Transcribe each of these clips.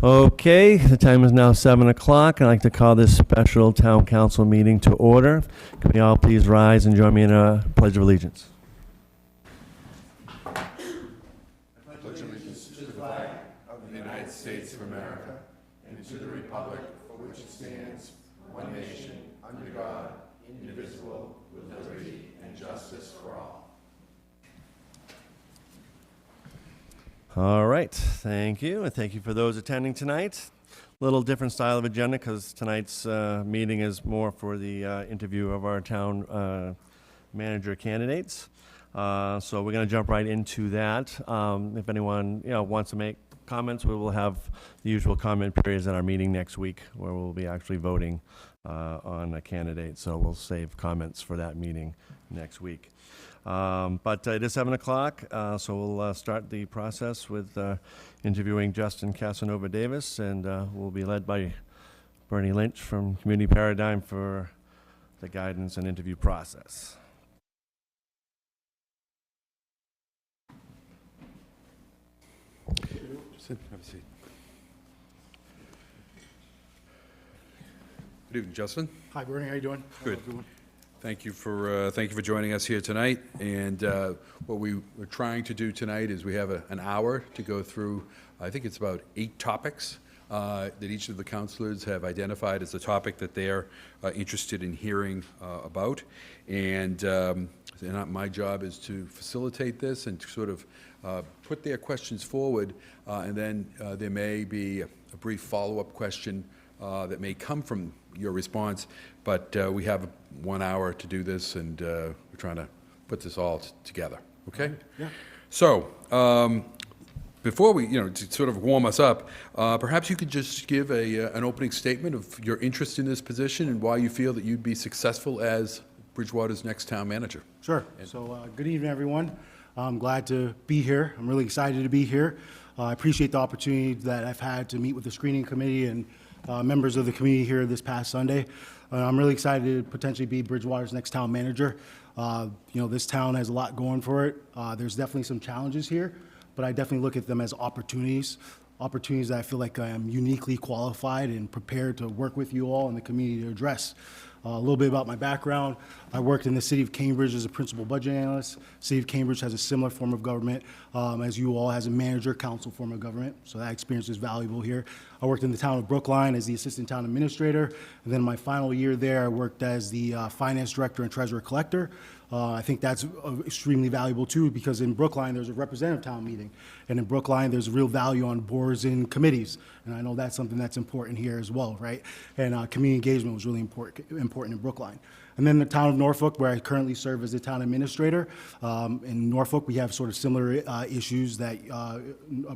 Okay, the time is now 7 o'clock. I'd like to call this special town council meeting to order. Can we all please rise and join me in a pledge of allegiance? Pledge allegiance to the flag of the United States of America and to the republic for which it stands, one nation, under God, indivisible, with liberty and justice for all. All right, thank you, and thank you for those attending tonight. A little different style of agenda because tonight's meeting is more for the interview of our town manager candidates. So we're going to jump right into that. If anyone wants to make comments, we will have the usual comment periods at our meeting next week where we'll be actually voting on a candidate. So we'll save comments for that meeting next week. But it is 7 o'clock, so we'll start the process with interviewing Justin Casanova-Davis, and we'll be led by Bernie Lynch from Community Paradigm for the guidance and interview process. Sit, have a seat. Good evening, Justin. Hi, Bernie. How you doing? Good. Thank you for joining us here tonight. And what we were trying to do tonight is we have an hour to go through. I think it's about 8 topics that each of the councilors have identified as a topic that they're interested in hearing about. And my job is to facilitate this and to sort of put their questions forward, and then there may be a brief follow-up question that may come from your response, but we have 1 hour to do this, and we're trying to put this all together, okay? Yeah. So, before we, to sort of warm us up, perhaps you could just give an opening statement of your interest in this position and why you feel that you'd be successful as Bridgewater's next town manager. Sure. So, good evening, everyone. I'm glad to be here. I'm really excited to be here. I appreciate the opportunity that I've had to meet with the screening committee and members of the community here this past Sunday. I'm really excited to potentially be Bridgewater's next town manager. This town has a lot going for it. There's definitely some challenges here, but I definitely look at them as opportunities that I feel like I am uniquely qualified and prepared to work with you all in the community to address. A little bit about my background. I worked in the city of Cambridge as a principal budget analyst. City of Cambridge has a similar form of government as you all, has a manager council form of government. So that experience is valuable here. I worked in the town of Brookline as the assistant town administrator. And then my final year there, I worked as the finance director and treasurer collector. I think that's extremely valuable too, because in Brookline, there's a representative town meeting. And in Brookline, there's real value on boards and committees. And I know that's something that's important here as well, right? And community engagement was really important in Brookline. And then the town of Norfolk, where I currently serve as the town administrator. In Norfolk, we have sort of similar issues that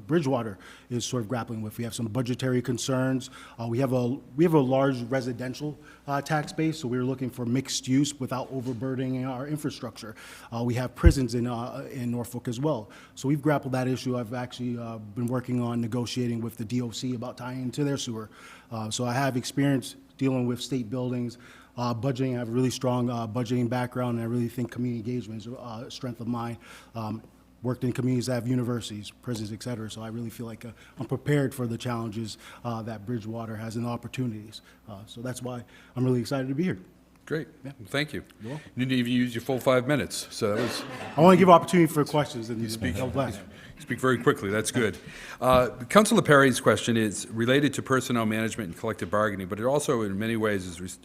Bridgewater is sort of grappling with. We have some budgetary concerns. We have a large residential tax base, so we're looking for mixed use without overburdening our infrastructure. We have prisons in Norfolk as well. So we've grappled that issue. I've actually been working on negotiating with the DOC about tying into their sewer. So I have experience dealing with state buildings. Budgeting, I have a really strong budgeting background, and I really think community engagement is a strength of mine. Worked in communities that have universities, prisons, et cetera, so I really feel like I'm prepared for the challenges that Bridgewater has and opportunities. So that's why I'm really excited to be here. Great. Yeah. Well, thank you. You're welcome. You didn't even use your full 5 minutes, so that was... I want to give opportunity for questions. And You speak Speak very quickly. That's good. Councilor Perry's question is related to personnel management and collective bargaining, but it also, in many ways, is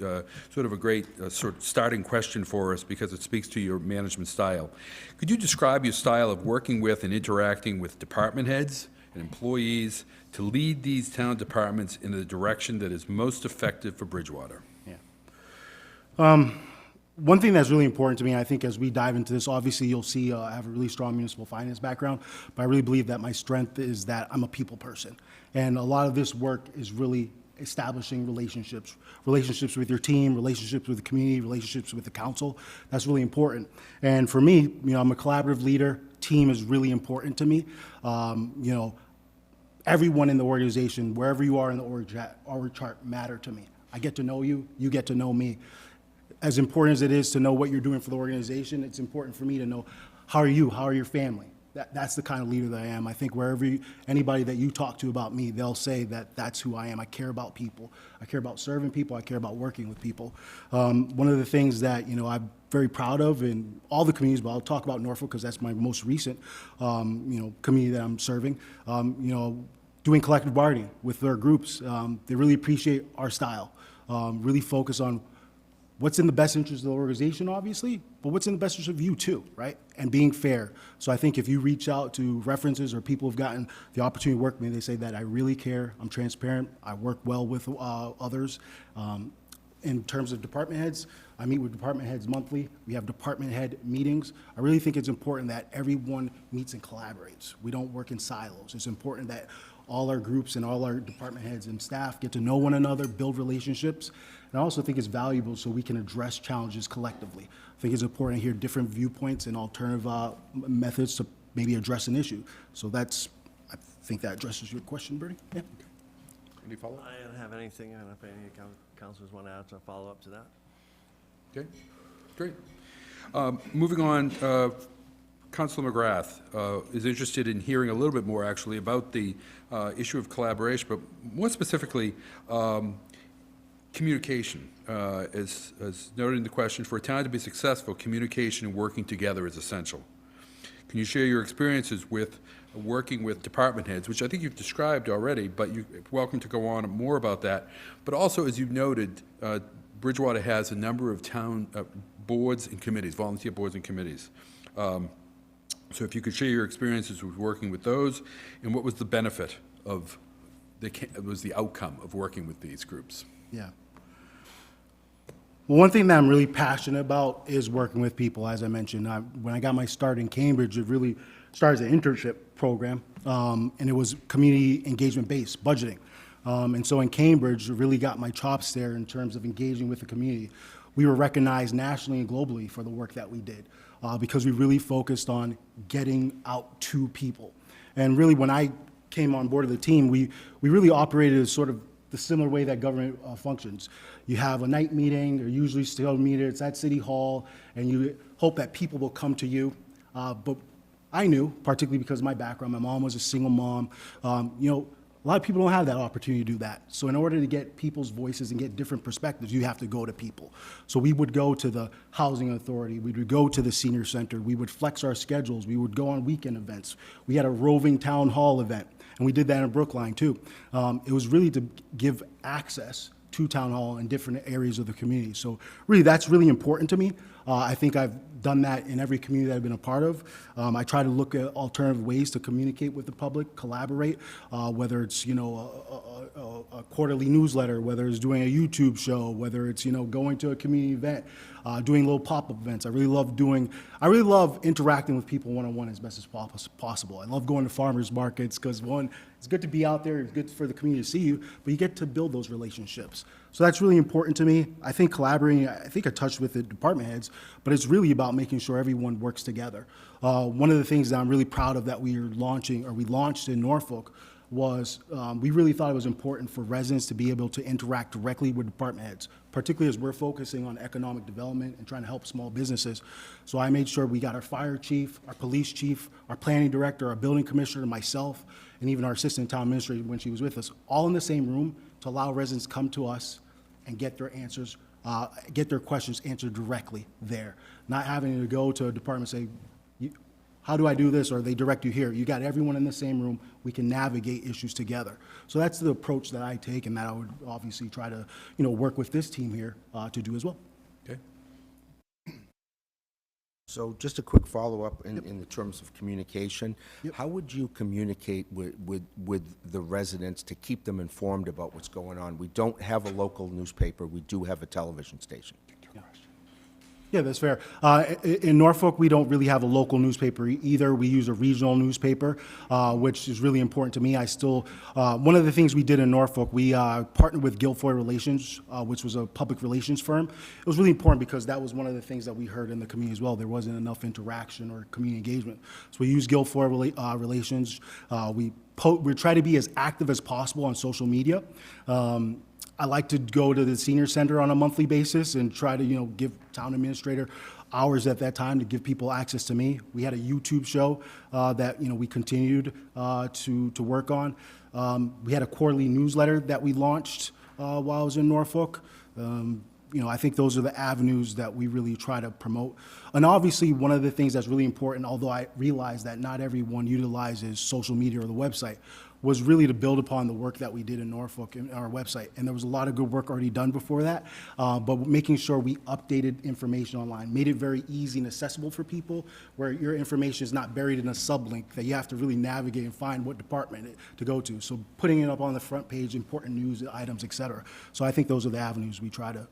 sort of a great sort of starting question for us because it speaks to your management style. Could you describe your style of working with and interacting with department heads and employees to lead these town departments in the direction that is most effective for Bridgewater? Yeah. One thing that's really important to me, I think as we dive into this, obviously you'll see I have a really strong municipal finance background, but I really believe that my strength is that I'm a people person. And a lot of this work is really establishing relationships with your team, relationships with the community, relationships with the council. That's really important. And for me, I'm a collaborative leader. Team is really important to me. Everyone in the organization, wherever you are in the org chart, matter to me. I get to know you, you get to know me. As important as it is to know what you're doing for the organization, it's important for me to know how are you, how are your family, That's the kind of leader that I am. I think anybody that you talk to about me, they'll say that that's who I am. I care about people. I care about serving people. I care about working with people. One of the things that, I'm very proud of in all the communities, but I'll talk about Norfolk because that's my most recent, community that I'm serving, doing collective bargaining with their groups. They really appreciate our style, really focus on what's in the best interest of the organization, obviously, but what's in the best interest of you too, right? And being fair. So I think if you reach out to references or people who've gotten the opportunity to work with me, they say that I really care, I'm transparent, I work well with others. In terms of department heads, I meet with department heads monthly. We have department head meetings. I really think it's important that everyone meets and collaborates. We don't work in silos. It's important that all our groups and all our department heads and staff get to know one another, build relationships. And I also think it's valuable so we can address challenges collectively. I think it's important to hear different viewpoints and alternative methods to maybe address an issue. So I think that addresses your question, Bertie. Yeah. Any follow-up? I don't have anything, and if any councilors want to add a follow-up to that. Okay, great. Moving on, Councilor McGrath is interested in hearing a little bit more, actually, about the issue of collaboration, but more specifically, communication. As noted in the question, for a town to be successful, communication and working together is essential. Can you share your experiences with working with department heads, which I think you've described already, but you're welcome to go on more about that. But also, as you've noted, Bridgewater has a number of town boards and committees, volunteer boards and committees. So if you could share your experiences with working with those, and what was the benefit of, the outcome of working with these groups? Yeah. Well, one thing that I'm really passionate about is working with people, as I mentioned. When I got my start in Cambridge, it really started as an internship program, and it was community engagement-based budgeting. And so in Cambridge, I really got my chops there in terms of engaging with the community. We were recognized nationally and globally for the work that we did because we really focused on getting out to people. And really, when I came on board of the team, we really operated as sort of the similar way that government functions. You have a night meeting, or usually still meeting, it's at City Hall, and you hope that people will come to you. But I knew, particularly because of my background, my mom was a single mom, a lot of people don't have that opportunity to do that. So in order to get people's voices and get different perspectives, you have to go to people. So we would go to the housing authority, we would go to the senior center, we would flex our schedules, we would go on weekend events. We had a roving town hall event, and we did that in Brookline too. It was really to give access to town hall in different areas of the community. So really, that's really important to me. I think I've done that in every community that I've been a part of. I try to look at alternative ways to communicate with the public, collaborate, whether it's, a quarterly newsletter, whether it's doing a YouTube show, whether it's, going to a community event, doing little pop-up events. I really love interacting with people one-on-one as best as possible. I love going to farmers markets because, one, it's good to be out there, it's good for the community to see you, but you get to build those relationships. So that's really important to me. I think collaborating, I think I touched with the department heads, but it's really about making sure everyone works together. One of the things that I'm really proud of that we launched in Norfolk was we really thought it was important for residents to be able to interact directly with department heads, particularly as we're focusing on economic development and trying to help small businesses. So I made sure we got our fire chief, our police chief, our planning director, our building commissioner, myself, and even our assistant town administrator when she was with us, all in the same room to allow residents to come to us and get their answers, get their questions answered directly there. Not having to go to a department and say, how do I do this? Or they direct you here. You got everyone in the same room. We can navigate issues together. So that's the approach that I take and that I would obviously try to, work with this team here to do as well. Okay. So just a quick follow-up in the terms of communication. Yep. How would you communicate with the residents to keep them informed about what's going on? We don't have a local newspaper. We do have a television station. Yeah, that's fair. In Norfolk, we don't really have a local newspaper either. We use a regional newspaper, which is really important to me. One of the things we did in Norfolk, we partnered with Guilfoyle Relations, which was a public relations firm. It was really important because that was one of the things that we heard in the community as well. There wasn't enough interaction or community engagement. So we use Guilfoyle Relations. We try to be as active as possible on social media. I like to go to the senior center on a monthly basis and try to, give town administrator hours at that time to give people access to me. We had a YouTube show that we continued to work on. We had a quarterly newsletter that we launched while I was in Norfolk. I think those are the avenues that we really try to promote. And obviously, one of the things that's really important, although I realize that not everyone utilizes social media or the website, was really to build upon the work that we did in Norfolk and our website. And there was a lot of good work already done before that, but making sure we updated information online, made it very easy and accessible for people, where your information is not buried in a sublink that you have to really navigate and find what department to go to. So putting it up on the front page, important news items, et cetera. So I think those are the avenues we try to,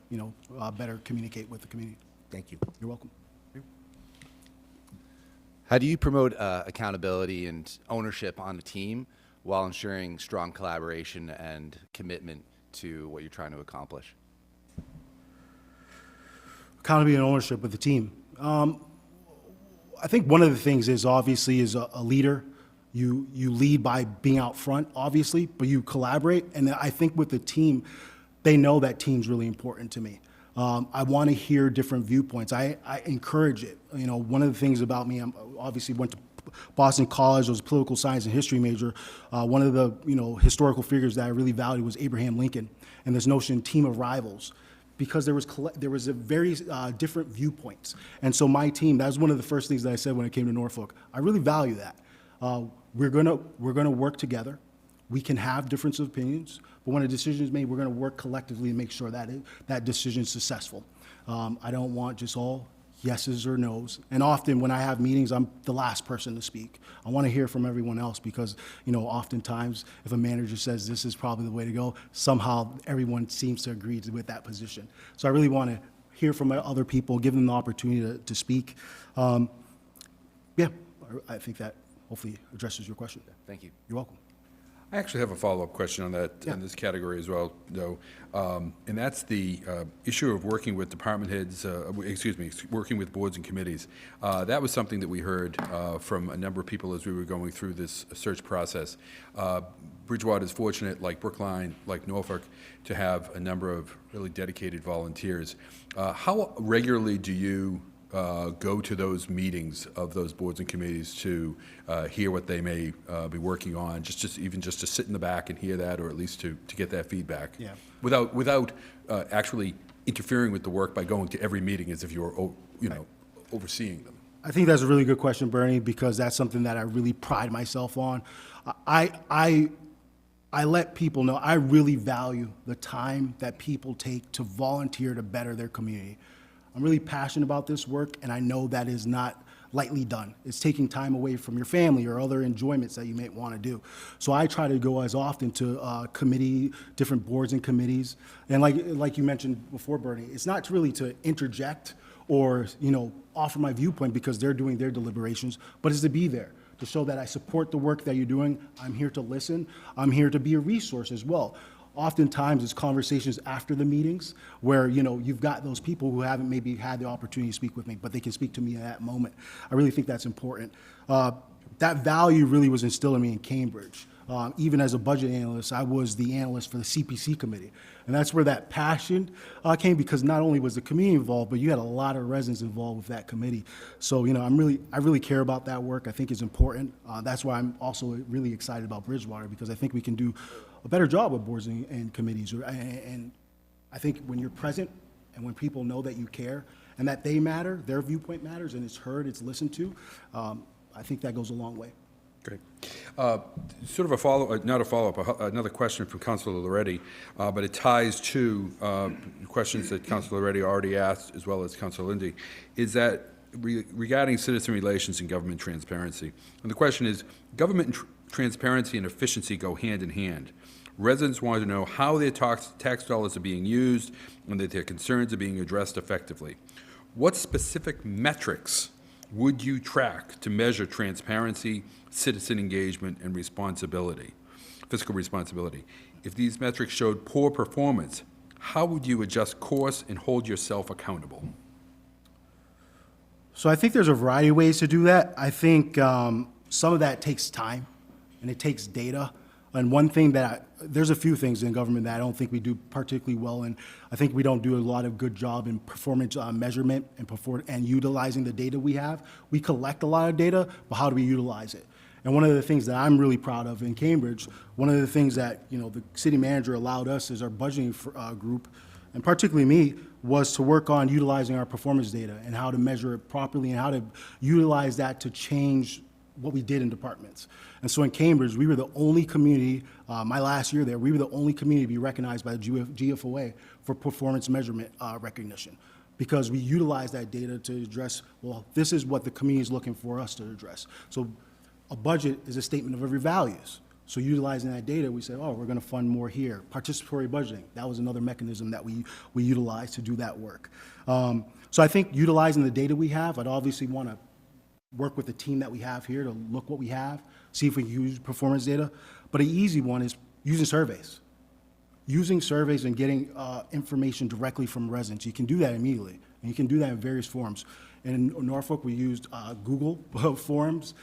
better communicate with the community. Thank you. You're welcome. How do you promote accountability and ownership on the team while ensuring strong collaboration and commitment to what you're trying to accomplish? Accountability and ownership with the team. I think one of the things is obviously as a leader, you lead by being out front, obviously, but you collaborate. And I think with the team, they know that team's really important to me. I want to hear different viewpoints. I encourage it. One of the things about me, I obviously went to Boston College, I was a political science and history major. One of the historical figures that I really valued was Abraham Lincoln, and this notion team of rivals, because there was a very different viewpoints. And so my team, that was one of the first things that I said when I came to Norfolk. I really value that. We're gonna work together. We can have difference of opinions, but when a decision is made, we're going to work collectively and make sure that that decision is successful. I don't want just all yeses or nos. And often when I have meetings, I'm the last person to speak. I want to hear from everyone else because, oftentimes if a manager says this is probably the way to go, somehow everyone seems to agree with that position. So I really want to hear from other people, give them the opportunity to speak. I think that hopefully addresses your question. Thank you. You're welcome. I actually have a follow-up question on that, Yeah. in this category as well, though. And that's the issue of working with department heads, working with boards and committees. That was something that we heard from a number of people as we were going through this search process. Bridgewater is fortunate, like Brookline, like Norfolk, to have a number of really dedicated volunteers. How regularly do you go to those meetings of those boards and committees to hear what they may be working on, just to sit in the back and hear that, or at least to get that feedback? Yeah. Without actually interfering with the work by going to every meeting as if you were, overseeing them. I think that's a really good question, Bernie, because that's something that I really pride myself on. I let people know I really value the time that people take to volunteer to better their community. I'm really passionate about this work, and I know that is not lightly done. It's taking time away from your family or other enjoyments that you may want to do. So I try to go as often to different boards and committees. And like you mentioned before, Bernie, it's not really to interject or offer my viewpoint because they're doing their deliberations, but it's to be there, to show that I support the work that you're doing. I'm here to listen. I'm here to be a resource as well. Oftentimes, it's conversations after the meetings where, you've got those people who haven't maybe had the opportunity to speak with me, but they can speak to me at that moment. I really think that's important. That value really was instilled in me in Cambridge. Even as a budget analyst, I was the analyst for the CPC committee. And that's where that passion came, because not only was the community involved, but you had a lot of residents involved with that committee. So, I really care about that work. I think it's important. That's why I'm also really excited about Bridgewater, because I think we can do a better job with boards and committees. And I think when you're present and when people know that you care and that they matter, their viewpoint matters, and it's heard, it's listened to, I think that goes a long way. Great. Sort of a follow-up, not a follow-up, another question from Councilor Loretti, but it ties to questions that Councilor Loretti already asked, as well as Councilor Lindy, is that regarding citizen relations and government transparency. And the question is, government transparency and efficiency go hand in hand. Residents want to know how their tax dollars are being used and that their concerns are being addressed effectively. What specific metrics would you track to measure transparency, citizen engagement, and fiscal responsibility? If these metrics showed poor performance, how would you adjust course and hold yourself accountable? So I think there's a variety of ways to do that. I think some of that takes time and it takes data. And one thing there's a few things in government that I don't think we do particularly well in. I think we don't do a lot of good job in performance measurement and utilizing the data we have. We collect a lot of data, but how do we utilize it? And one of the things that I'm really proud of in Cambridge, one of the things that the city manager allowed us as our budgeting group, and particularly me, was to work on utilizing our performance data and how to measure it properly and how to utilize that to change what we did in departments. And so in Cambridge, we were the only community, my last year there, we were the only community to be recognized by the GFOA for performance measurement recognition, because we utilized that data to address, well, this is what the community is looking for us to address. So a budget is a statement of every values. So utilizing that data, we say, oh, we're going to fund more here. Participatory budgeting, that was another mechanism that we utilized to do that work. So I think utilizing the data we have, I'd obviously want to work with the team that we have here to look what we have, see if we can use performance data. But an easy one is using surveys. Using surveys and getting information directly from residents. You can do that immediately, and you can do that in various forms. In Norfolk, we used Google Forms.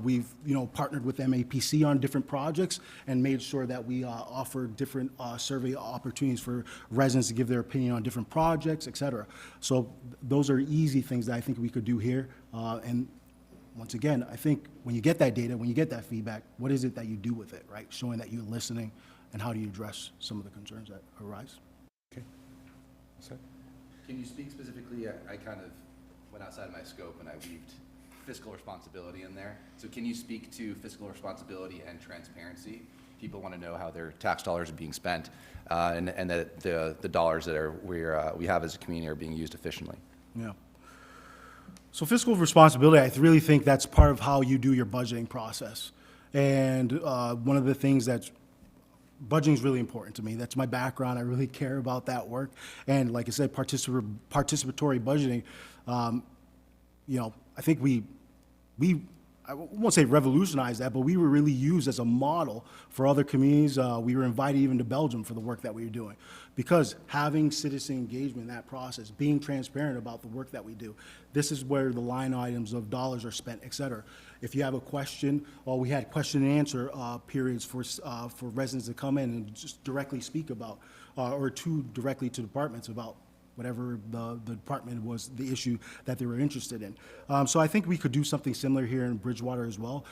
We've partnered with MAPC on different projects and made sure that we offer different survey opportunities for residents to give their opinion on different projects, et cetera. So those are easy things that I think we could do here. And once again, I think when you get that data, when you get that feedback, what is it that you do with it, right? Showing that you're listening, and how do you address some of the concerns that arise? Okay. What's that? Can you speak specifically, I kind of went outside of my scope and I weaved fiscal responsibility in there. So can you speak to fiscal responsibility and transparency? People want to know how their tax dollars are being spent, and that the dollars that we have as a community are being used efficiently. Yeah. So fiscal responsibility, I really think that's part of how you do your budgeting process. And one of the things budgeting is really important to me. That's my background. I really care about that work. And like I said, participatory budgeting, I think I won't say revolutionized that, but we were really used as a model for other communities. We were invited even to Belgium for the work that we were doing. Because having citizen engagement in that process, being transparent about the work that we do, this is where the line items of dollars are spent, et cetera. If you have a question, well, we had question and answer periods for residents to come in and just directly speak about, or directly to departments about whatever the department was, the issue that they were interested in. So I think we could do something similar here in Bridgewater as well.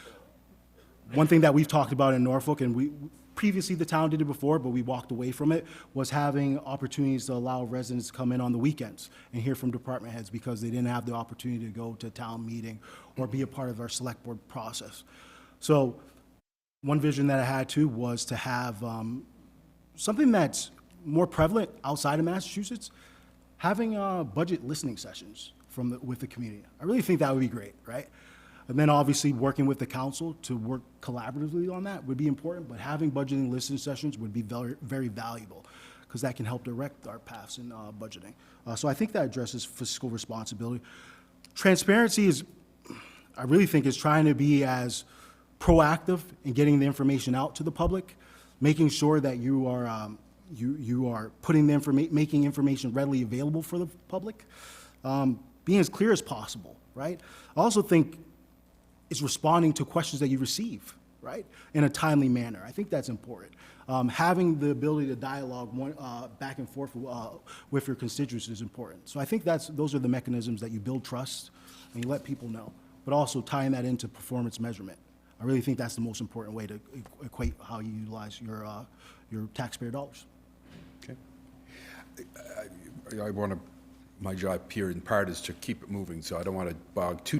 One thing that we've talked about in Norfolk, and previously the town did it before, but we walked away from it, was having opportunities to allow residents to come in on the weekends and hear from department heads because they didn't have the opportunity to go to a town meeting or be a part of our select board process. So one vision that I had too was to have something that's more prevalent outside of Massachusetts, having budget listening sessions with the community. I really think that would be great, right? And then obviously working with the council to work collaboratively on that would be important, but having budgeting listening sessions would be very, very valuable because that can help direct our paths in budgeting. So I think that addresses fiscal responsibility. Transparency I really think is trying to be as proactive in getting the information out to the public, making sure that you are you are putting making information readily available for the public, being as clear as possible, right? I also think it's responding to questions that you receive, right, in a timely manner. I think that's important. Having the ability to dialogue back and forth with your constituents is important. So I think those are the mechanisms that you build trust and you let people know, but also tying that into performance measurement. I really think that's the most important way to equate how you utilize your taxpayer dollars. Okay. My job here in part is to keep it moving, so I don't want to bog too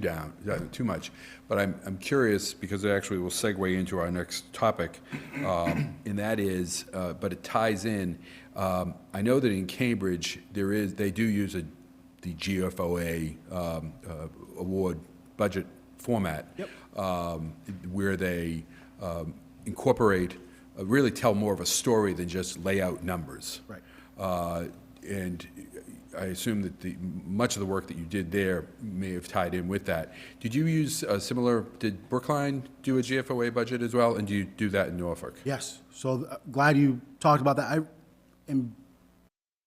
much. But I'm curious, because it actually will segue into our next topic, and that is, but it ties in. I know that in Cambridge they do use the GFOA award budget format, Yep. Where they incorporate, really tell more of a story than just lay out numbers. Right. And I assume that much of the work that you did there may have tied in with that. Did you use did Brookline do a GFOA budget as well, and do you do that in Norfolk? Yes. So glad you talked about that.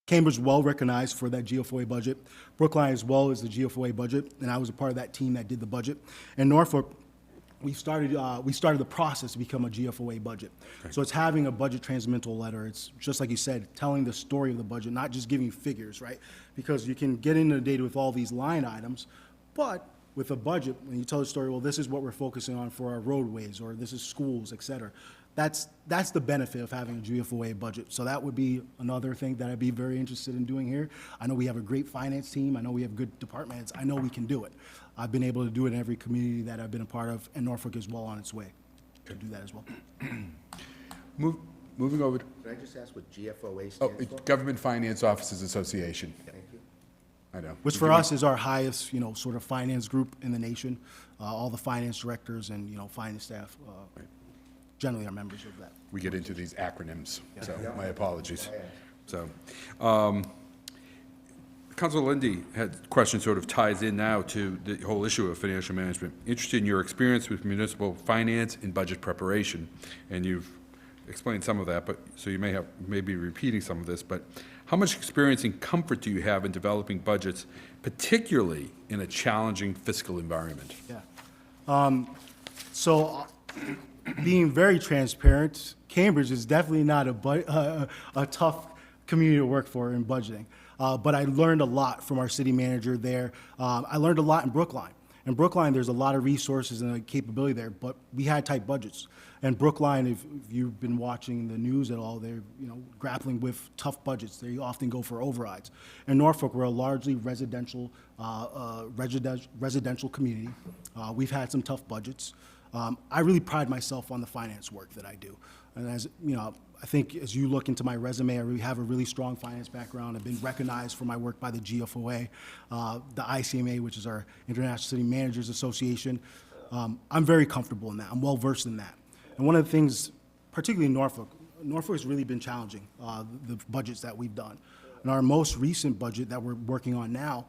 Cambridge is well recognized for that GFOA budget. Brookline as well as the GFOA budget, and I was a part of that team that did the budget. In Norfolk, we started the process to become a GFOA budget. So it's having a budget transmittal letter. It's just like you said, telling the story of the budget, not just giving you figures, right? Because you can get into the data with all these line items, but with a budget, when you tell the story, well, this is what we're focusing on for our roadways, or this is schools, et cetera. That's the benefit of having a GFOA budget. So that would be another thing that I'd be very interested in doing here. I know we have a great finance team. I know we have good departments. I know we can do it. I've been able to do it in every community that I've been a part of, and Norfolk is well on its way to do that as well. Moving over to, Can I just ask what GFOA oh, stands for? Government Finance Officers Association. Thank you. I know. Which for us is our highest, sort of finance group in the nation. All the finance directors and, finance staff generally are members of that. We get into these acronyms, so my apologies. So, Councilor Lindy had a question sort of ties in now to the whole issue of financial management. Interested in your experience with municipal finance and budget preparation, and you've explained some of that, but, so you may be repeating some of this, but how much experience and comfort do you have in developing budgets, particularly in a challenging fiscal environment? Yeah. So being very transparent, Cambridge is definitely not a tough community to work for in budgeting. But I learned a lot from our city manager there. I learned a lot in Brookline. In Brookline, there's a lot of resources and capability there, but we had tight budgets. And Brookline, if you've been watching the news at all, they're grappling with tough budgets. They often go for overrides. In Norfolk, we're a largely residential community. We've had some tough budgets. I really pride myself on the finance work that I do. And as I think as you look into my resume, I really have a really strong finance background. I've been recognized for my work by the GFOA, the ICMA, which is our International City Managers Association. I'm very comfortable in that. I'm well versed in that. And one of the things, particularly in Norfolk has really been challenging, the budgets that we've done. In our most recent budget that we're working on now,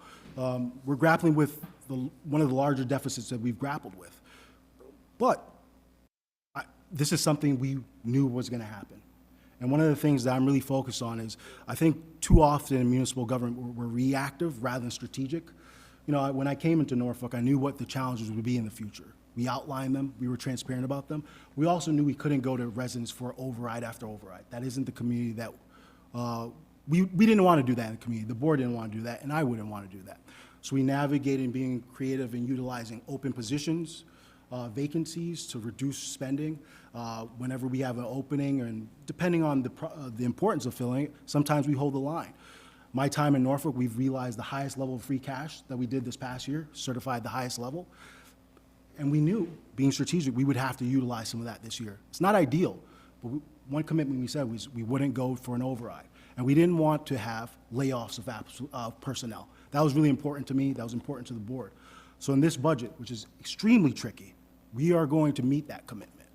we're grappling with one of the larger deficits that we've grappled with. But this is something we knew was going to happen. And one of the things that I'm really focused on is, I think too often in municipal government, we're reactive rather than strategic. When I came into Norfolk, I knew what the challenges would be in the future. We outlined them. We were transparent about them. We also knew we couldn't go to residents for override after override. That isn't the community that, we didn't want to do that in the community. The board didn't want to do that, and I wouldn't want to do that. So we navigated being creative and utilizing open positions, vacancies to reduce spending whenever we have an opening, and depending on the importance of filling it, sometimes we hold the line. My time in Norfolk, we've realized the highest level of free cash that we did this past year, certified the highest level, and we knew, being strategic, we would have to utilize some of that this year. It's not ideal, but one commitment we said was we wouldn't go for an override, and we didn't want to have layoffs of personnel. That was really important to me. That was important to the board. So in this budget, which is extremely tricky, we are going to meet that commitment,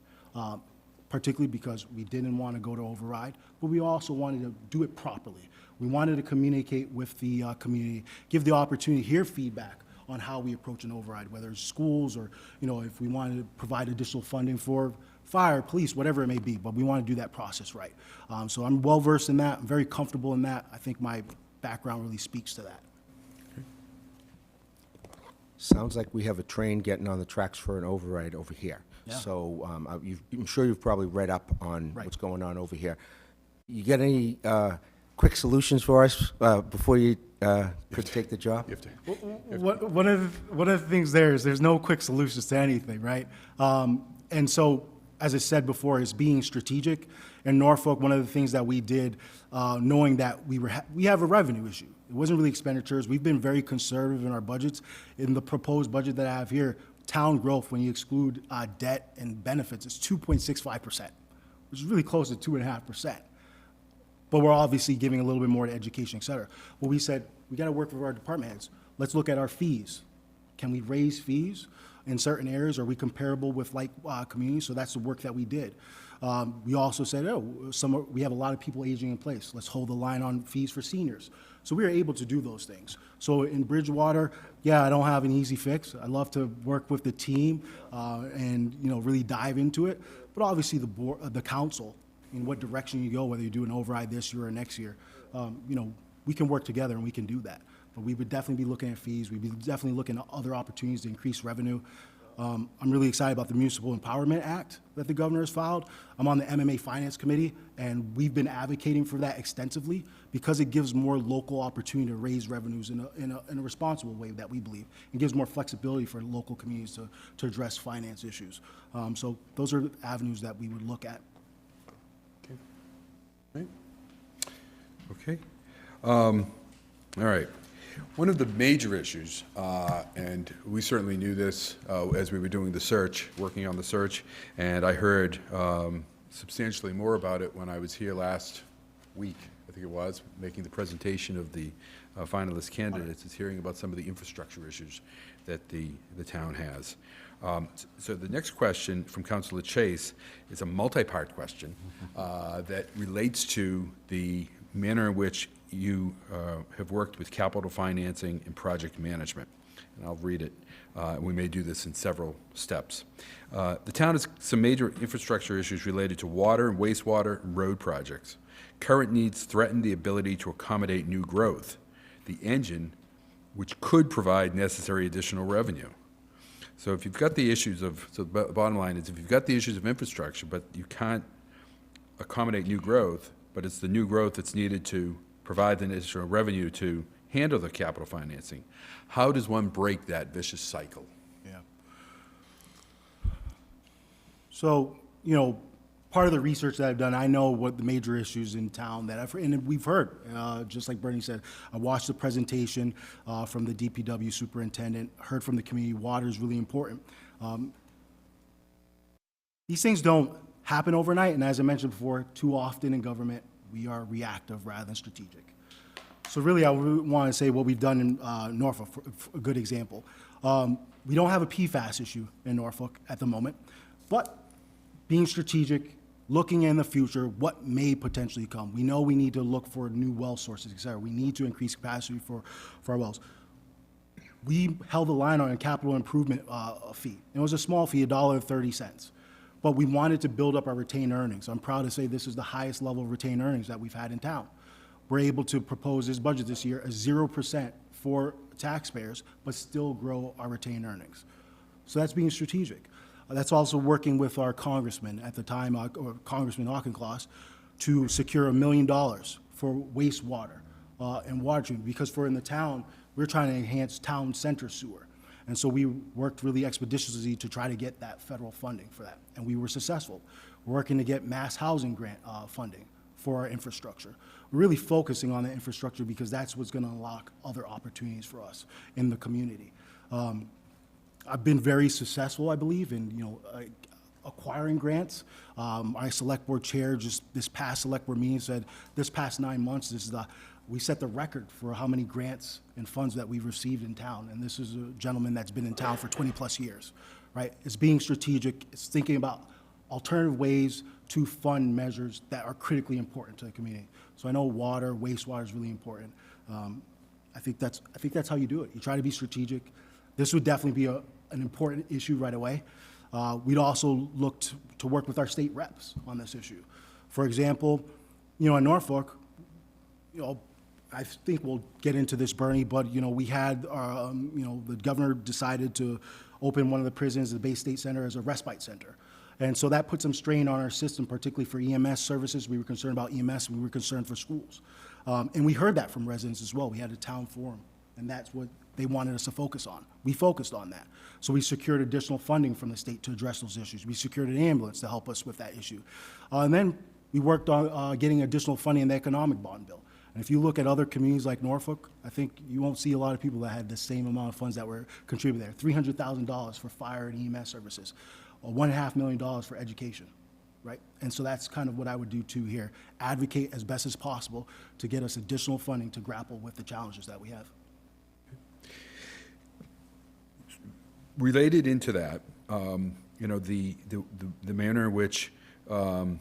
particularly because we didn't want to go to override, but we also wanted to do it properly. We wanted to communicate with the community, give the opportunity to hear feedback on how we approach an override, whether it's schools or, if we wanted to provide additional funding for fire, police, whatever it may be, but we want to do that process right. So I'm well-versed in that. I'm very comfortable in that. I think my background really speaks to that. Sounds like we have a train getting on the tracks for an override over here. Yeah. So I'm sure you've probably read up on Right. what's going on over here. You got any quick solutions for us before you could take the job? You have to, One of the things there is there's no quick solutions to anything, right? And so, as I said before, is being strategic. In Norfolk, one of the things that we did, knowing that we have a revenue issue. It wasn't really expenditures. We've been very conservative in our budgets. In the proposed budget that I have here, town growth, when you exclude debt and benefits, is 2.65%, which is really close to 2.5%. But we're obviously giving a little bit more to education, et cetera. Well, we said, we got to work with our department heads. Let's look at our fees. Can we raise fees in certain areas? Are we comparable with like communities? So that's the work that we did. We also said, we have a lot of people aging in place. Let's hold the line on fees for seniors. So we were able to do those things. So in Bridgewater, I don't have an easy fix. I love to work with the team and really dive into it. But obviously the board, the council, in what direction you go, whether you do an override this year or next year, we can work together and we can do that. But we would definitely be looking at fees. We'd be definitely looking at other opportunities to increase revenue. I'm really excited about the Municipal Empowerment Act that the governor has filed. I'm on the MMA Finance Committee, and we've been advocating for that extensively because it gives more local opportunity to raise revenues in a responsible way that we believe. It gives more flexibility for local communities to address finance issues. So those are avenues that we would look at. Okay. All right. One of the major issues, and we certainly knew this as we were doing the search, working on the search, and I heard substantially more about it when I was here last week, I think it was, making the presentation of the finalist candidates, is hearing about some of the infrastructure issues that the town has. So the next question from Councilor Chase is a multi-part question that relates to the manner in which you have worked with capital financing and project management. And I'll read it. We may do this in several steps. The town has some major infrastructure issues related to water and wastewater and road projects. Current needs threaten the ability to accommodate new growth, the engine which could provide necessary additional revenue. So if you've got the issues of, so the bottom line is, if you've got the issues of infrastructure, but you can't accommodate new growth, but it's the new growth that's needed to provide the additional revenue to handle the capital financing, how does one break that vicious cycle? Yeah. So, part of the research that I've done, I know what the major issues in town that and we've heard, just like Bernie said, I watched the presentation from the DPW superintendent, heard from the community, water is really important. These things don't happen overnight, and as I mentioned before, too often in government, we are reactive rather than strategic. So really, I would want to say what we've done in Norfolk, for a good example. We don't have a PFAS issue in Norfolk at the moment, but being strategic, looking in the future, what may potentially come. We know we need to look for new well sources, et cetera. We need to increase capacity for our wells. We held the line on a capital improvement fee. It was a small fee, $1.30. But we wanted to build up our retained earnings. I'm proud to say this is the highest level of retained earnings that we've had in town. We're able to propose this budget this year, a 0% for taxpayers, but still grow our retained earnings. So that's being strategic. That's also working with our congressman at the time, or Congressman Auchincloss, to secure $1 million for wastewater and water treatment, because for in the town, we're trying to enhance town center sewer. And so we worked really expeditiously to try to get that federal funding for that, and we were successful. We're working to get mass housing grant funding for our infrastructure. We're really focusing on the infrastructure because that's what's gonna unlock other opportunities for us in the community. I've been very successful, I believe, in acquiring grants. Our select board chair just this past select board meeting said this past 9 months, we set the record for how many grants and funds that we've received in town. And this is a gentleman that's been in town for 20 plus years, right? It's being strategic. It's thinking about alternative ways to fund measures that are critically important to the community. So I know water, wastewater is really important. I think that's how you do it. You try to be strategic. This would definitely be an important issue right away. We'd also look to work with our state reps on this issue. For example, in Norfolk, I think we'll get into this, Bernie, but, we had, the governor decided to open one of the prisons, the Bay State Center, as a respite center. And so that put some strain on our system, particularly for EMS services. We were concerned about EMS, and we were concerned for schools. And we heard that from residents as well. We had a town forum, and that's what they wanted us to focus on. We focused on that. So we secured additional funding from the state to address those issues. We secured an ambulance to help us with that issue. And then we worked on getting additional funding in the economic bond bill. And if you look at other communities like Norfolk, I think you won't see a lot of people that had the same amount of funds that were contributed there. $300,000 for fire and EMS services, or $1.5 million for education, right? And so that's kind of what I would do too here. Advocate as best as possible to get us additional funding to grapple with the challenges that we have. Related into that, the manner in which sort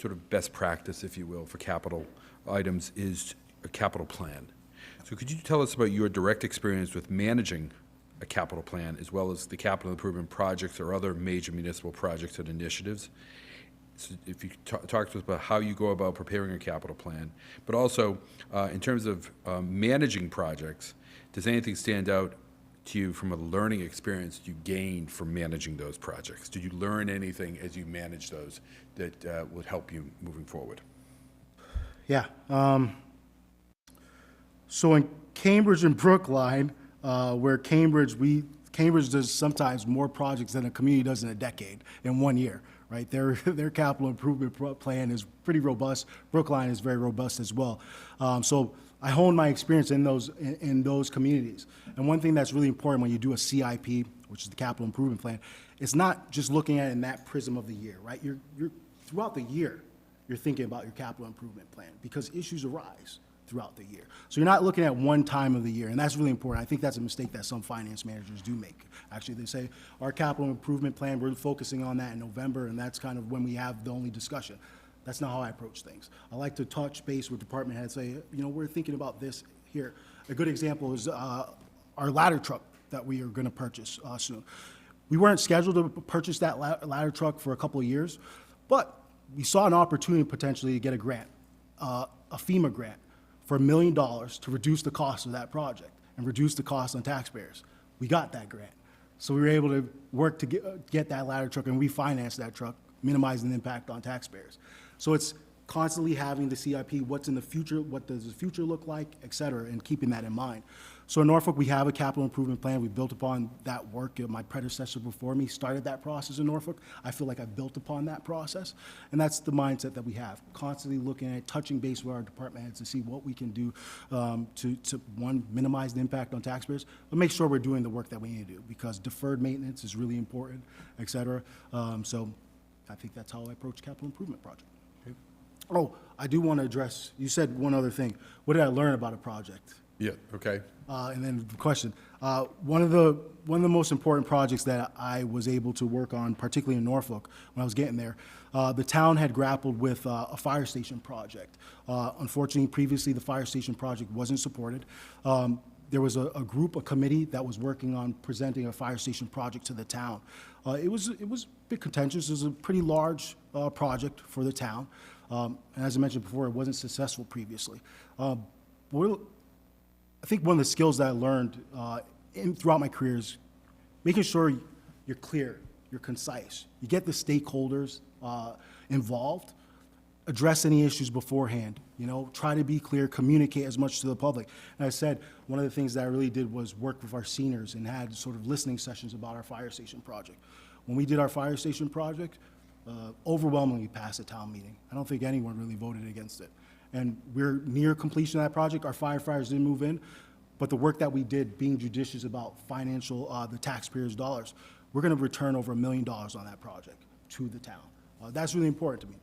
of best practice, if you will, for capital items is a capital plan. So could you tell us about your direct experience with managing a capital plan, as well as the capital improvement projects or other major municipal projects and initiatives? So if you talk to us about how you go about preparing a capital plan, but also in terms of managing projects, does anything stand out to you from a learning experience you gained from managing those projects? Did you learn anything as you managed those that would help you moving forward? Yeah. So in Cambridge and Brookline, where Cambridge does sometimes more projects than a community does in a decade, in 1 year, right? Their capital improvement plan is pretty robust. Brookline is very robust as well. So I honed my experience in those communities. And one thing that's really important when you do a CIP, which is the capital improvement plan, it's not just looking at it in that prism of the year, right? You're throughout the year, you're thinking about your capital improvement plan because issues arise throughout the year. So you're not looking at one time of the year, and that's really important. I think that's a mistake that some finance managers do make. Actually, they say, our capital improvement plan, we're focusing on that in November, and that's kind of when we have the only discussion. That's not how I approach things. I like to touch base with department heads, say, we're thinking about this here. A good example is our ladder truck that we are going to purchase soon. We weren't scheduled to purchase that ladder truck for a couple of years, but we saw an opportunity potentially to get a grant, a FEMA grant, for $1 million to reduce the cost of that project and reduce the cost on taxpayers. We got that grant. So we were able to work to get that ladder truck and refinance that truck, minimizing the impact on taxpayers. So it's constantly having the CIP, what's in the future, what does the future look like, et cetera, and keeping that in mind. So in Norfolk, we have a capital improvement plan. We built upon that work. My predecessor before me started that process in Norfolk. I feel like I built upon that process. And that's the mindset that we have, constantly looking at touching base with our department heads to see what we can do to one, minimize the impact on taxpayers, but make sure we're doing the work that we need to do because deferred maintenance is really important, et cetera. So I think that's how I approach capital improvement project. Oh, I do want to address, you said one other thing. What did I learn about a project? Yeah, okay. And then the question. One of the most important projects that I was able to work on, particularly in Norfolk, when I was getting there, the town had grappled with a fire station project. Unfortunately, previously, the fire station project wasn't supported. There was a committee that was working on presenting a fire station project to the town. It was a bit contentious. It was a pretty large project for the town. And as I mentioned before, it wasn't successful previously. I think one of the skills that I learned throughout my career is making sure you're clear, you're concise. You get the stakeholders involved, address any issues beforehand, try to be clear, communicate as much to the public. And I said, one of the things that I really did was work with our seniors and had sort of listening sessions about our fire station project. When we did our fire station project, overwhelmingly passed the town meeting. I don't think anyone really voted against it. And we're near completion of that project. Our firefighters didn't move in, but the work that we did, being judicious about the taxpayers' dollars, we're going to return over $1 million on that project to the town. That's really important to me.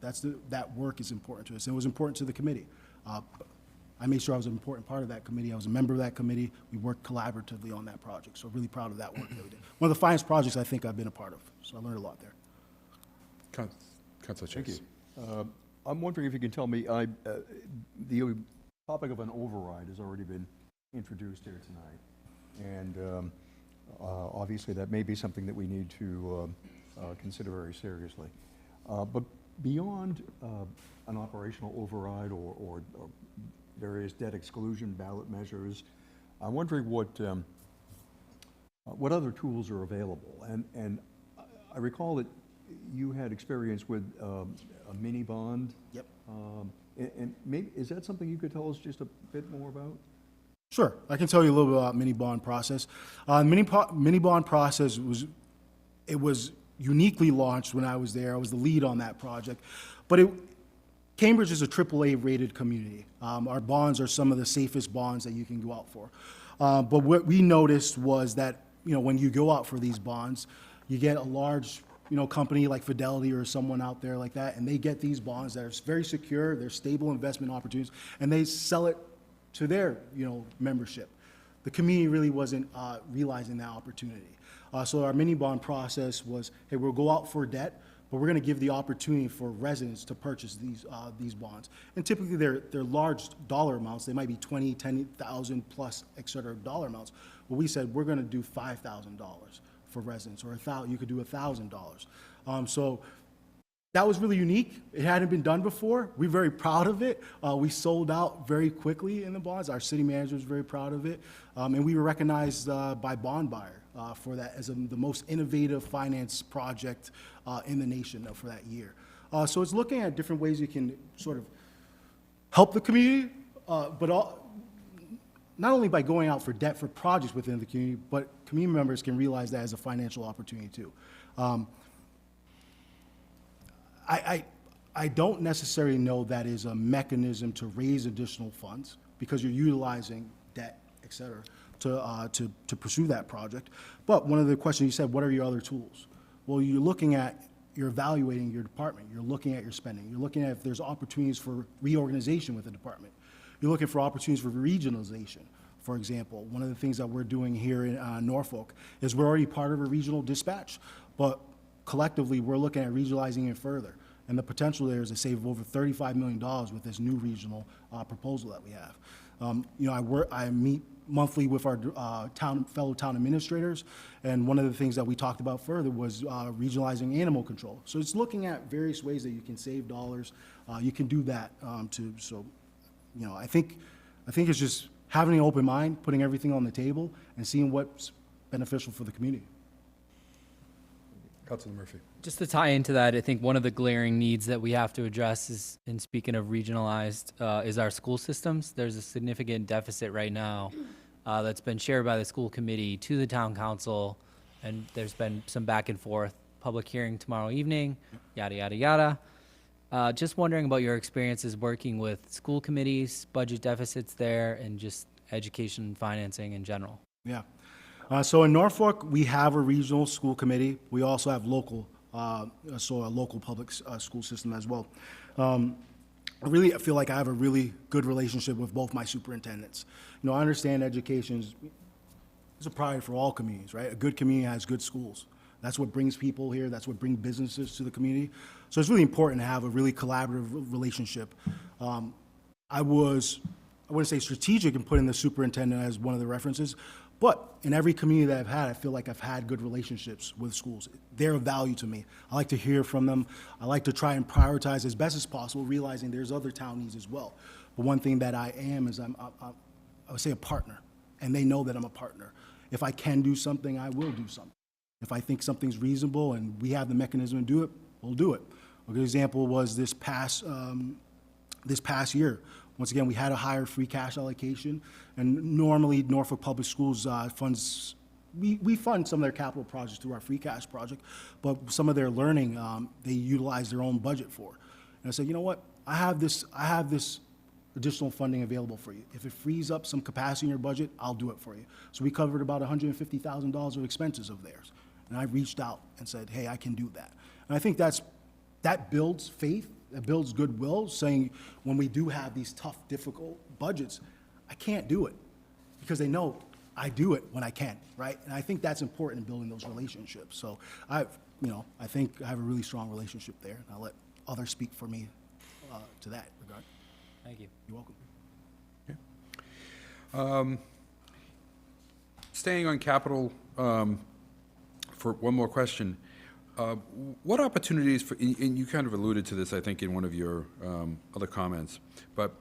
That work is important to us, and it was important to the committee. I made sure I was an important part of that committee. I was a member of that committee. We worked collaboratively on that project, so really proud of that work that we did. One of the finest projects I think I've been a part of, so I learned a lot there. Councilor Thank Chase. you. I'm wondering if you can tell me, the topic of an override has already been introduced here tonight. And obviously, that may be something that we need to consider very seriously. But beyond an operational override or various debt exclusion ballot measures, I'm wondering what other tools are available. And I recall that you had experience with a mini bond. Yep. And maybe, is that something you could tell us just a bit more about? Sure, I can tell you a little bit about mini bond process. Mini bond process was uniquely launched when I was there. I was the lead on that project, but Cambridge is a AAA rated community. Our bonds are some of the safest bonds that you can go out for. But what we noticed was that when you go out for these bonds, you get a large company like Fidelity or someone out there like that, and they get these bonds that are very secure, they're stable investment opportunities, and they sell it to their, membership. The community really wasn't realizing that opportunity. So our mini bond process was, hey, we'll go out for debt, but we're going to give the opportunity for residents to purchase these bonds. And typically they're large dollar amounts. They might be $10,000 plus, et cetera, dollar amounts. But we said we're going to do $5,000 for residents, or you could do $1,000. So that was really unique. It hadn't been done before. We're very proud of it. We sold out very quickly in the bonds. Our city manager was very proud of it. And we were recognized by Bond Buyer for that as the most innovative finance project in the nation for that year. So it's looking at different ways you can sort of help the community, but not only by going out for debt for projects within the community, but community members can realize that as a financial opportunity too. I don't necessarily know that is a mechanism to raise additional funds because you're utilizing debt, et cetera, to pursue that project. But one of the questions you said, what are your other tools? Well, you're evaluating your department. You're looking at your spending. You're looking at if there's opportunities for reorganization with the department. You're looking for opportunities for regionalization. For example, one of the things that we're doing here in Norfolk is we're already part of a regional dispatch, but collectively, we're looking at regionalizing it further. And the potential there is to save over $35 million with this new regional proposal that we have. I meet monthly with our fellow town administrators, and one of the things that we talked about further was regionalizing animal control. So it's looking at various ways that you can save dollars. You can do that too. So, I think it's just having an open mind, putting everything on the table, and seeing what's beneficial for the community. Councilor Murphy. Just to tie into that, I think one of the glaring needs that we have to address is, in speaking of regionalized, is our school systems. There's a significant deficit right now that's been shared by the school committee to the town council, and there's been some back and forth. Public hearing tomorrow evening, yada, yada, yada. Just wondering about your experiences working with school committees, budget deficits there, and just education and financing in general. Yeah. So in Norfolk, we have a regional school committee. We also have local, a local public school system as well. I feel like I have a really good relationship with both my superintendents. I understand education is a priority for all communities, right? A good community has good schools. That's what brings people here. That's what brings businesses to the community. So it's really important to have a really collaborative relationship. I wouldn't say strategic in putting the superintendent as one of the references, but in every community that I've had, I feel like I've had good relationships with schools. They're of value to me. I like to hear from them. I like to try and prioritize as best as possible, realizing there's other town needs as well. But one thing that I am is I would say a partner, and they know that I'm a partner. If I can do something, I will do something. If I think something's reasonable and we have the mechanism to do it, we'll do it. A good example was this past year. Once again, we had a higher free cash allocation, and normally Norfolk Public Schools funds, we fund some of their capital projects through our free cash project, but some of their learning, they utilize their own budget for. And I said, you know what, I have this additional funding available for you. If it frees up some capacity in your budget, I'll do it for you. So we covered about $150,000 of expenses of theirs. And I reached out and said, hey, I can do that. And I think that builds faith. It builds goodwill, saying when we do have these tough, difficult budgets, I can't do it because they know I do it when I can, right? And I think that's important in building those relationships. So I think I have a really strong relationship there, and I'll let others speak for me to that regard. Thank you. You're welcome. Staying on capital for one more question. What opportunities for, and you kind of alluded to this, I think, in one of your other comments, but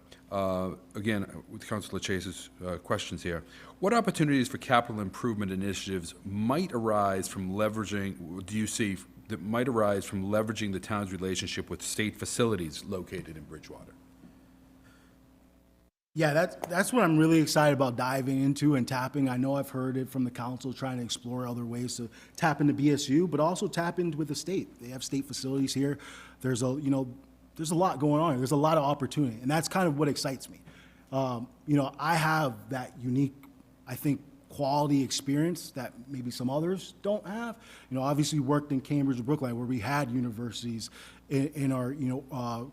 again, with Councilor Chase's questions here, what opportunities for capital improvement initiatives might arise from leveraging, do you see, that might arise from leveraging the town's relationship with state facilities located in Bridgewater? Yeah, that's what I'm really excited about diving into and tapping. I know I've heard it from the council trying to explore other ways to tap into BSU, but also tap into with the state. They have state facilities here. There's a lot going on. There's a lot of opportunity, and that's kind of what excites me. I have that unique, I think, quality experience that maybe some others don't have. Obviously worked in Cambridge and Brookline where we had universities in our,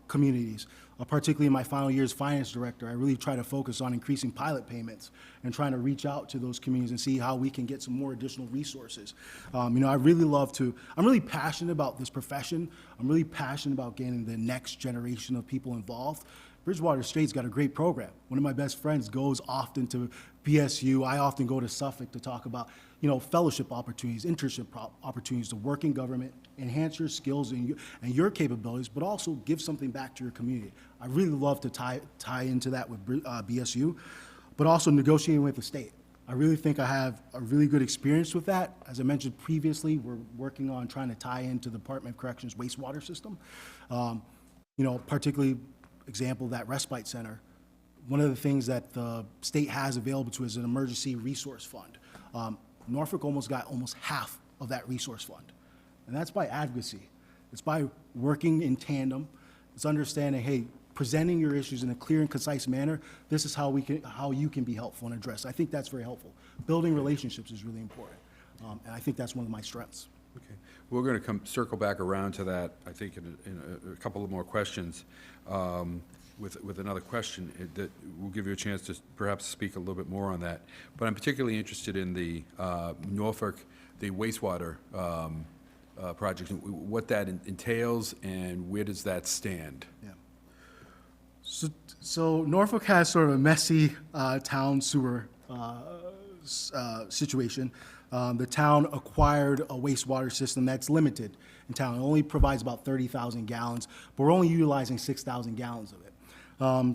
communities. Particularly in my final year as finance director, I really try to focus on increasing pilot payments and trying to reach out to those communities and see how we can get some more additional resources. I really I'm really passionate about this profession. I'm really passionate about getting the next generation of people involved. Bridgewater State's got a great program. One of my best friends goes often to BSU. I often go to Suffolk to talk about fellowship opportunities, internship opportunities to work in government, enhance your skills and your capabilities, but also give something back to your community. I really love to tie into that with BSU, but also negotiating with the state. I really think I have a really good experience with that. As I mentioned previously, we're working on trying to tie into the Department of Corrections wastewater system. Particularly example, that respite center. One of the things that the state has available to us is an emergency resource fund. Norfolk got almost half of that resource fund. And that's by advocacy. It's by working in tandem. It's understanding, hey, presenting your issues in a clear and concise manner. This is how you can be helpful and address. I think that's very helpful. Building relationships is really important. And I think that's one of my strengths. Okay. We're going to circle back around to that, I think, in a couple of more questions. With another question that will give you a chance to perhaps speak a little bit more on that. But I'm particularly interested in the Norfolk, the wastewater project, what that entails and where does that stand? Yeah. So Norfolk has sort of a messy town sewer situation. The town acquired a wastewater system that's limited in town. It only provides about 30,000 gallons, but we're only utilizing 6,000 gallons of it.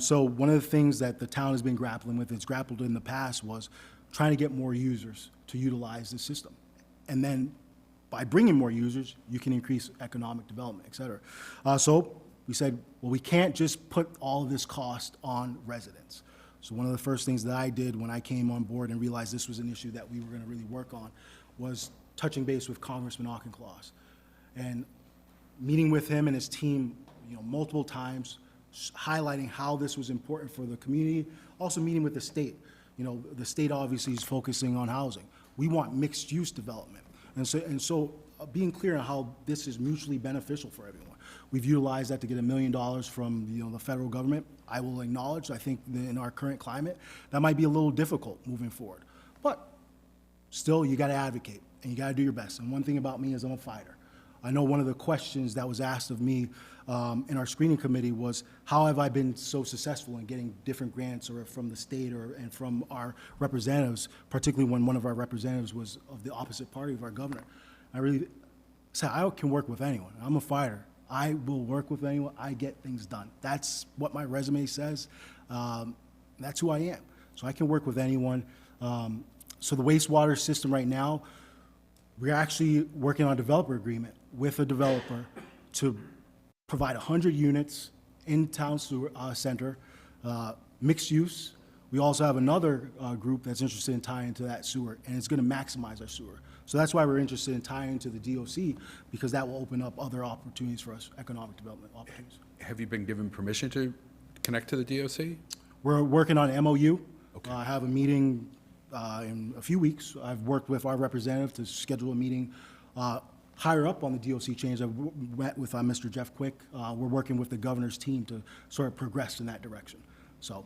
So one of the things that the town has been grappling with, it's grappled in the past, was trying to get more users to utilize the system. And then by bringing more users, you can increase economic development, et cetera. So we said, well, we can't just put all of this cost on residents. So one of the first things that I did when I came on board and realized this was an issue that we were going to really work on was touching base with Congressman Auchincloss and meeting with him and his team, multiple times, highlighting how this was important for the community. Also meeting with the state. The state obviously is focusing on housing. We want mixed-use development, and so being clear on how this is mutually beneficial for everyone. We've utilized that to get $1 million from the federal government. I will acknowledge, I think in our current climate, that might be a little difficult moving forward. But still, you got to advocate, and you got to do your best. And one thing about me is I'm a fighter. I know one of the questions that was asked of me in our screening committee was, how have I been so successful in getting different grants or from the state and from our representatives, particularly when one of our representatives was of the opposite party of our governor. I really said, I can work with anyone. I'm a fighter. I will work with anyone. I get things done. That's what my resume says. That's who I am. So I can work with anyone. So the wastewater system right now, we're actually working on a developer agreement with a developer to provide 100 units in town sewer center, mixed use. We also have another group that's interested in tying into that sewer, and it's going to maximize our sewer. So that's why we're interested in tying into the DOC, because that will open up other opportunities for us, economic development opportunities. Have you been given permission to connect to the DOC? We're working on an MOU. I have a meeting in a few weeks. I've worked with our representative to schedule a meeting higher up on the DOC chains. I've met with Mr. Jeff Quick. We're working with the governor's team to sort of progress in that direction. So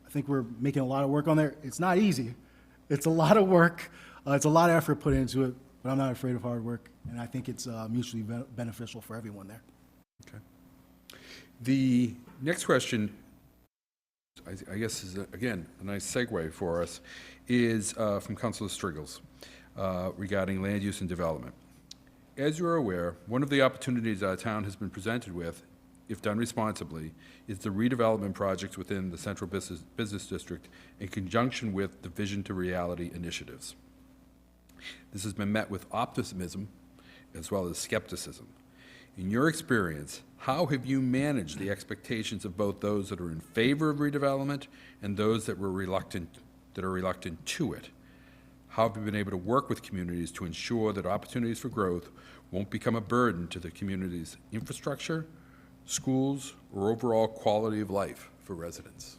I think we're making a lot of work on there. It's not easy. It's a lot of work. It's a lot of effort put into it, but I'm not afraid of hard work, and I think it's mutually beneficial for everyone there. Okay. The next question, I guess is, again, a nice segue for us, is from Councilor Striggles regarding land use and development. As you are aware, one of the opportunities our town has been presented with, if done responsibly, is the redevelopment projects within the Central Business District in conjunction with the Vision to Reality initiatives. This has been met with optimism as well as skepticism. In your experience, how have you managed the expectations of both those that are in favor of redevelopment and those that are reluctant to it? How have you been able to work with communities to ensure that opportunities for growth won't become a burden to the community's infrastructure, schools, or overall quality of life for residents?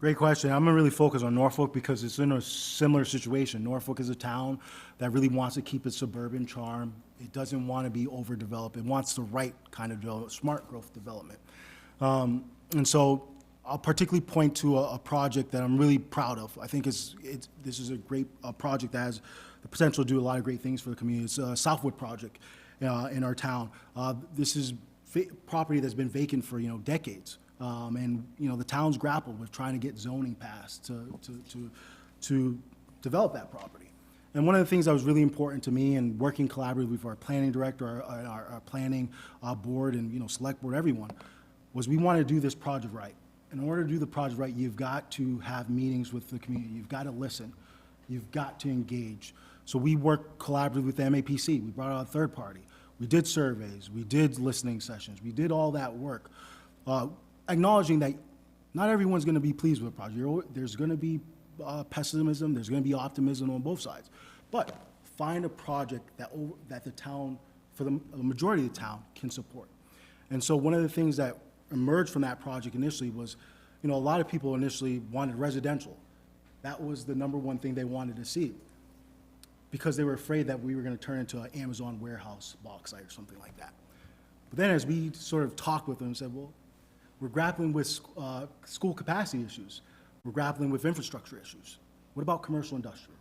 Great question. I'm gonna really focus on Norfolk because it's in a similar situation. Norfolk is a town that really wants to keep its suburban charm. It doesn't want to be overdeveloped. It wants the right kind of development, smart growth development. And so I'll particularly point to a project that I'm really proud of. I think this is a great project that has the potential to do a lot of great things for the community. It's a Southwood project in our town. This is property that's been vacant for decades. And the town's grappled with trying to get zoning passed to develop that property. And one of the things that was really important to me and working collaboratively with our planning director, our planning board, and, you know, select board, everyone, was we want to do this project right. In order to do the project right, you've got to have meetings with the community. You've got to listen. You've got to engage. So we worked collaboratively with the MAPC. We brought out a third party. We did surveys. We did listening sessions. We did all that work, acknowledging that not everyone's going to be pleased with the project. There's going to be pessimism. There's going to be optimism on both sides. But find a project that the town, for the majority of the town, can support. And so one of the things that emerged from that project initially was, you know, a lot of people initially wanted residential. That was the number one thing they wanted to see, because they were afraid that we were going to turn into an Amazon warehouse box site or something like that. But then as we sort of talked with them and said, well, we're grappling with school capacity issues. We're grappling with infrastructure issues. What about commercial industrial?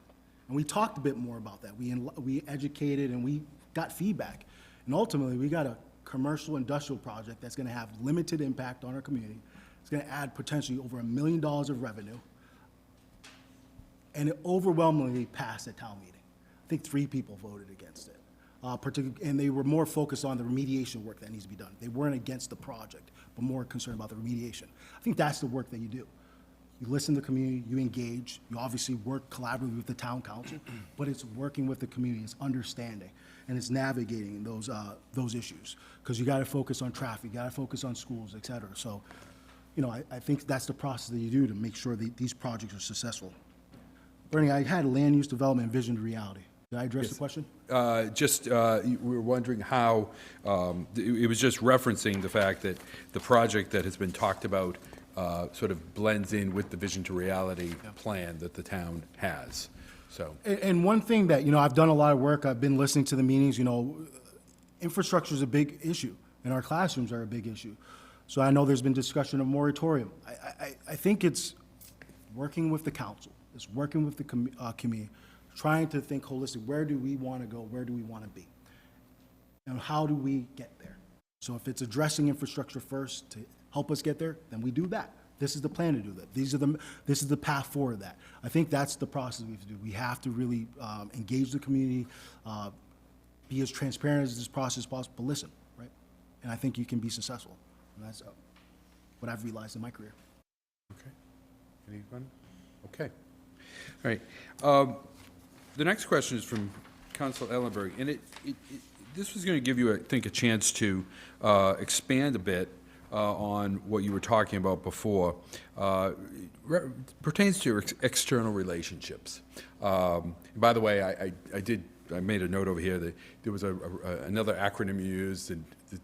And we talked a bit more about that. We educated and we got feedback. And ultimately, we got a commercial industrial project that's going to have limited impact on our community. It's going to add potentially over $1 million of revenue. And it overwhelmingly passed at town meeting. I think 3 people voted against it. And they were more focused on the remediation work that needs to be done. They weren't against the project, but more concerned about the remediation. I think that's the work that you do. You listen to the community, you engage, you obviously work collaboratively with the town council, but it's working with the community, it's understanding, and it's navigating those issues. Because you gotta focus on traffic, you gotta focus on schools, et cetera. So, you know, I think that's the process that you do to make sure that these projects are successful. Bernie, I had land use development and vision to reality. Did I address the question? We were wondering how, it was just referencing the fact that the project that has been talked about sort of blends in with the vision to reality plan that the town has, so. And one thing that, you know, I've done a lot of work, I've been listening to the meetings, you know, infrastructure is a big issue, and our classrooms are a big issue. So I know there's been discussion of moratorium. I think it's working with the council, it's working with the community, trying to think holistic, where do we want to go, where do we want to be? And how do we get there? So if it's addressing infrastructure first to help us get there, then we do that. This is the plan to do that. This is the path forward that. I think that's the process we have to do. We have to really engage the community, be as transparent as this process is possible, but listen, right? And I think you can be successful. And that's what I've realized in my career. Okay. Anyone? Okay. All right. The next question is from Council Ellenberg, and this was going to give you, I think, a chance to expand a bit on what you were talking about before. Pertains to your external relationships. By the way, I made a note over here that there was another acronym you used, and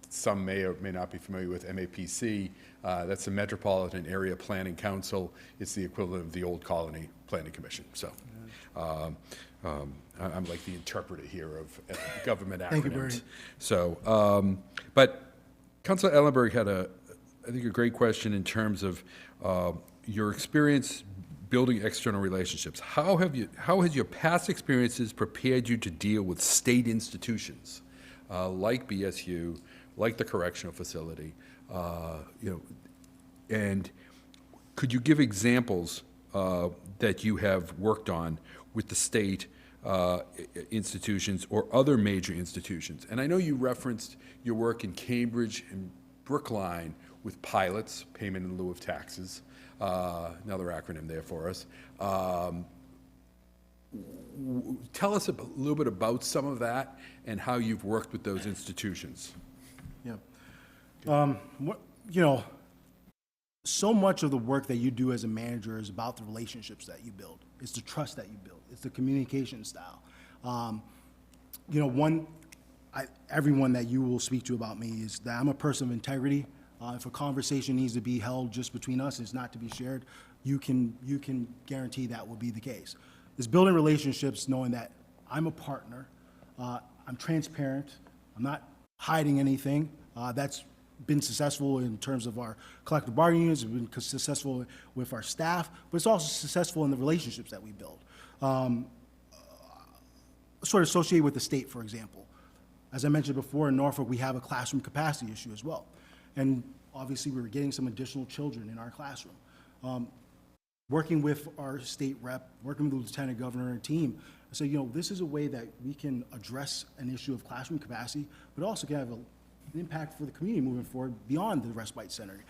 some may or may not be familiar with MAPC. That's the Metropolitan Area Planning Council. It's the equivalent of the Old Colony Planning Commission. So I'm like the interpreter here of government acronyms. Thank you, Bernie. So, but Councilor Ellenberg had I think a great question in terms of your experience building external relationships. How has your past experiences prepared you to deal with state institutions like BSU, like the correctional facility, and could you give examples that you have worked on with the state institutions or other major institutions? And I know you referenced your work in Cambridge and Brookline with pilots, payment in lieu of taxes, another acronym there for us. Tell us a little bit about some of that and how you've worked with those institutions. Yeah. You know, so much of the work that you do as a manager is about the relationships that you build. It's the trust that you build. It's the communication style. You know, everyone that you will speak to about me is that I'm a person of integrity. If a conversation needs to be held just between us, it's not to be shared, you can guarantee that will be the case. It's building relationships knowing that I'm a partner, I'm transparent, I'm not hiding anything. That's been successful in terms of our collective bargaining units, it's been successful with our staff, but it's also successful in the relationships that we build. Sort of associated with the state, for example. As I mentioned before, in Norfolk, we have a classroom capacity issue as well. And obviously, we were getting some additional children in our classroom. working with our state rep, working with the lieutenant governor and team, I said, this is a way that we can address an issue of classroom capacity, but also can have an impact for the community moving forward beyond the respite center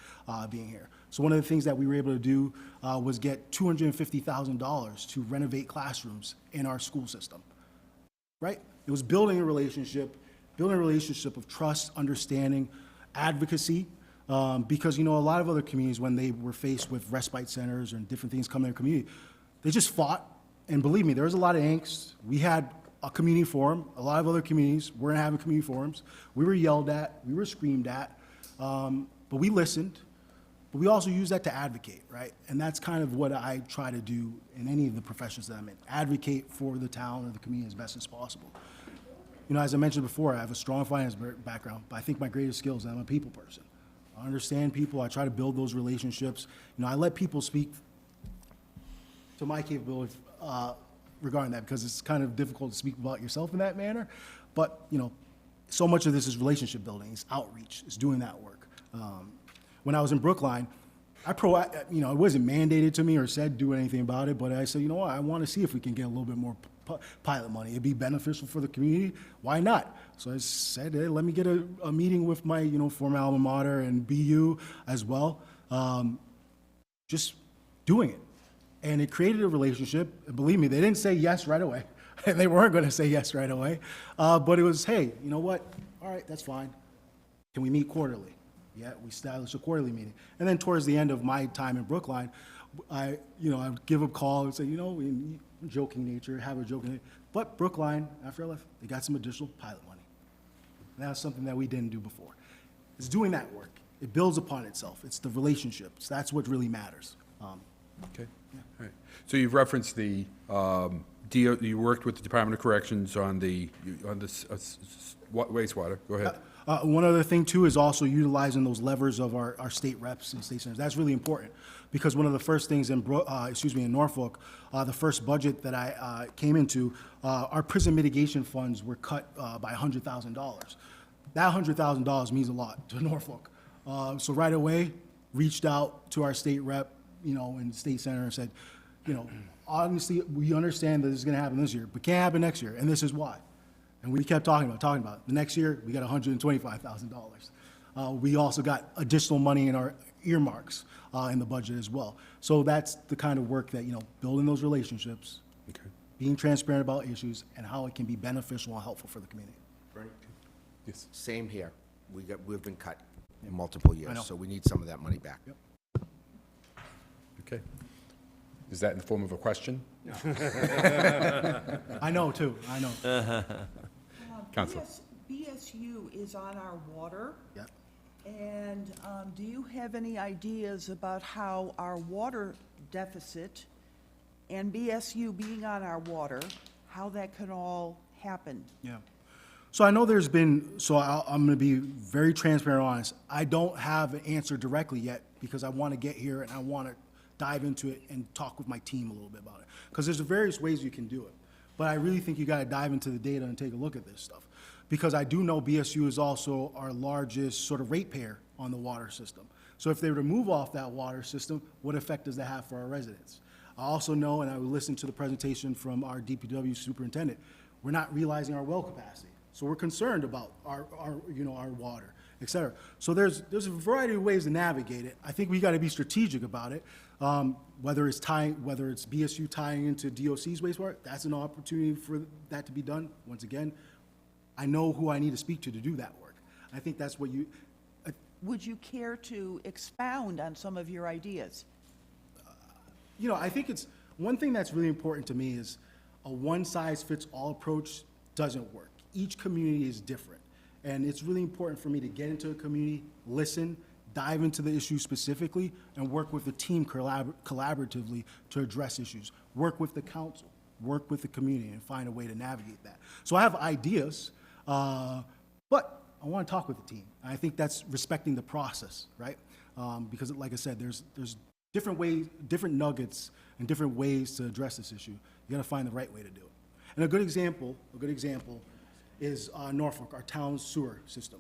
being here. So one of the things that we were able to do was get $250,000 to renovate classrooms in our school system, right? It was building a relationship of trust, understanding, advocacy, because, a lot of other communities, when they were faced with respite centers and different things coming in their community, they just fought. And believe me, there was a lot of angst. We had a community forum. A lot of other communities weren't having community forums. We were yelled at. We were screamed at. But we listened. But we also use that to advocate, right? And that's kind of what I try to do in any of the professions that I'm in. Advocate for the town or the community as best as possible. As I mentioned before, I have a strong finance background, but I think my greatest skill is that I'm a people person. I understand people. I try to build those relationships. I let people speak to my capability regarding that, because it's kind of difficult to speak about yourself in that manner. But, so much of this is relationship building, it's outreach, it's doing that work. When I was in Brookline, it wasn't mandated to me or said do anything about it, but I said, what, I want to see if we can get a little bit more pilot money. It'd be beneficial for the community. Why not? So I said, hey, let me get a meeting with my, former alma mater and BU as well. Just doing it. And it created a relationship. And believe me, they didn't say yes right away. And they weren't going to say yes right away. But it was, hey, you know what? All right, that's fine. Can we meet quarterly? Yeah, we established a quarterly meeting. And then towards the end of my time in Brookline, I would give a call and say, in joking nature, have a joking nature. But Brookline, after I left, they got some additional pilot money. And that was something that we didn't do before. It's doing that work. It builds upon itself. It's the relationships. That's what really matters. Okay. All right. So you've referenced the, you worked with the Department of Corrections on the wastewater. Go ahead. One other thing, too, is also utilizing those levers of our state reps and state senators. That's really important, because one of the first things in Norfolk, the first budget that I came into, our prison mitigation funds were cut by $100,000. That $100,000 means a lot to Norfolk. So right away, reached out to our state rep, and state senator, and said, honestly, we understand that this is going to happen this year, but can't happen next year, and this is why. And we kept talking about it. The next year, we got $125,000. We also got additional money in our earmarks in the budget as well. So that's the kind of work that, building those relationships, Okay. being transparent about issues, and how it can be beneficial and helpful for the community. Yes. Same here. We've been cut in multiple I know. years, so we need some of that money back. Yep. Okay. Is that in the form of a question? I know, too. I know. Counselor. BSU is on our water, Yep. and do you have any ideas about how our water deficit and BSU being on our water, how that can all happen? Yeah. So I know there's been, I'm going to be very transparent and honest. I don't have an answer directly yet, because I want to get here and I want to dive into it and talk with my team a little bit about it. Because there's various ways you can do it. But I really think you got to dive into the data and take a look at this stuff. Because I do know BSU is also our largest sort of ratepayer on the water system. So if they were to move off that water system, what effect does that have for our residents? I also know, and I listened to the presentation from our DPW superintendent, we're not realizing our well capacity. So we're concerned about our water, et cetera. So there's a variety of ways to navigate it. I think we got to be strategic about it. Whether it's BSU tying into DOC's wastewater, that's an opportunity for that to be done. Once again, I know who I need to speak to do that work. I think that's what Would you care to expound on some of your ideas? I think it's, one thing that's really important to me is a one-size-fits-all approach doesn't work. Each community is different. And it's really important for me to get into a community, listen, dive into the issue specifically, and work with the team collaboratively to address issues. Work with the council, work with the community, and find a way to navigate that. So I have ideas, but I want to talk with the team. And I think that's respecting the process, right? Because like I said, there's different ways, different nuggets, and different ways to address this issue. You got to find the right way to do it. And a good example is Norfolk, our town sewer system.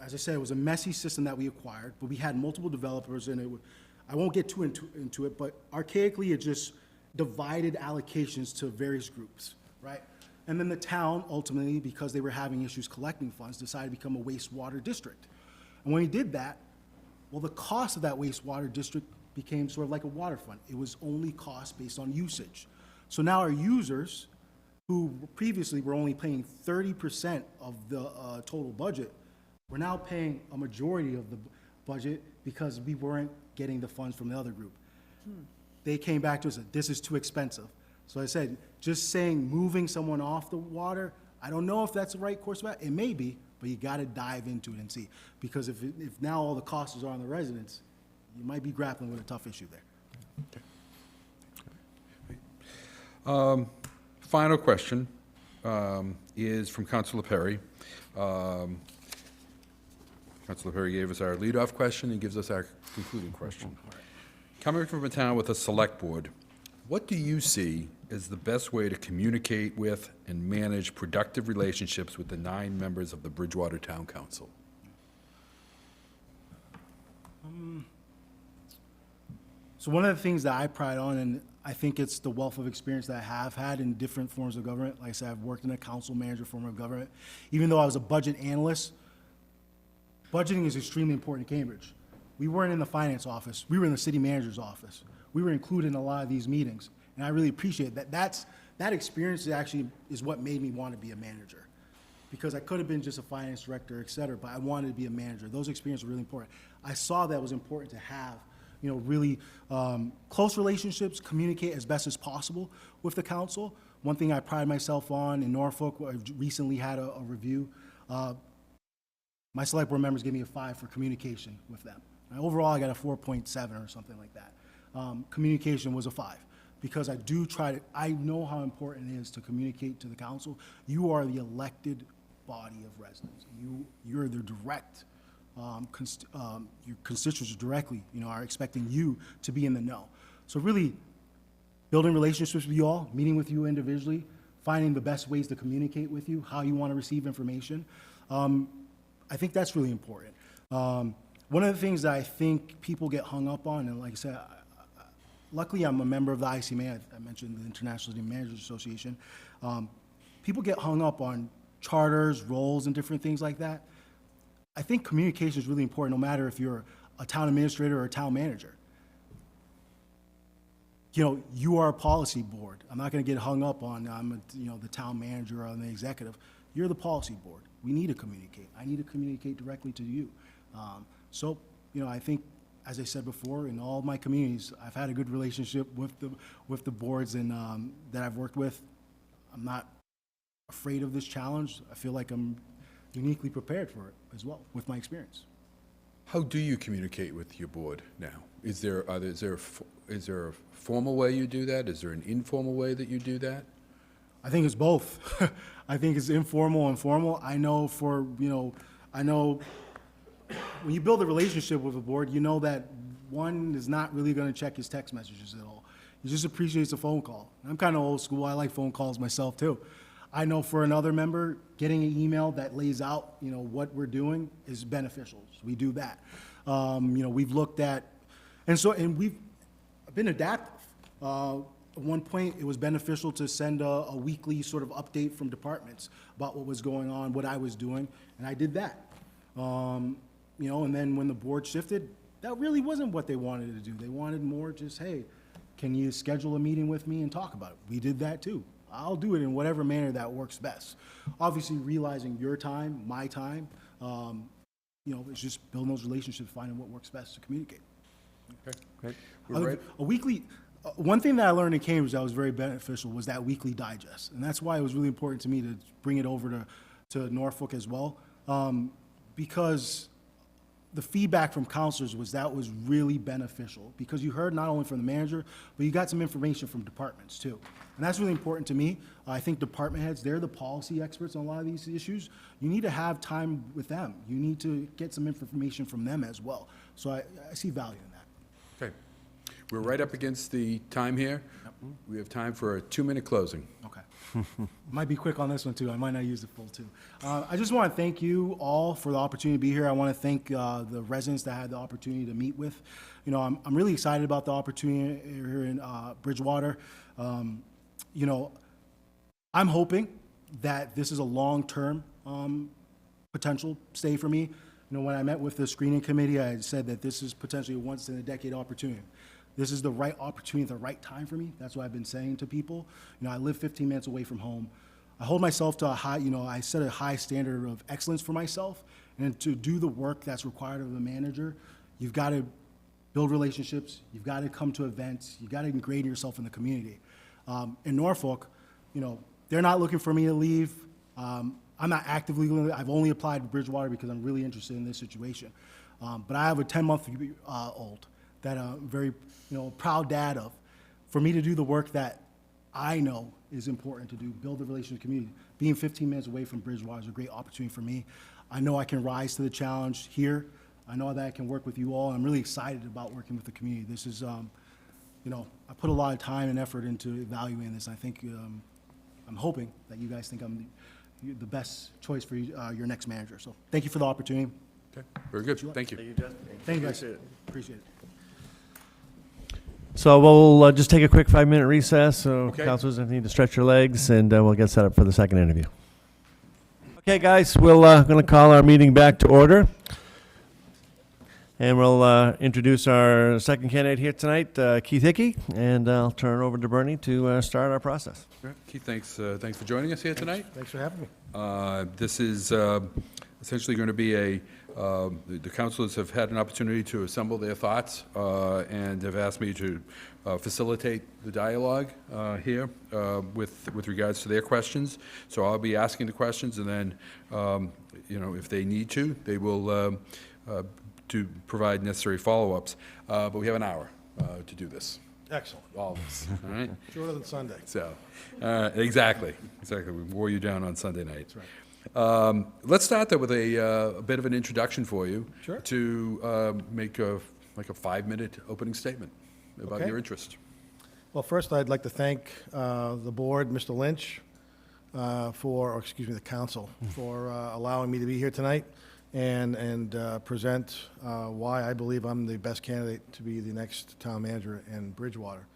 as I said, it was a messy system that we acquired, but we had multiple developers, and I won't get too into it, but archaically, it just divided allocations to various groups, right? And then the town, ultimately, because they were having issues collecting funds, decided to become a wastewater district. And when we did that, well, the cost of that wastewater district became sort of like a water fund. It was only cost based on usage. So now our users, who previously were only paying 30% of the total budget, we're now paying a majority of the budget because we weren't getting the funds from the other group. They came back to us and said, this is too expensive. So I said, just saying moving someone off the water, I don't know if that's the right course of action. It may be, but you got to dive into it and see. Because if now all the costs are on the residents, you might be grappling with a tough issue there. Final question is from Councilor Perry. Councilor Perry gave us our leadoff question and gives us our concluding question. Coming from a town with a select board, what do you see as the best way to communicate with and manage productive relationships with the 9 members of the Bridgewater Town Council? So one of the things that I pride on, and I think it's the wealth of experience that I have had in different forms of government. Like I said, I've worked in a council manager form of government. Even though I was a budget analyst, budgeting is extremely important in Cambridge. We weren't in the finance office. We were in the city manager's office. We were included in a lot of these meetings. And I really appreciate that. That experience actually is what made me want to be a manager. Because I could have been just a finance director, et cetera, but I wanted to be a manager. Those experiences were really important. I saw that it was important to have, really close relationships, communicate as best as possible with the council. One thing I pride myself on in Norfolk, I recently had a review. My select board members gave me a 5 for communication with them. And overall, I got a 4.7 or something like that. Communication was a 5 because I know how important it is to communicate to the council. You are the elected body of residents. You're the direct, your constituents directly, are expecting you to be in the know. So really, building relationships with you all, meeting with you individually, finding the best ways to communicate with you, how you want to receive information. I think that's really important. One of the things that I think people get hung up on, and like I said, luckily I'm a member of the ICMA, I mentioned the International City Managers Association. People get hung up on charters, roles, and different things like that. I think communication is really important, no matter if you're a town administrator or a town manager. You are a policy board. I'm not going to get hung up on the town manager or the executive. You're the policy board. We need to communicate. I need to communicate directly to you. So, I think, as I said before, in all my communities, I've had a good relationship with the boards and that I've worked with. I'm not afraid of this challenge. I feel like I'm uniquely prepared for it as well with my experience. How do you communicate with your board now? Is there a formal way you do that? Is there an informal way that you do that? I think it's both. I think it's informal and formal. I know when you build a relationship with a board, you know that one is not really going to check his text messages at all. He just appreciates a phone call. I'm kind of old school. I like phone calls myself too. I know for another member, getting an email that lays out, what we're doing is beneficial. So we do that. We've looked at, and we've been adaptive. At one point, it was beneficial to send a weekly sort of update from departments about what was going on, what I was doing, and I did that. And then when the board shifted, that really wasn't what they wanted to do. They wanted more just, hey, can you schedule a meeting with me and talk about it? We did that too. I'll do it in whatever manner that works best. Obviously, realizing your time, my time, it's just building those relationships, finding what works best to communicate. Okay, great. We're right. A weekly, one thing that I learned in Cambridge that was very beneficial was that weekly digest. And that's why it was really important to me to bring it over to Norfolk as well. Because the feedback from counselors was really beneficial because you heard not only from the manager, but you got some information from departments too. And that's really important to me. I think department heads, they're the policy experts on a lot of these issues. You need to have time with them. You need to get some information from them as well. So I see value in that. Okay. We're right up against the time here. We have time for a 2-minute closing. Okay. Might be quick on this one, too. I might not use the full two. I just want to thank you all for the opportunity to be here. I want to thank the residents that I had the opportunity to meet with. You know, I'm really excited about the opportunity here in Bridgewater. You know, I'm hoping that this is a long-term potential stay for me. You know, when I met with the screening committee, I said that this is potentially a once-in-a-decade opportunity. This is the right opportunity at the right time for me. That's what I've been saying to people. You know, I live 15 minutes away from home. I hold myself to a high, you know, I set a high standard of excellence for myself. And to do the work that's required of a manager, you've got to build relationships. You've got to come to events. You've got to ingrain yourself in the community. In Norfolk, you know, they're not looking for me to leave. I'm not actively going to, I've only applied to Bridgewater because I'm really interested in this situation. But I have a 10-month-old that I'm very, you know, proud dad of. For me to do the work that I know is important to do, build the relationship community, being 15 minutes away from Bridgewater is a great opportunity for me. I know I can rise to the challenge here. I know that I can work with you all. I'm really excited about working with the community. This is, you know, I put a lot of time and effort into evaluating this. I think, I'm hoping that you guys think I'm the best choice for your next manager. So thank you for the opportunity. Okay, very good. Thank you. Thank you, guys. Appreciate it. So we'll just take a quick 5-minute recess, so Okay. councilors need to stretch your legs, and we'll get set up for the second interview. Okay, guys, we're going to call our meeting back to order. And we'll introduce our second candidate here tonight, Keith Hickey, and I'll turn it over to Bernie to start our process. All right, Keith, thanks for joining us here tonight. Thanks for having me. This is essentially going to be the councilors have had an opportunity to assemble their thoughts and have asked me to facilitate the dialogue here with regards to their questions. So I'll be asking the questions, and then, you know, if they need to, they will to provide necessary follow-ups. But we have an hour to do this. Excellent. All of this, all right? Shorter than Sunday. So, exactly. We wore you down on Sunday night. That's right. Let's start there with a bit of an introduction for you. Sure. To make a 5-minute opening statement about Okay. your interest. Well, first, I'd like to thank the board, Mr. Lynch, the council, for allowing me to be here tonight and present why I believe I'm the best candidate to be the next town manager in Bridgewater.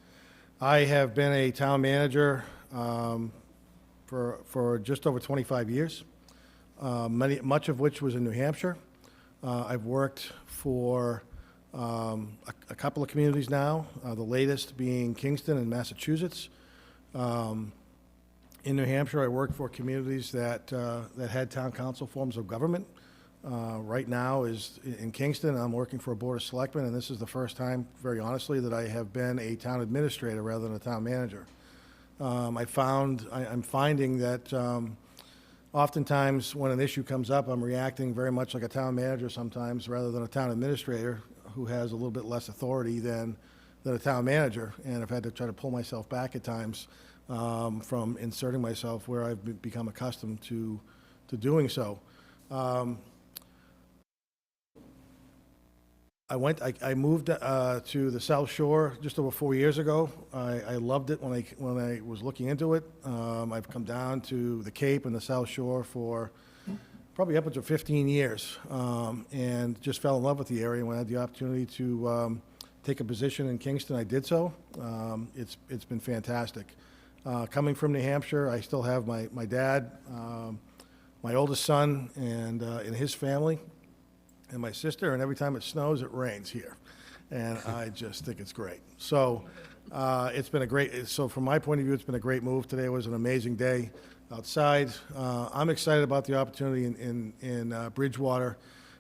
I have been a town manager for just over 25 years, much of which was in New Hampshire. I've worked for a couple of communities now, the latest being Kingston in Massachusetts. In New Hampshire, I worked for communities that had town council forms of government. Right now is in Kingston, I'm working for a board of selectmen, and this is the first time, very honestly, that I have been a town administrator rather than a town manager. I'm finding that oftentimes when an issue comes up, I'm reacting very much like a town manager sometimes rather than a town administrator who has a little bit less authority than a town manager. And I've had to try to pull myself back at times from inserting myself where I've become accustomed to doing so. I moved to the South Shore just over 4 years ago. I loved it when I was looking into it. I've come down to the Cape and the South Shore for probably upwards of 15 years, and just fell in love with the area. When I had the opportunity to take a position in Kingston, I did so. It's been fantastic. Coming from New Hampshire, I still have my dad, my oldest son, and his family, and my sister, and every time it snows, it rains here. And I just think it's great. So it's been so from my point of view, it's been a great move. Today was an amazing day outside. I'm excited about the opportunity in Bridgewater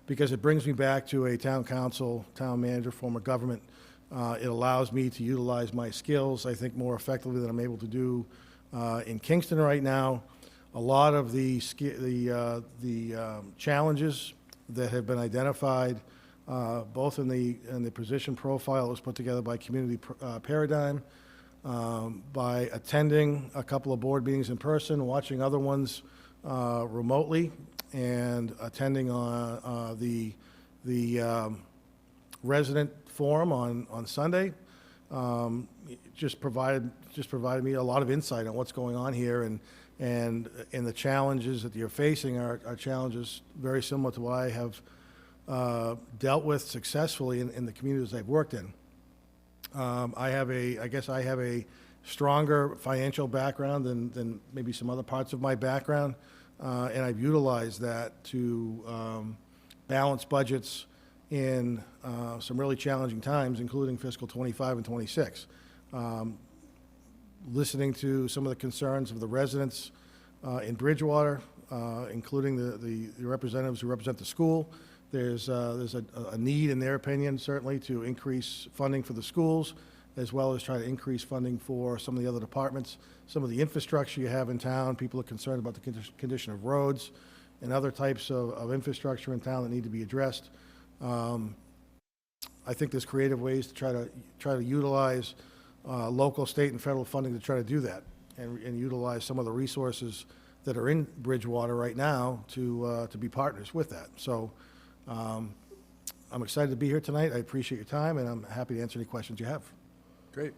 because it brings me back to a town council, town manager form of government. It allows me to utilize my skills, I think, more effectively than I'm able to do in Kingston right now. A lot of the challenges that have been identified, both in the position profile that was put together by Community Paradigm, by attending a couple of board meetings in person, watching other ones remotely, and attending the resident forum on Sunday. just provided me a lot of insight on what's going on here, and the challenges that you're facing are challenges very similar to what I have dealt with successfully in the communities I've worked in. I guess I have a stronger financial background than maybe some other parts of my background, and I've utilized that to balance budgets in some really challenging times, including fiscal 25 and 26. Listening to some of the concerns of the residents in Bridgewater, including the representatives who represent the school. There's a need, in their opinion, certainly, to increase funding for the schools, as well as try to increase funding for some of the other departments. Some of the infrastructure you have in town, people are concerned about the condition of roads and other types of infrastructure in town that need to be addressed. I think there's creative ways to try to utilize local, state, and federal funding to try to do that, and utilize some of the resources that are in Bridgewater right now to be partners with that. So I'm excited to be here tonight. I appreciate your time, and I'm happy to answer any questions you have. Great.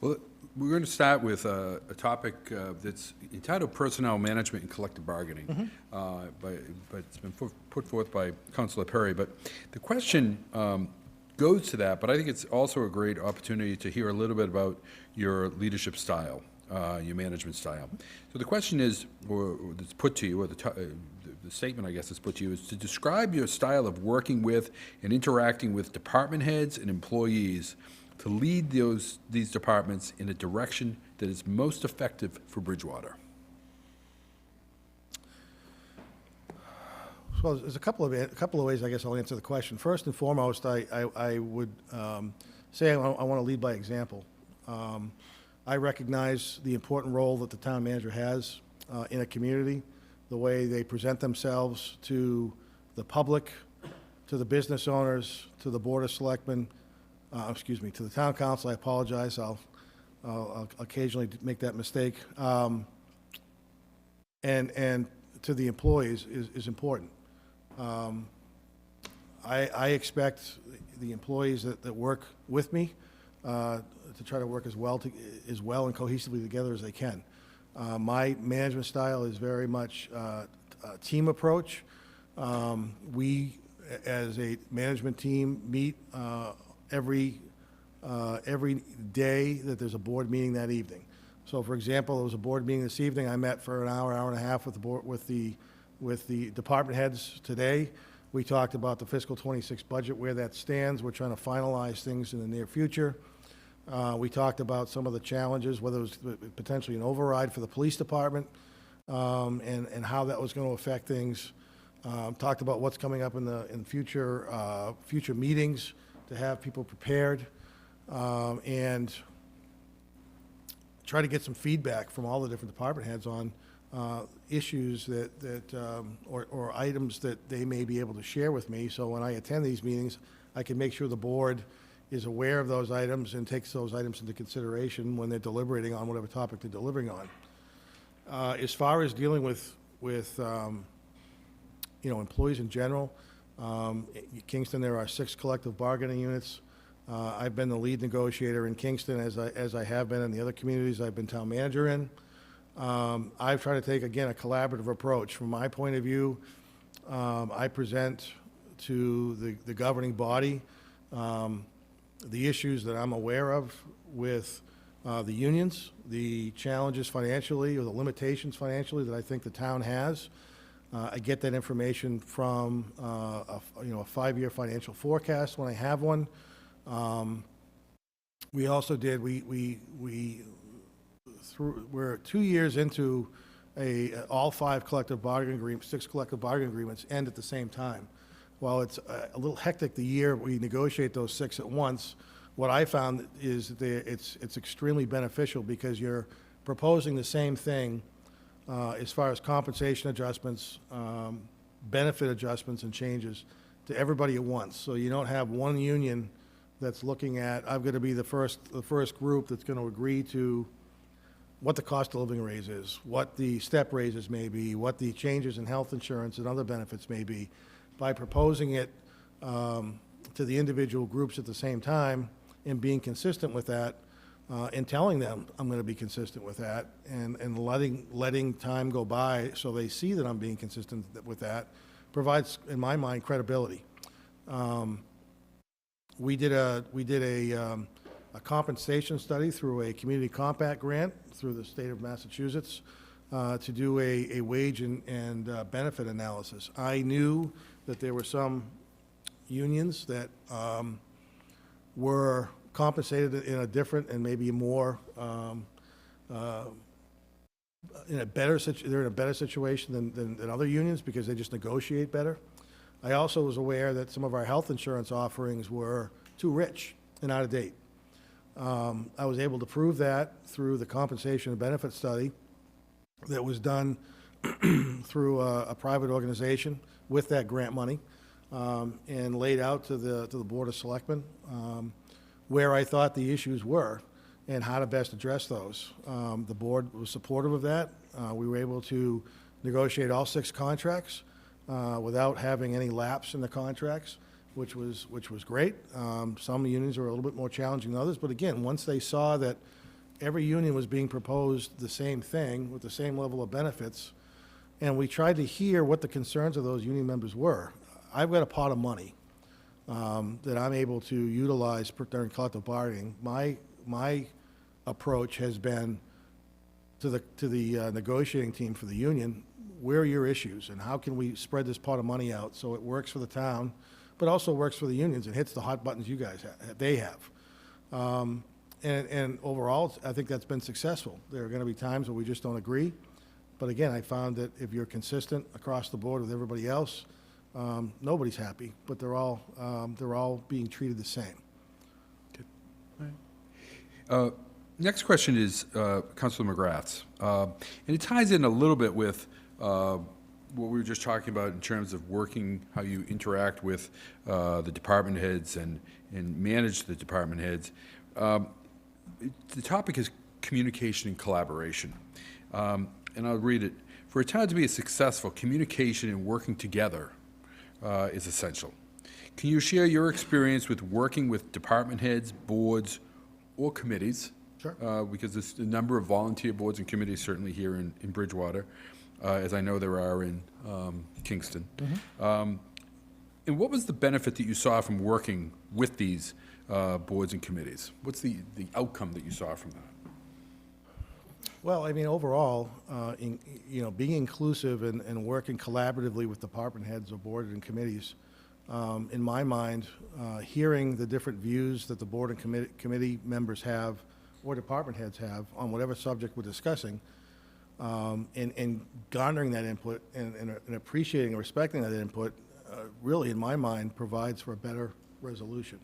Well, we're going to start with a topic that's entitled Personnel Management and Collective Bargaining, but it's been put forth by Councilor Perry. But the question goes to that, but I think it's also a great opportunity to hear a little bit about your leadership style, your management style. So the question is, or that's put to you, or the statement, I guess, that's put to you, is to describe your style of working with and interacting with department heads and employees to lead these departments in a direction that is most effective for Bridgewater. Well, there's a couple of ways I guess I'll answer the question. First and foremost, I would say I want to lead by example. I recognize the important role that the town manager has in a community, the way they present themselves to the public, to the business owners, to the Board of Selectmen, to the Town Council. I apologize. I'll occasionally make that mistake. And to the employees is important. I expect the employees that work with me to try to work as well and cohesively together as they can. My management style is very much a team approach. We, as a management team, meet every day that there's a board meeting that evening. So, for example, there was a board meeting this evening. I met for an hour and a half with the board, with the department heads today. We talked about the fiscal 26 budget, where that stands. We're trying to finalize things in the near future. We talked about some of the challenges, whether it was potentially an override for the police department, and how that was going to affect things. Talked about what's coming up in future meetings to have people prepared, and try to get some feedback from all the different department heads on issues or items that they may be able to share with me. So when I attend these meetings, I can make sure the board is aware of those items and takes those items into consideration when they're deliberating on whatever topic they're delivering on. As far as dealing with employees in general, Kingston, there are 6 collective bargaining units. I've been the lead negotiator in Kingston, as I have been in the other communities I've been town manager in. I've tried to take, again, a collaborative approach. From my point of view, I present to the governing body the issues that I'm aware of with the unions, the challenges financially or the limitations financially that I think the town has. I get that information from a 5-year financial forecast when I have one. We also did, we're 2 years into all 5 collective bargaining agreements, 6 collective bargaining agreements end at the same time. While it's a little hectic the year we negotiate those 6 at once, what I found is that it's extremely beneficial because you're proposing the same thing as far as compensation adjustments, benefit adjustments and changes to everybody at once. So you don't have one union that's looking at, I'm going to be the first group that's going to agree to what the cost of living raise is, what the step raises may be, what the changes in health insurance and other benefits may be. By proposing it to the individual groups at the same time and being consistent with that, and telling them I'm going to be consistent with that, and letting time go by so they see that I'm being consistent with that provides, in my mind, credibility. We did a compensation study through a community compact grant through the state of Massachusetts to do a wage and benefit analysis. I knew that there were some unions that were compensated in a different and maybe more they're in a better situation than other unions because they just negotiate better. I also was aware that some of our health insurance offerings were too rich and out of date. I was able to prove that through the compensation and benefit study that was done through a private organization with that grant money and laid out to the Board of Selectmen where I thought the issues were and how to best address those. The board was supportive of that. We were able to negotiate all 6 contracts without having any lapse in the contracts, which was great. Some unions are a little bit more challenging than others, but again, once they saw that every union was being proposed the same thing with the same level of benefits, and we tried to hear what the concerns of those union members were. I've got a pot of money that I'm able to utilize during collective bargaining. My approach has been to the negotiating team for the union, where are your issues and how can we spread this pot of money out so it works for the town, but also works for the unions and hits the hot buttons you guys they have. And overall, I think that's been successful. There are going to be times where we just don't agree, but again, I found that if you're consistent across the board with everybody else, nobody's happy, but they're all being treated the same. Next question is Councilor McGrath's, and it ties in a little bit with what we were just talking about in terms of working, how you interact with the department heads and manage the department heads. The topic is communication and collaboration, and I'll read it. For a town to be successful, communication and working together is essential. Can you share your experience with working with department heads, boards, or committees? Sure. Because there's a number of volunteer boards and committees certainly here in Bridgewater, as I know there are in Kingston. Mm-hmm. And what was the benefit that you saw from working with these boards and committees? What's the outcome that you saw from that? Well, I mean, overall, being inclusive and working collaboratively with department heads or boards and committees, in my mind, hearing the different views that the board and committee members have or department heads have on whatever subject we're discussing, and garnering that input and appreciating and respecting that input, really, in my mind, provides for a better resolution.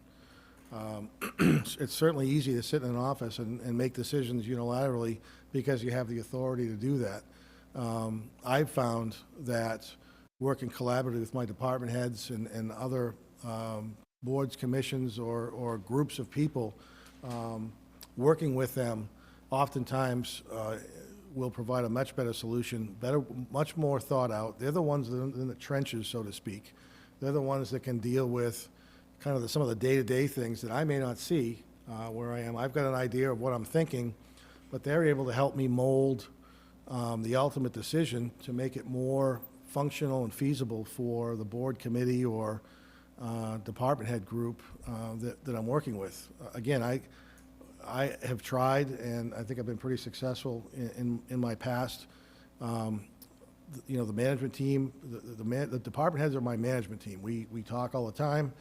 It's certainly easy to sit in an office and make decisions unilaterally because you have the authority to do that. I've found that working collaboratively with my department heads and other boards, commissions, or groups of people, working with them oftentimes will provide a much better solution, much more thought out. They're the ones that are in the trenches, so to speak. They're the ones that can deal with kind of some of the day-to-day things that I may not see where I am. I've got an idea of what I'm thinking, but they're able to help me mold the ultimate decision to make it more functional and feasible for the board, committee, or department head group that I'm working with. Again, I have tried, and I think I've been pretty successful in my past. The management team, the department heads are my management team. We talk all the time.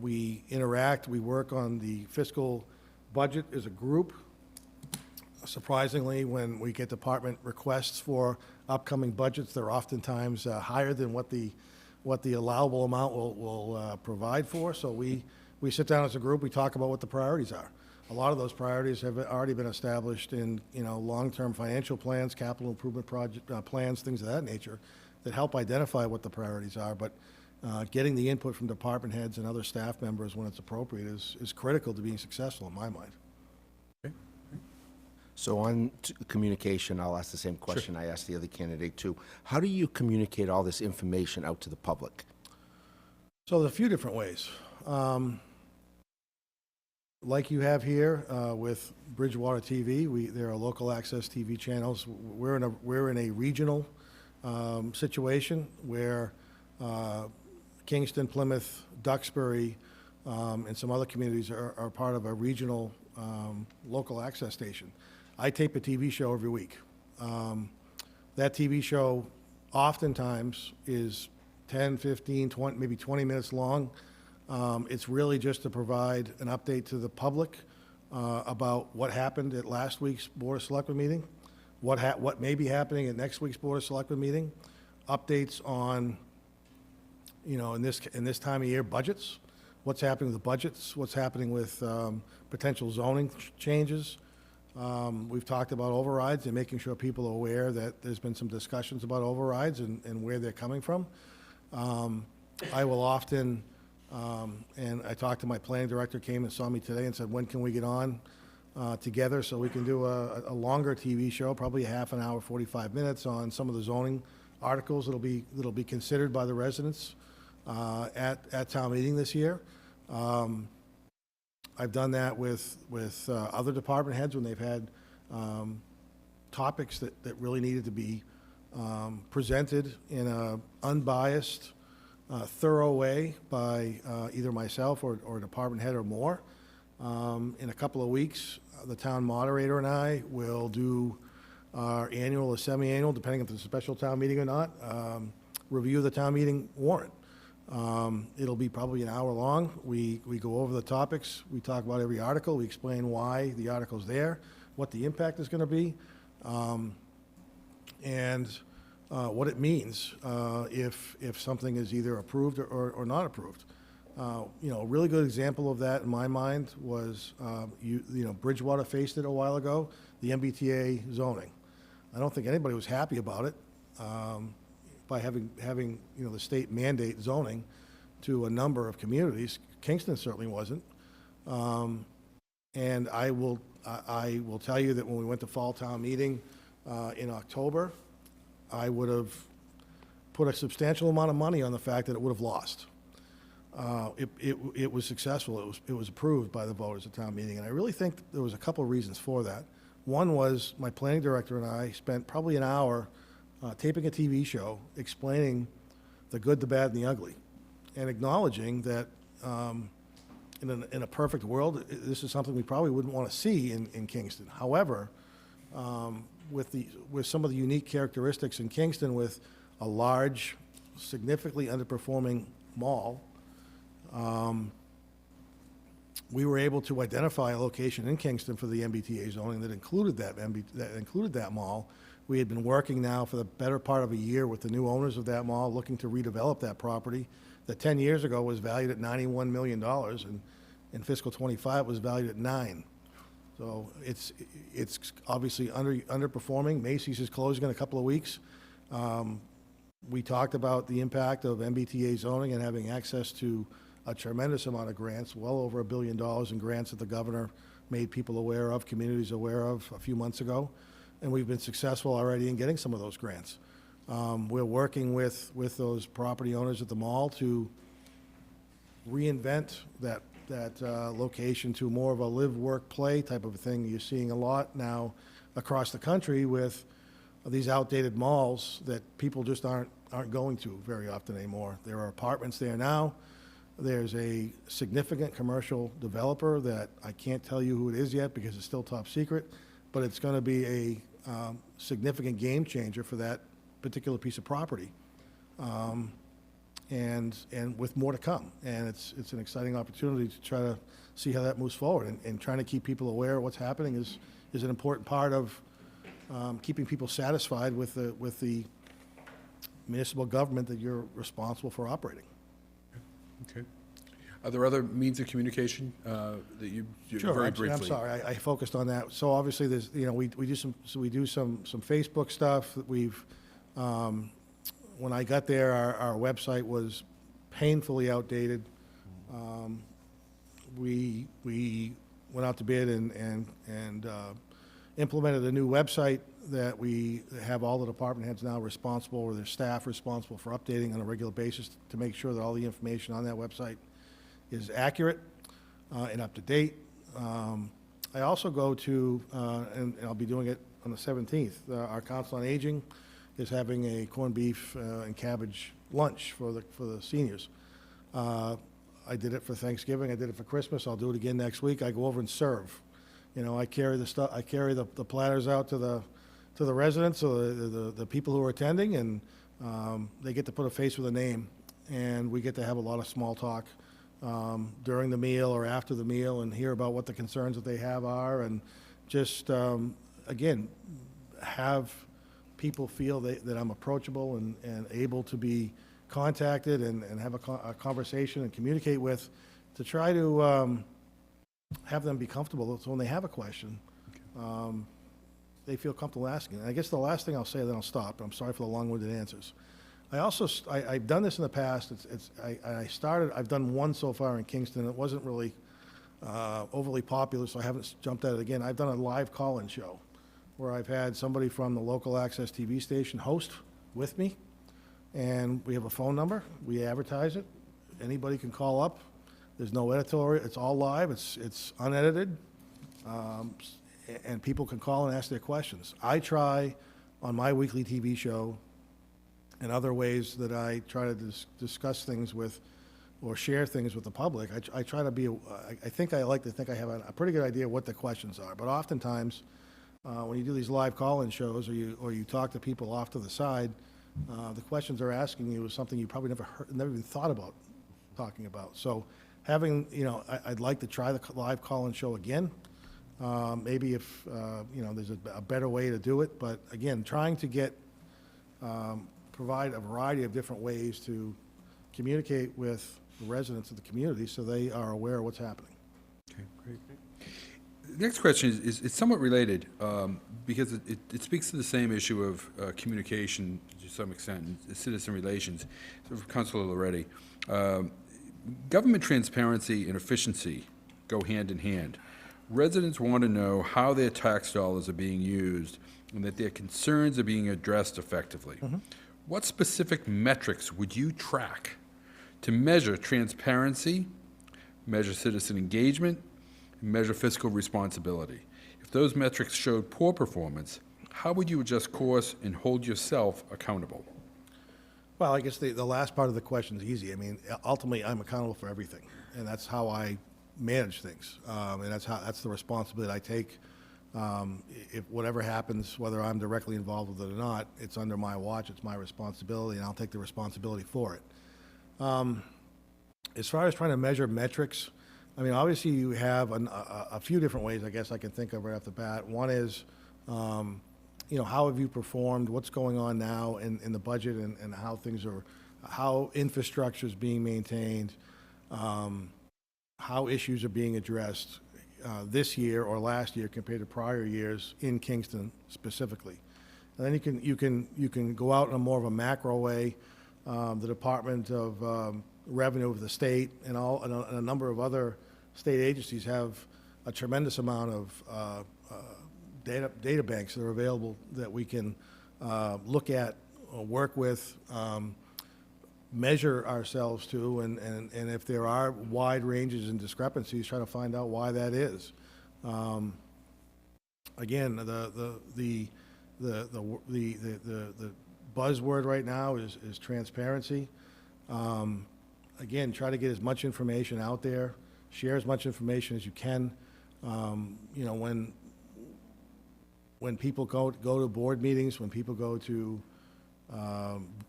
We interact. We work on the fiscal budget as a group. Surprisingly, when we get department requests for upcoming budgets, they're oftentimes higher than what the allowable amount will provide for. So we sit down as a group. We talk about what the priorities are. A lot of those priorities have already been established in long-term financial plans, capital improvement project plans, things of that nature, that help identify what the priorities are. But getting the input from department heads and other staff members when it's appropriate is critical to being successful in my mind. So on communication, I'll ask the same question I asked the other candidate too. How do you communicate all this information out to the public? So there's a few different ways. like you have here with Bridgewater TV, there are local access TV channels. We're in a regional situation where Kingston, Plymouth, Duxbury, and some other communities are part of a regional local access station. I tape a TV show every week. That TV show oftentimes is 10, 15, 20, maybe 20 minutes long. It's really just to provide an update to the public about what happened at last week's Board of Selectmen meeting, what may be happening at next week's Board of Selectmen meeting, updates on, you know, in this time of year, budgets, what's happening with the budgets, what's happening with potential zoning changes. We've talked about overrides and making sure people are aware that there's been some discussions about overrides and where they're coming from. I will often, and I talked to my planning director, came and saw me today and said, when can we get on together so we can do a longer TV show, probably a half an hour, 45 minutes on some of the zoning articles that'll be considered by the residents at town meeting this year. I've done that with other department heads when they've had topics that really needed to be presented in a unbiased, thorough way by either myself or a department head or more. In a couple of weeks, the town moderator and I will do our annual or semi-annual, depending if it's a special town meeting or not, review the town meeting warrant. It'll be probably an hour long. We go over the topics. We talk about every article. We explain why the article's there, what the impact is going to be, and what it means if something is either approved or not approved. You know, a really good example of that in my mind was, you know, Bridgewater faced it a while ago, the MBTA zoning. I don't think anybody was happy about it. By having you know, the state mandate zoning to a number of communities. Kingston certainly wasn't. And I will tell you that when we went to fall town meeting in October, I would have put a substantial amount of money on the fact that it would have lost. It was successful. It was approved by the voters at town meeting, and I really think there was a couple of reasons for that. One was my planning director and I spent probably an hour taping a TV show explaining the good, the bad, and the ugly, and acknowledging that in a perfect world, this is something we probably wouldn't want to see in Kingston. However, with some of the unique characteristics in Kingston, with a large, significantly underperforming mall, we were able to identify a location in Kingston for the MBTA zoning that included that mall. We had been working now for the better part of a year with the new owners of that mall, looking to redevelop that property that 10 years ago was valued at $91 million, and in fiscal '25 was valued at $9 million. So it's obviously underperforming. Macy's is closing in a couple of weeks. We talked about the impact of MBTA zoning and having access to a tremendous amount of grants, well over $1 billion in grants that the governor made people aware of, communities aware of a few months ago. And we've been successful already in getting some of those grants. We're working with those property owners at the mall to reinvent that location to more of a live, work, play type of a thing. You're seeing a lot now across the country with these outdated malls that people just aren't going to very often anymore. There are apartments there now. There's a significant commercial developer that I can't tell you who it is yet because it's still top secret, but it's going to be a significant game changer for that particular piece of property, and with more to come. And it's an exciting opportunity to try to see how that moves forward. And trying to keep people aware of what's happening is an important part of keeping people satisfied with the municipal government that you're responsible for operating. Okay. Are there other means of communication that you Sure, very actually, briefly? I'm sorry, I focused on that. So obviously, there's, you know, we do some Facebook stuff that we've, when I got there, our website was painfully outdated. We went out to bid and implemented a new website that we have all the department heads now responsible, or their staff responsible for updating on a regular basis to make sure that all the information on that website is accurate and up to date. I also go to, and I'll be doing it on the 17th, our Council on Aging is having a corned beef and cabbage lunch for the seniors. I did it for Thanksgiving, I did it for Christmas, I'll do it again next week. I go over and serve. You know, I carry the stuff, I carry the platters out to the residents or the people who are attending, and they get to put a face with a name, and we get to have a lot of small talk during the meal or after the meal and hear about what the concerns that they have are, and just, again, have people feel that I'm approachable and able to be contacted and have a conversation and communicate with, to try to have them be comfortable, so when they have a question, they feel comfortable asking. And I guess the last thing I'll say, then I'll stop. I'm sorry for the long-winded answers. I've done this in the past. I've done one so far in Kingston. It wasn't really overly popular, so I haven't jumped at it again. I've done a live call-in show where I've had somebody from the local access TV station host with me, and we have a phone number. We advertise it. Anybody can call up. There's no editorial. It's all live. It's unedited, and people can call and ask their questions. I try on my weekly TV show and other ways that I try to discuss things with or share things with the public. I try to be, I like to think I have a pretty good idea what the questions are. But oftentimes, when you do these live call-in shows or you talk to people off to the side, the questions they're asking you is something you probably never even thought about talking about. So having, I'd like to try the live call-in show again. Maybe if, there's a better way to do it. But again, trying to provide a variety of different ways to communicate with the residents of the community so they are aware of what's happening. Okay, great. The next question is it's somewhat related because it speaks to the same issue of communication to some extent, citizen relations. So for Councilor Loretti, government transparency and efficiency go hand in hand. Residents want to know how their tax dollars are being used and that their concerns are being addressed effectively. Mm-hmm. What specific metrics would you track to measure transparency, measure citizen engagement, and measure fiscal responsibility? If those metrics showed poor performance, how would you adjust course and hold yourself accountable? Well, I guess the last part of the question is easy. I mean, ultimately, I'm accountable for everything, and that's how I manage things, and that's the responsibility I take. If whatever happens, whether I'm directly involved with it or not, it's under my watch, it's my responsibility, and I'll take the responsibility for it. As far as trying to measure metrics, I mean, obviously you have a few different ways I guess I can think of right off the bat. One is, how have you performed, what's going on now in the budget and how infrastructure is being maintained, how issues are being addressed this year or last year compared to prior years in Kingston specifically. And then you can go out in a more of a macro way. The Department of Revenue of the state and a number of other state agencies have a tremendous amount of data banks that are available that we can look at, work with, measure ourselves to, and if there are wide ranges and discrepancies, try to find out why that is. Again, the buzzword right now is transparency. Again, try to get as much information out there, share as much information as you can. When people go to board meetings, when people go to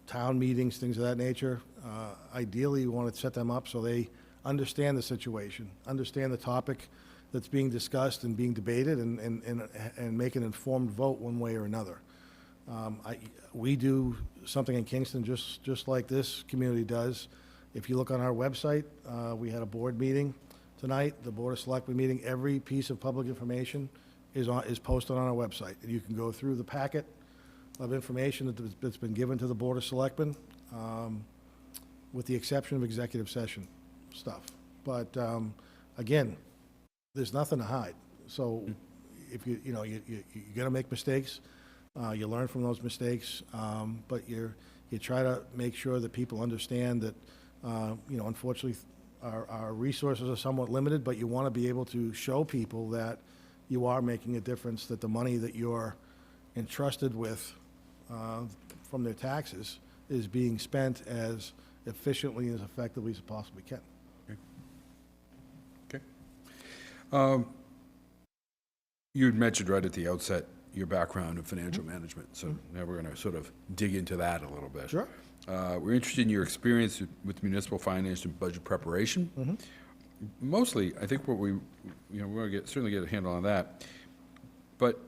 town meetings, things of that nature, ideally you want to set them up so they understand the situation, understand the topic that's being discussed and being debated, and make an informed vote one way or another. We do something in Kingston just like this community does. If you look on our website, we had a board meeting tonight, the Board of Selectmen meeting. Every piece of public information is posted on our website. And you can go through the packet of information that's been given to the Board of Selectmen, with the exception of executive session stuff. But again, there's nothing to hide. So if you're gonna make mistakes, you learn from those mistakes, but you try to make sure that people understand that unfortunately our resources are somewhat limited, but you want to be able to show people that you are making a difference, that the money that you're entrusted with from their taxes is being spent as efficiently and as effectively as it possibly can. Okay. You had mentioned right at the outset your background in financial management, so now we're going to sort of dig into that a little bit. Sure. We're interested in your experience with municipal finance and budget preparation. Mostly, I think what we're going to certainly get a handle on that, but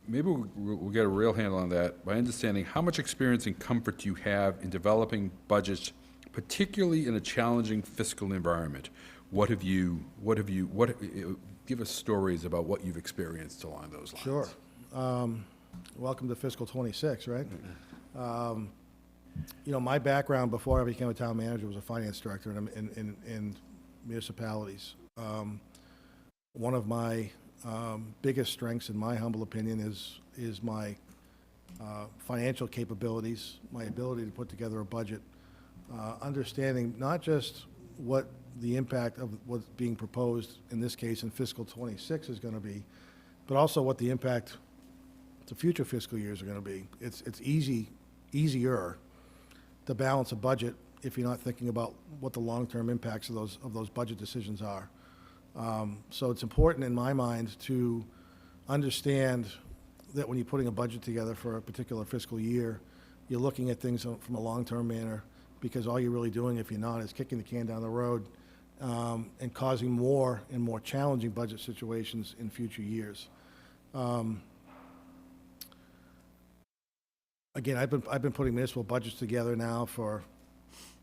maybe we'll get a real handle on that by understanding how much experience and comfort you have in developing budgets, particularly in a challenging fiscal environment. Give us stories about what you've experienced along those lines. Sure. Welcome to fiscal '26, right? My background before I became a town manager was a finance director in municipalities. One of my biggest strengths, in my humble opinion, is my financial capabilities, my ability to put together a budget, understanding not just what the impact of what's being proposed, in this case in fiscal '26, is going to be, but also what the impact to future fiscal years are going to be. It's easier to balance a budget if you're not thinking about what the long-term impacts of those budget decisions are. So it's important in my mind to understand that when you're putting a budget together for a particular fiscal year, you're looking at things from a long-term manner, because all you're really doing, if you're not, is kicking the can down the road and causing more and more challenging budget situations in future years. Again, I've been putting municipal budgets together now for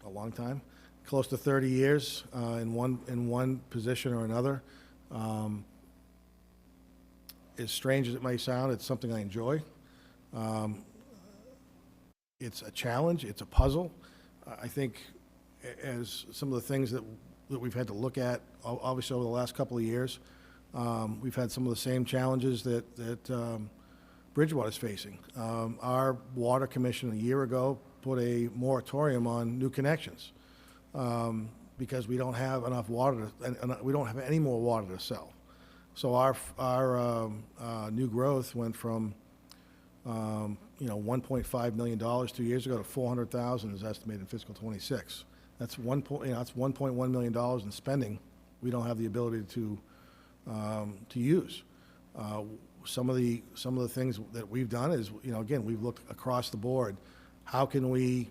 a long time, close to 30 years in one position or another. As strange as it may sound, it's something I enjoy. It's a challenge. It's a puzzle. I think as some of the things that we've had to look at, obviously over the last couple of years, we've had some of the same challenges that Bridgewater's facing. Our water commission a year ago put a moratorium on new connections because we don't have enough water, and we don't have any more water to sell. So our new growth went from $1.5 million 2 years ago to $400,000 is estimated in fiscal '26. That's that's $1.1 million in spending we don't have the ability to use. Some of the things that we've done is, again, we've looked across the board. How can we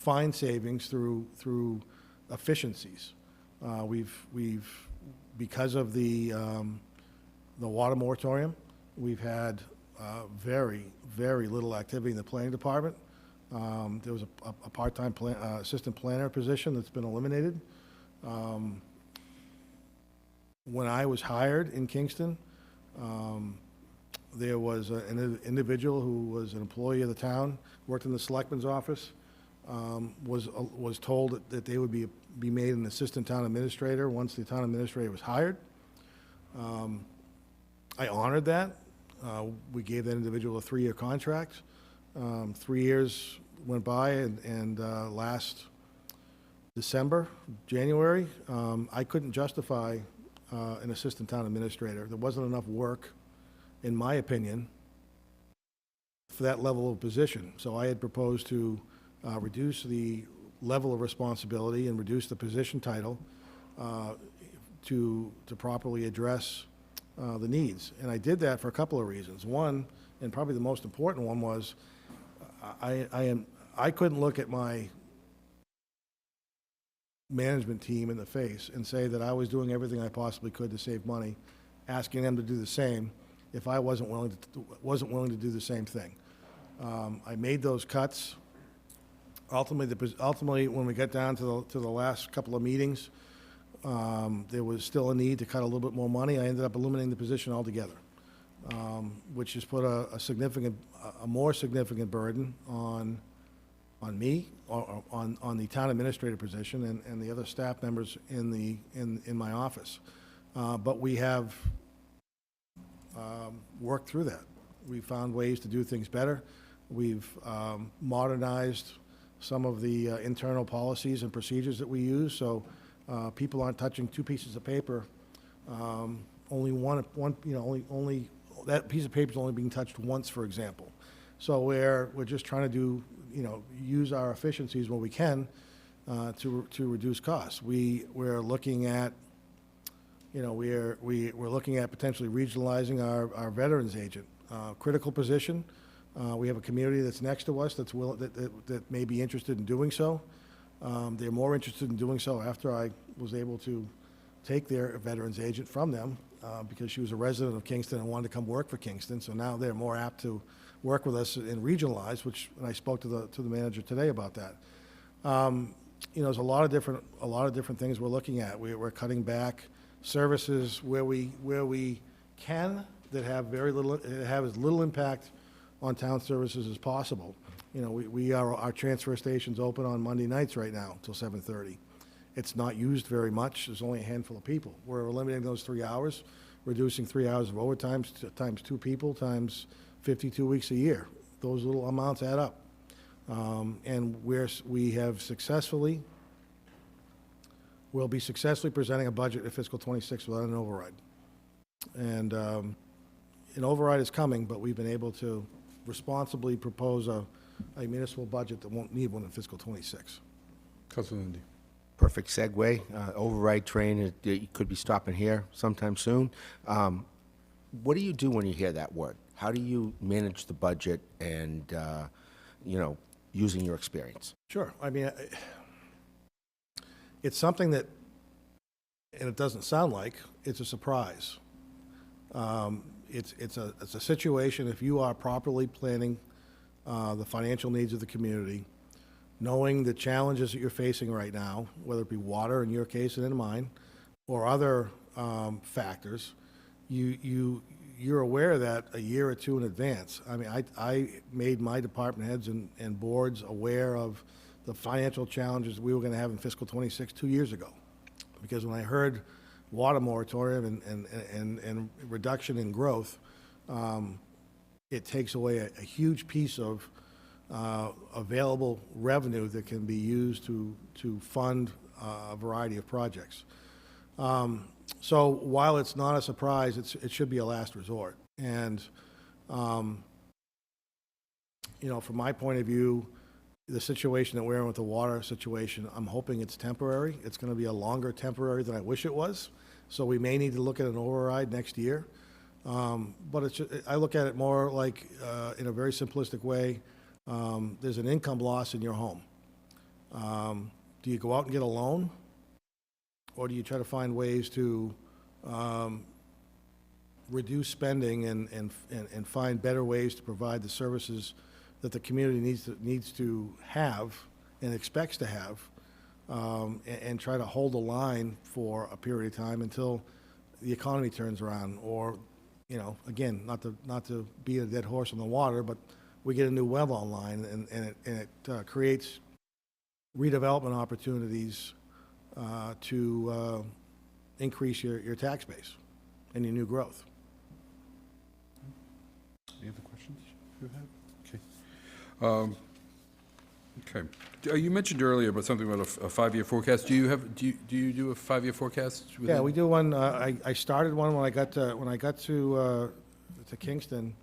find savings through efficiencies? Because of the water moratorium, we've had very, very little activity in the planning department. There was a part-time assistant planner position that's been eliminated. When I was hired in Kingston, there was an individual who was an employee of the town, worked in the selectman's office, was told that they would be made an assistant town administrator once the town administrator was hired. I honored that. We gave that individual a 3-year contract. 3 years went by, and last January, I couldn't justify an assistant town administrator. There wasn't enough work, in my opinion, for that level of position. So I had proposed to reduce the level of responsibility and reduce the position title to properly address the needs. And I did that for a couple of reasons. One, and probably the most important one, was I couldn't look at my management team in the face and say that I was doing everything I possibly could to save money, asking them to do the same if I wasn't willing to do the same thing. I made those cuts. Ultimately, when we got down to the last couple of meetings, there was still a need to cut a little bit more money. I ended up eliminating the position altogether, which has put a more significant burden on me, or on the town administrator position and the other staff members in my office. But we have worked through that. We found ways to do things better. We've modernized some of the internal policies and procedures that we use, so people aren't touching two pieces of paper. Only one, you know, only that piece of paper is only being touched once, for example. So we're just trying to do, you know, use our efficiencies when we can to reduce costs. We're looking at, you know, we're looking at potentially regionalizing our veterans agent. Critical position. We have a community that's next to us that may be interested in doing so. They're more interested in doing so after I was able to take their veterans agent from them because she was a resident of Kingston and wanted to come work for Kingston. So now they're more apt to work with us and regionalize, and I spoke to the manager today about that. You know, there's a lot of different things we're looking at. We're cutting back services where we can that have as little impact on town services as possible. You know, our transfer station's open on Monday nights right now till 7:30. It's not used very much. There's only a handful of people. We're eliminating those 3 hours, reducing 3 hours of overtime times 2 people times 52 weeks a year. Those little amounts add up. And we have successfully, we'll be successfully presenting a budget at fiscal 26 without an override. And an override is coming, but we've been able to responsibly propose a municipal budget that won't need one in fiscal 26. Councilor Lundy. Perfect segue. Override train, it could be stopping here sometime soon. What do you do when you hear that word? How do you manage the budget and, you know, using your experience? Sure. I mean, it's something that, and it doesn't sound like, it's a surprise. It's a situation, if you are properly planning the financial needs of the community, knowing the challenges that you're facing right now, whether it be water in your case and in mine, or other factors, you're aware of that a year or two in advance. I mean, I made my department heads and boards aware of the financial challenges we were going to have in fiscal 26 2 years ago. Because when I heard water moratorium and reduction in growth, it takes away a huge piece of available revenue that can be used to fund a variety of projects. So while it's not a surprise, it should be a last resort. And, you know, from my point of view, the situation that we're in with the water situation, I'm hoping it's temporary. It's going to be a longer temporary than I wish it was. So we may need to look at an override next year. But I look at it more like, in a very simplistic way, there's an income loss in your home. Do you go out and get a loan? Or do you try to find ways to reduce spending and find better ways to provide the services that the community needs to have and expects to have, and try to hold the line for a period of time until the economy turns around, or, you know, again, not to beat a dead horse on the water, but we get a new well online and it creates redevelopment opportunities to increase your tax base and your new growth. Any other questions you have? Okay. Okay. You mentioned earlier about something about a 5-year forecast. Do you do a 5-year forecast? Yeah, we do one. I started one when I got to Kingston.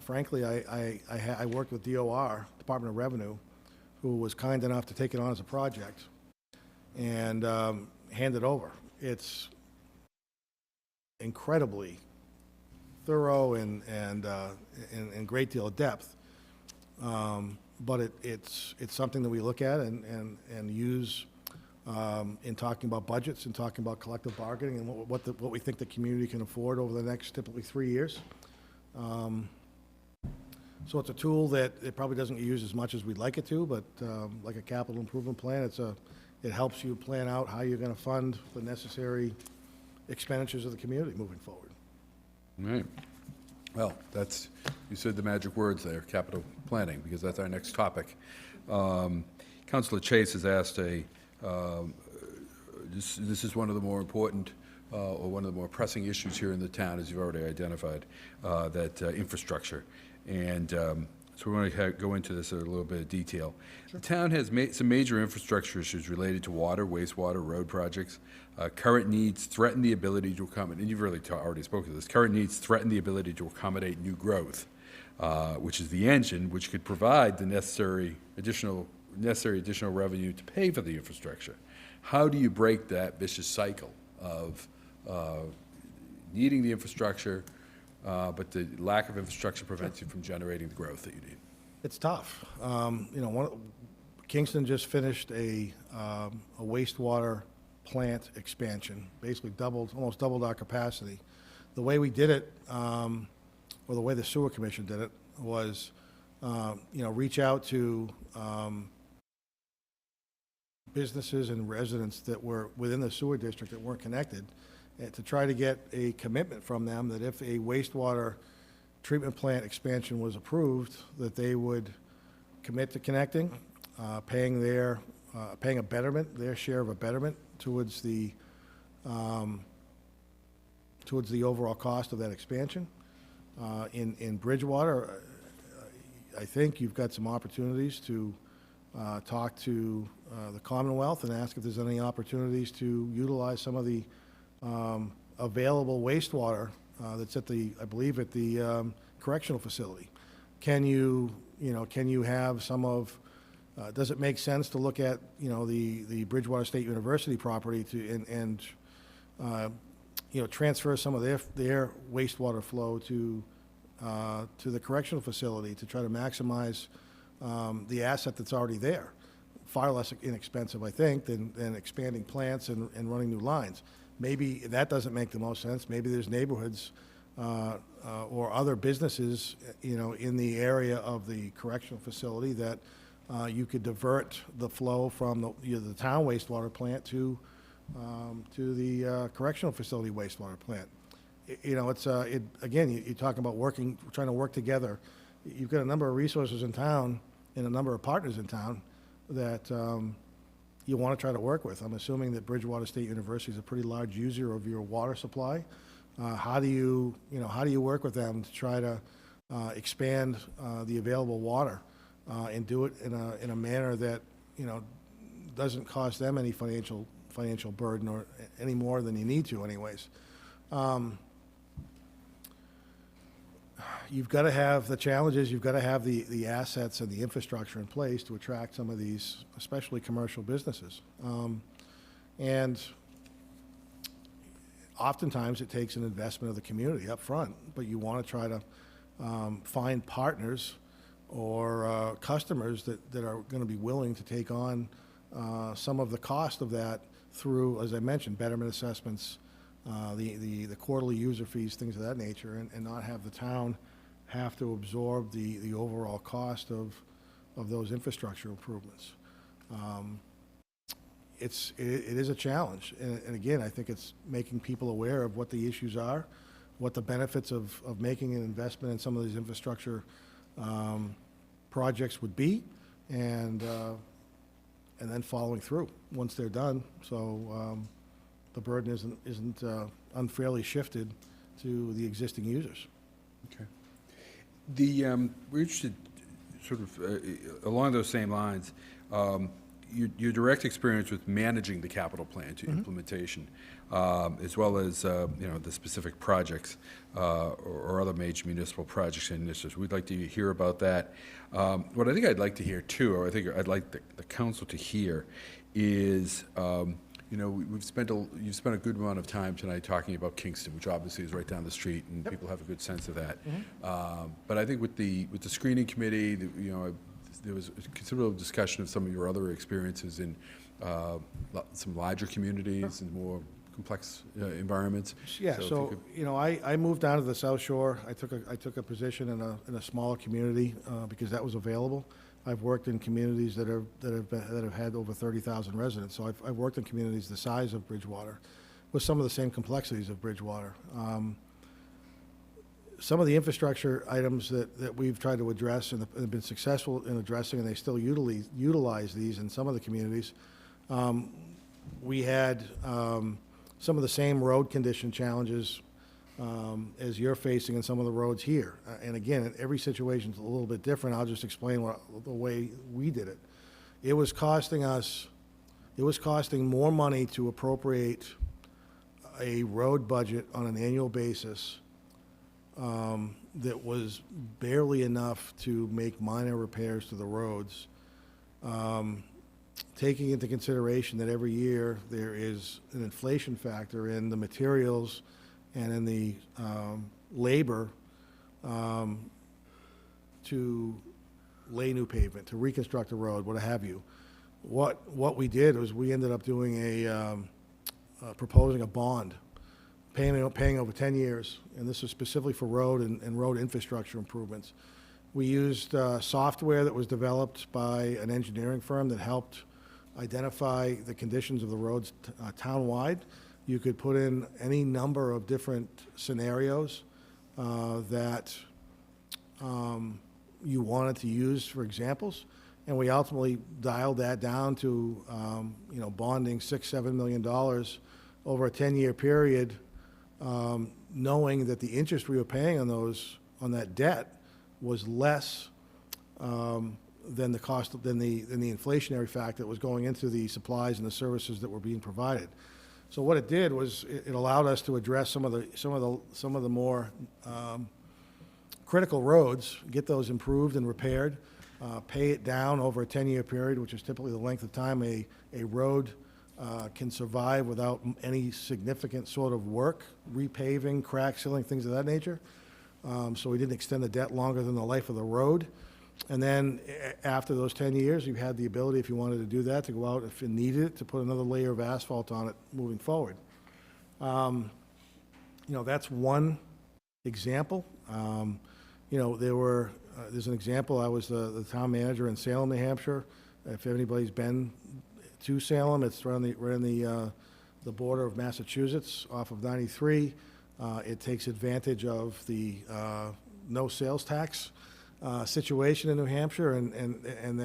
Frankly, I worked with DOR, Department of Revenue, who was kind enough to take it on as a project and hand it over. It's incredibly thorough and great deal of depth. But it's something that we look at and use in talking about budgets and talking about collective bargaining and what we think the community can afford over the next typically 3 years. So it's a tool that it probably doesn't get used as much as we'd like it to, but like a capital improvement plan, it helps you plan out how you're going to fund the necessary expenditures of the community moving forward. All right. Well, you said the magic words there, capital planning, because that's our next topic. Councilor Chase has asked this is one of the more important or one of the more pressing issues here in the town, as you've already identified, that infrastructure. And So we want to go into this in a little bit of detail. The town has some major infrastructure issues related to water, wastewater, road projects. Current needs threaten the ability to accommodate, and you've really already spoken to this, current needs threaten the ability to accommodate new growth, which is the engine which could provide the necessary additional revenue to pay for the infrastructure. How do you break that vicious cycle of needing the infrastructure, but the lack of infrastructure prevents you from generating the growth that you need? It's tough. Kingston just finished a wastewater plant expansion, basically almost doubled our capacity. The way we did it, or the way the sewer commission did it, was, reach out to businesses and residents that were within the sewer district that weren't connected, and to try to get a commitment from them that if a wastewater treatment plant expansion was approved, that they would commit to connecting, paying a betterment, their share of a betterment towards the overall cost of that expansion. In Bridgewater, I think you've got some opportunities to talk to the Commonwealth and ask if there's any opportunities to utilize some of the available wastewater that's I believe at the correctional facility. Can you have some of, does it make sense to look at, the Bridgewater State University property and transfer some of their wastewater flow to the correctional facility to try to maximize the asset that's already there? Far less inexpensive, I think, than expanding plants and running new lines. Maybe that doesn't make the most sense. Maybe there's neighborhoods or other businesses, in the area of the correctional facility that you could divert the flow from the town wastewater plant to the correctional facility wastewater plant. Again, you're talking about trying to work together. You've got a number of resources in town and a number of partners in town that you want to try to work with. I'm assuming that Bridgewater State University is a pretty large user of your water supply. How do you work with them to try to expand the available water and do it in a manner that doesn't cost them any financial burden or any more than you need to, anyways. You've got to have the challenges. You've got to have the assets and the infrastructure in place to attract some of these, especially commercial businesses. And oftentimes it takes an investment of the community up front, but you want to try to find partners or customers that are going to be willing to take on some of the cost of that through, as I mentioned, betterment assessments, the quarterly user fees, things of that nature, and not have the town have to absorb the overall cost of those infrastructure improvements. It is a challenge, and again, I think it's making people aware of what the issues are, what the benefits of making an investment in some of these infrastructure projects would be, and then following through once they're done, so the burden isn't unfairly shifted to the existing users. Okay. We're interested, sort of along those same lines, your direct experience with managing the capital plan to implementation, as well as the specific projects or other major municipal projects and initiatives. We'd like to hear about that. What I think I'd like to hear too, or I think I'd like the council to hear, is you've spent a good amount of time tonight talking about Kingston, which obviously is right down the street, and people have a good sense of that. But I think with the screening committee, there was a considerable discussion of some of your other experiences in some larger communities and more complex environments. Yeah, so I moved down to the South Shore. I took a position in a smaller community because that was available. I've worked in communities that have had over 30,000 residents. So I've worked in communities the size of Bridgewater, with some of the same complexities of Bridgewater. Some of the infrastructure items that we've tried to address and have been successful in addressing, and they still utilize these in some of the communities. We had some of the same road condition challenges as you're facing in some of the roads here. And again, every situation's a little bit different. I'll just explain the way we did it. It was costing more money to appropriate a road budget on an annual basis that was barely enough to make minor repairs to the roads, taking into consideration that every year there is an inflation factor in the materials and in the labor to lay new pavement, to reconstruct a road, what have you. What we did was we ended up doing proposing a bond, paying over 10 years, and this is specifically for road and road infrastructure improvements. We used software that was developed by an engineering firm that helped identify the conditions of the roads town-wide. You could put in any number of different scenarios that you wanted to use for examples, and we ultimately dialed that down to bonding $6-7 million over a 10-year period, knowing that the interest we were paying on that debt was less than the cost than the inflationary factor that was going into the supplies and the services that were being provided. So what it did was it allowed us to address some of the more critical roads, get those improved and repaired, pay it down over a 10-year period, which is typically the length of time a road can survive without any significant sort of work, repaving, crack sealing, things of that nature. So we didn't extend the debt longer than the life of the road. And then after those 10 years, you had the ability, if you wanted to do that, to go out if you needed it, to put another layer of asphalt on it moving forward. That's one example. There's an example. I was the town manager in Salem, New Hampshire. If anybody's been to Salem, it's right on the border of Massachusetts off of 93. It takes advantage of the no sales tax situation in New Hampshire, and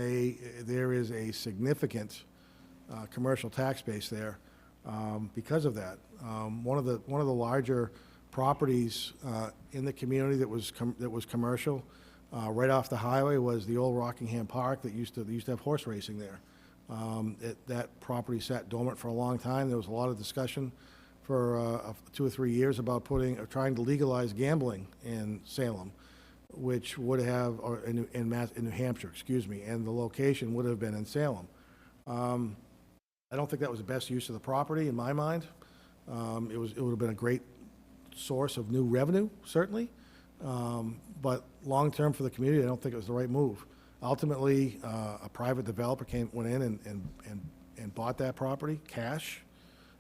there is a significant commercial tax base there because of that. One of the larger properties in the community that was commercial right off the highway was the old Rockingham Park that used to have horse racing there. That property sat dormant for a long time. There was a lot of discussion for 2 or 3 years about trying to legalize gambling in Salem, which would have, or in New Hampshire, excuse me, and the location would have been in Salem. I don't think that was the best use of the property in my mind. It would have been a great source of new revenue, certainly, but long-term for the community, I don't think it was the right move. Ultimately, a private developer went in and bought that property, cash,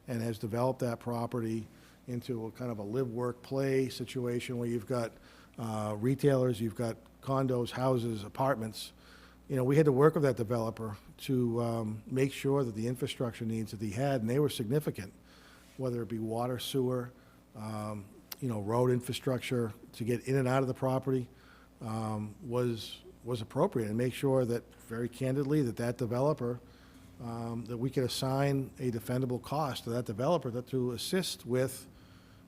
and has developed that property into a kind of a live-work-play situation where you've got retailers, you've got condos, houses, apartments. We had to work with that developer to make sure that the infrastructure needs that he had, and they were significant, whether it be water, sewer, road infrastructure to get in and out of the property was appropriate, and make sure that, very candidly, that developer, that we could assign a defendable cost to that developer to assist with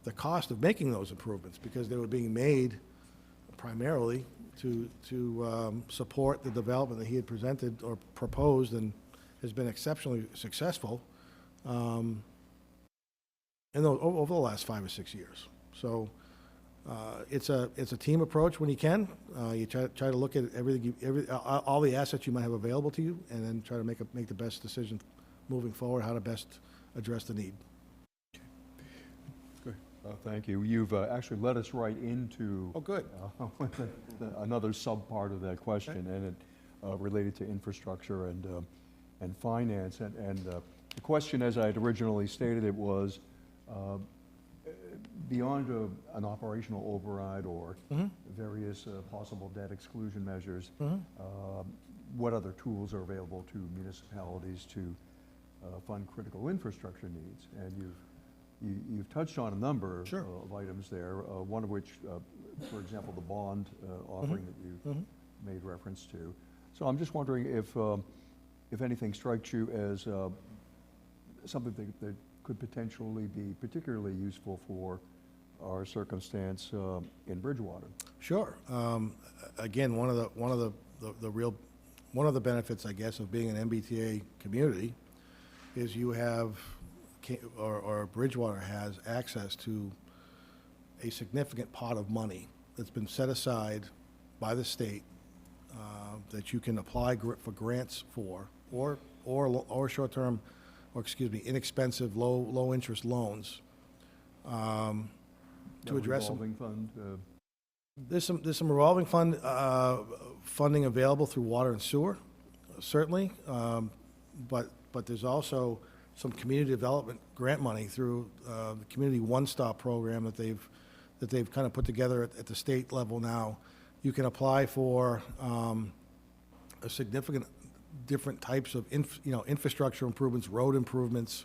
the cost of making those improvements, because they were being made primarily to support the development that he had presented or proposed and has been exceptionally successful over the last 5 or 6 years. So it's a team approach when you can. You try to look at all the assets you might have available to you, and then try to make the best decision moving forward, how to best address the need. Thank you. You've actually led us right into Oh, good. another sub-part of that question, and it related to infrastructure and finance. And the question, as I had originally stated, it was beyond an operational override or various possible debt exclusion measures, what other tools are available to municipalities to fund critical infrastructure needs? And you've touched on a number of items there, one of which, for example, the bond offering that you made reference to. So I'm just wondering if anything strikes you as something that could potentially be particularly useful for our circumstance in Bridgewater. Sure. Again, one of the benefits, I guess, of being an MBTA community is you have, or Bridgewater has access to a significant pot of money that's been set aside by the state that you can apply for grants for, or short-term, or excuse me, inexpensive, low-interest loans to address some. Revolving fund, There's some revolving fund funding available through water and sewer, certainly, but there's also some community development grant money through the Community One Stop program that they've kind of put together at the state level now. You can apply for a significant different types of infrastructure improvements, road improvements,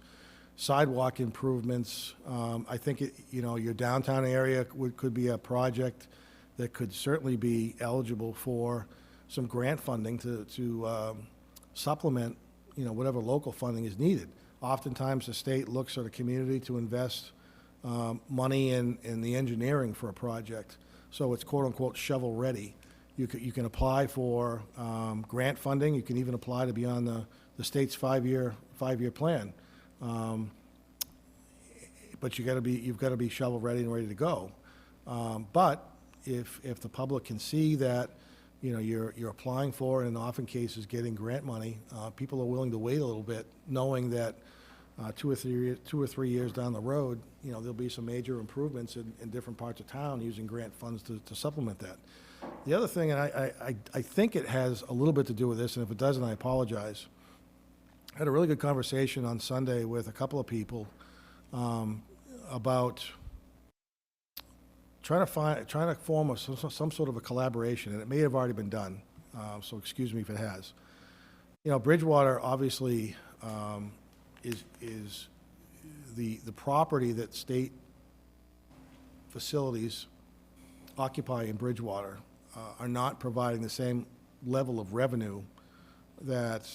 sidewalk improvements. I think your downtown area could be a project that could certainly be eligible for some grant funding to supplement, whatever local funding is needed. Oftentimes, the state looks at a community to invest money in the engineering for a project, so it's quote-unquote shovel-ready. You can apply for grant funding. You can even apply to be on the state's five-year plan. But you've got to be shovel-ready and ready to go. But if the public can see that, you're applying for, and in often cases getting grant money, people are willing to wait a little bit, knowing that 2 or 3 years down the road, there'll be some major improvements in different parts of town using grant funds to supplement that. The other thing, and I think it has a little bit to do with this, and if it doesn't, I apologize. I had a really good conversation on Sunday with a couple of people about trying to form some sort of a collaboration, and it may have already been done, so excuse me if it has. Bridgewater obviously is the property that state facilities occupy in Bridgewater are not providing the same level of revenue that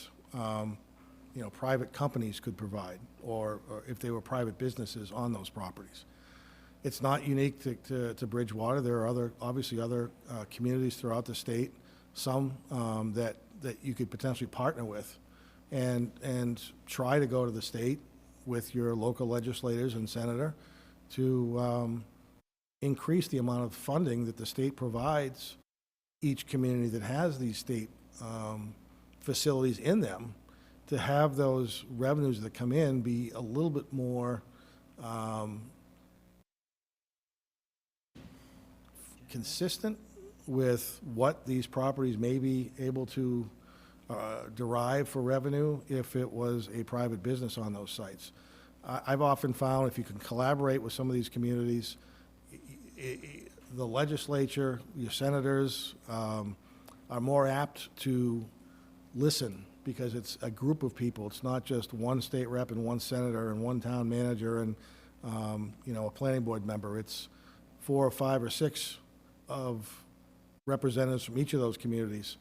private companies could provide, or if they were private businesses on those properties. It's not unique to Bridgewater. There are obviously other communities throughout the state, some that you could potentially partner with and try to go to the state with your local legislators and senator to increase the amount of funding that the state provides each community that has these state facilities in them, to have those revenues that come in be a little bit more consistent with what these properties may be able to derive for revenue if it was a private business on those sites. I've often found if you can collaborate with some of these communities, the legislature, your senators, are more apt to listen, because it's a group of people. It's not just one state rep and one senator and one town manager and a planning board member. It's 4 or 5 or 6 of representatives from each of those communities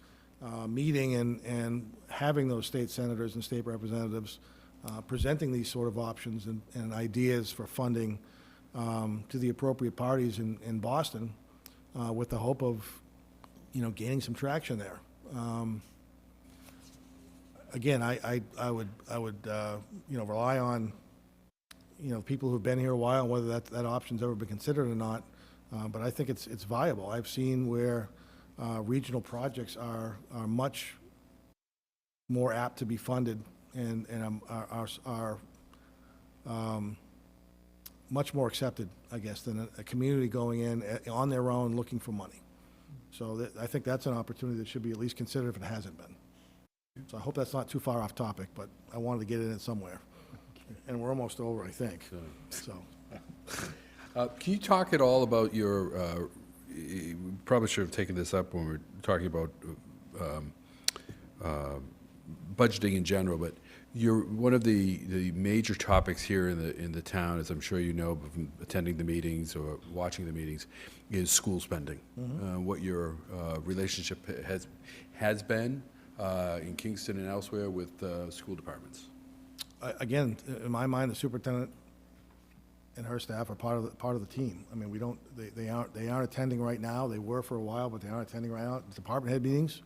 meeting and having those state senators and state representatives presenting these sort of options and ideas for funding to the appropriate parties in Boston with the hope of gaining some traction there. Again, I would rely on people who've been here a while, whether that option's ever been considered or not. But I think it's viable. I've seen where regional projects are much more apt to be funded and are much more accepted, I guess, than a community going in on their own looking for money. So I think that's an opportunity that should be at least considered if it hasn't been. So I hope that's not too far off topic, but I wanted to get it in somewhere. And we're almost over, I think. So. Can you talk at all about your, we probably should have taken this up when we were talking about budgeting in general, but one of the major topics here in the town, as I'm sure you know from attending the meetings or watching the meetings, is school spending. Mm-hmm. What your relationship has been in Kingston and elsewhere with school departments. Again, in my mind, the superintendent and her staff are part of the team. I mean, they aren't attending right now. They were for a while, but they aren't attending right now. Department head meetings.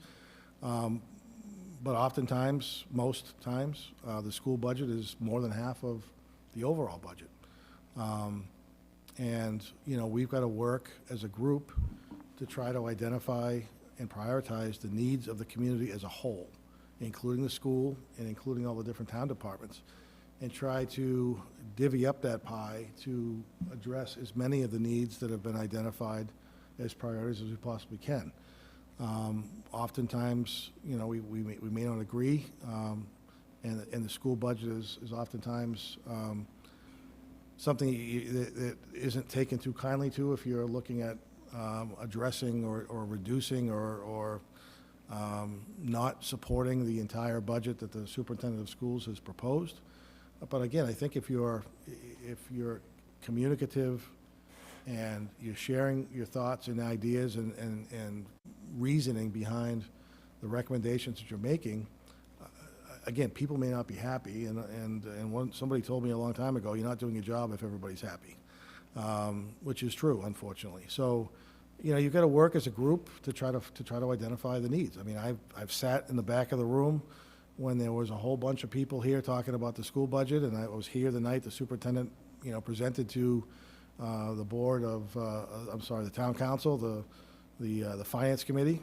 But oftentimes, most times, the school budget is more than half of the overall budget. And, we've got to work as a group to try to identify and prioritize the needs of the community as a whole, including the school and including all the different town departments, and try to divvy up that pie to address as many of the needs that have been identified as priorities as we possibly can. Oftentimes, we may not agree, and the school budget is oftentimes something that isn't taken too kindly to if you're looking at addressing or reducing or not supporting the entire budget that the superintendent of schools has proposed. But again, I think if you're communicative and you're sharing your thoughts and ideas and reasoning behind the recommendations that you're making, again, people may not be happy, and somebody told me a long time ago, you're not doing your job if everybody's happy, which is true, unfortunately. So, you've got to work as a group to try to identify the needs. I mean, I've sat in the back of the room when there was a whole bunch of people here talking about the school budget, and I was here the night the superintendent, presented to the board of, the town council, the finance committee.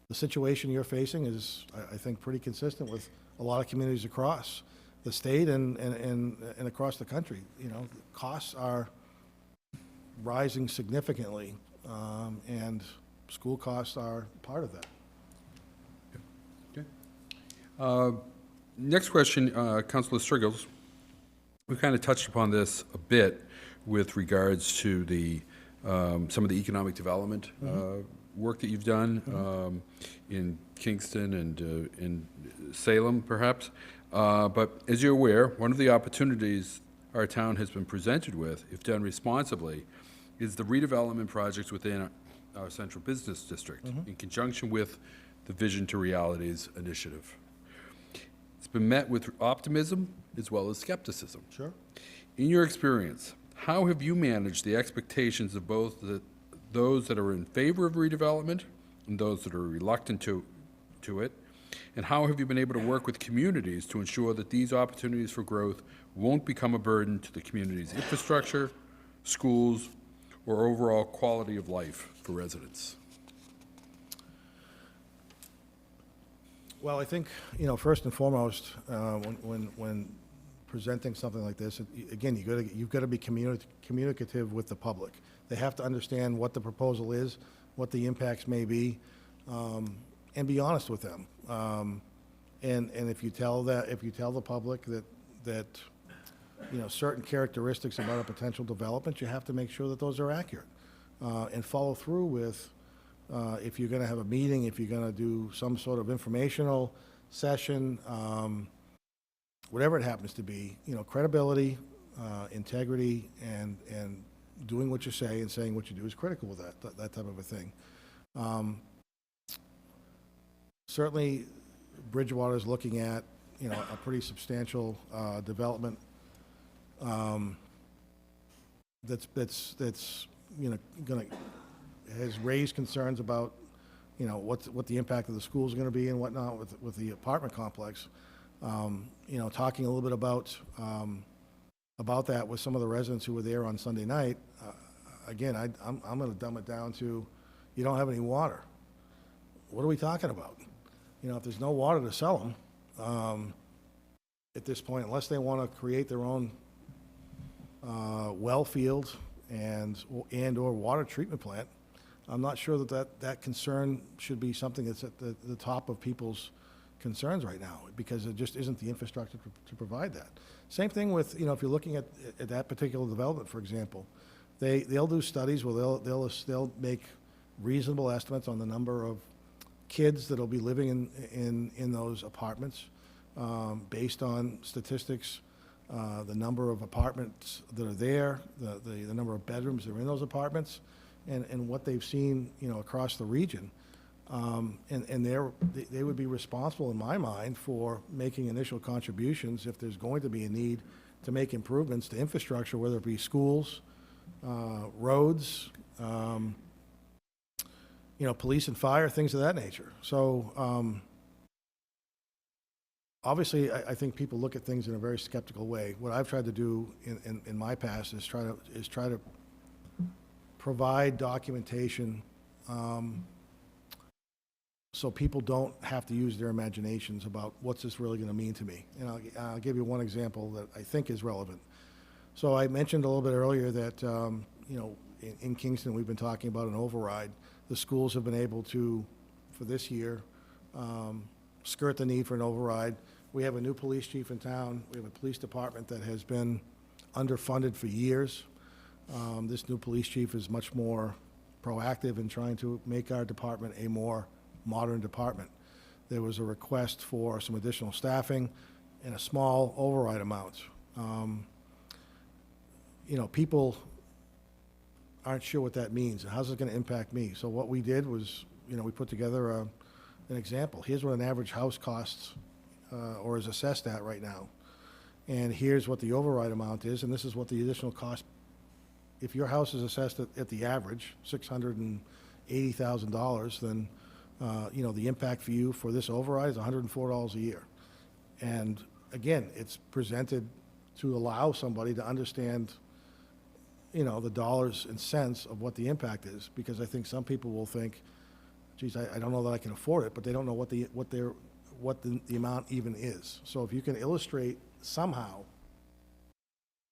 The situation you're facing is, I think, pretty consistent with a lot of communities across the state and across the country. Costs are rising significantly, and school costs are part of that. Next question, Councilor Striggles. We kind of touched upon this a bit with regards to some of the economic development work that you've done in Kingston and in Salem, perhaps. But as you're aware, one of the opportunities our town has been presented with, if done responsibly, is the redevelopment projects within our central business district in conjunction with the Vision to Realities initiative. It's been met with optimism as well as skepticism. Sure. In your experience, how have you managed the expectations of both those that are in favor of redevelopment and those that are reluctant to it? And how have you been able to work with communities to ensure that these opportunities for growth won't become a burden to the community's infrastructure, schools, or overall quality of life for residents? Well, I think, first and foremost, when presenting something like this, again, you've got to be communicative with the public. They have to understand what the proposal is, what the impacts may be, and be honest with them. And if you tell the public that certain characteristics about a potential development, you have to make sure that those are accurate, and follow through with. If you're going to have a meeting, if you're going to do some sort of informational session, whatever it happens to be, credibility, integrity, and doing what you say and saying what you do is critical with that type of a thing. Certainly, Bridgewater is looking at, a pretty substantial development that's going to has raised concerns about, what the impact of the school is going to be and whatnot with the apartment complex. Talking a little bit about that with some of the residents who were there on Sunday night. Again, I'm going to dumb it down to, you don't have any water. What are we talking about? If there's no water to sell them, at this point, unless they want to create their own well field and/or water treatment plant, I'm not sure that concern should be something that's at the top of people's concerns right now, because there just isn't the infrastructure to provide that. Same thing with, if you're looking at that particular development, for example, they'll do studies where they'll make reasonable estimates on the number of kids that'll be living in those apartments, based on statistics, the number of apartments that are there, the number of bedrooms that are in those apartments, and what they've seen, across the region. And they would be responsible, in my mind, for making initial contributions if there's going to be a need to make improvements to infrastructure, whether it be schools, roads, police and fire, things of that nature. So, obviously, I think people look at things in a very skeptical way. What I've tried to do in my past is try to provide documentation, so people don't have to use their imaginations about what's this really going to mean to me. And I'll give you one example that I think is relevant. So I mentioned a little bit earlier that, in Kingston, we've been talking about an override. The schools have been able to, for this year, skirt the need for an override. We have a new police chief in town. We have a police department that has been underfunded for years. This new police chief is much more proactive in trying to make our department a more modern department. There was a request for some additional staffing and a small override amount. People aren't sure what that means, and how's it going to impact me? So what we did was, we put together an example. Here's what an average house costs or is assessed at right now. And here's what the override amount is, and this is what the additional cost. If your house is assessed at the average, $680,000, then the impact for you for this override is $104 a year. And again, it's presented to allow somebody to understand, the dollars and cents of what the impact is, because I think some people will think, geez, I don't know that I can afford it, but they don't know what the amount even is. So if you can illustrate somehow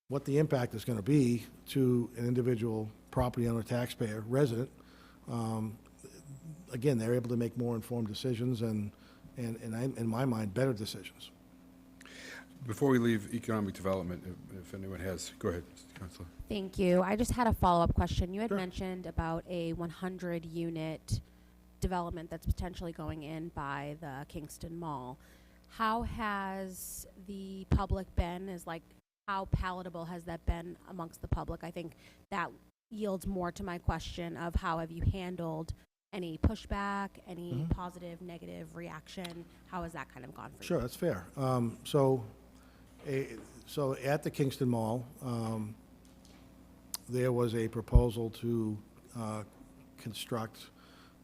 what the impact is going to be to an individual property owner, taxpayer, resident, again, they're able to make more informed decisions and in my mind, better decisions. Before we leave economic development, if anyone has, go ahead, Councilor. Thank you. I just had a follow-up question. You had mentioned about a 100-unit development that's potentially going in by the Kingston Mall. How has the public been? How palatable has that been amongst the public? I think that yields more to my question of how have you handled any pushback, any positive, negative reaction? How has that kind of gone for you? Sure, that's fair. So at the Kingston Mall, there was a proposal to construct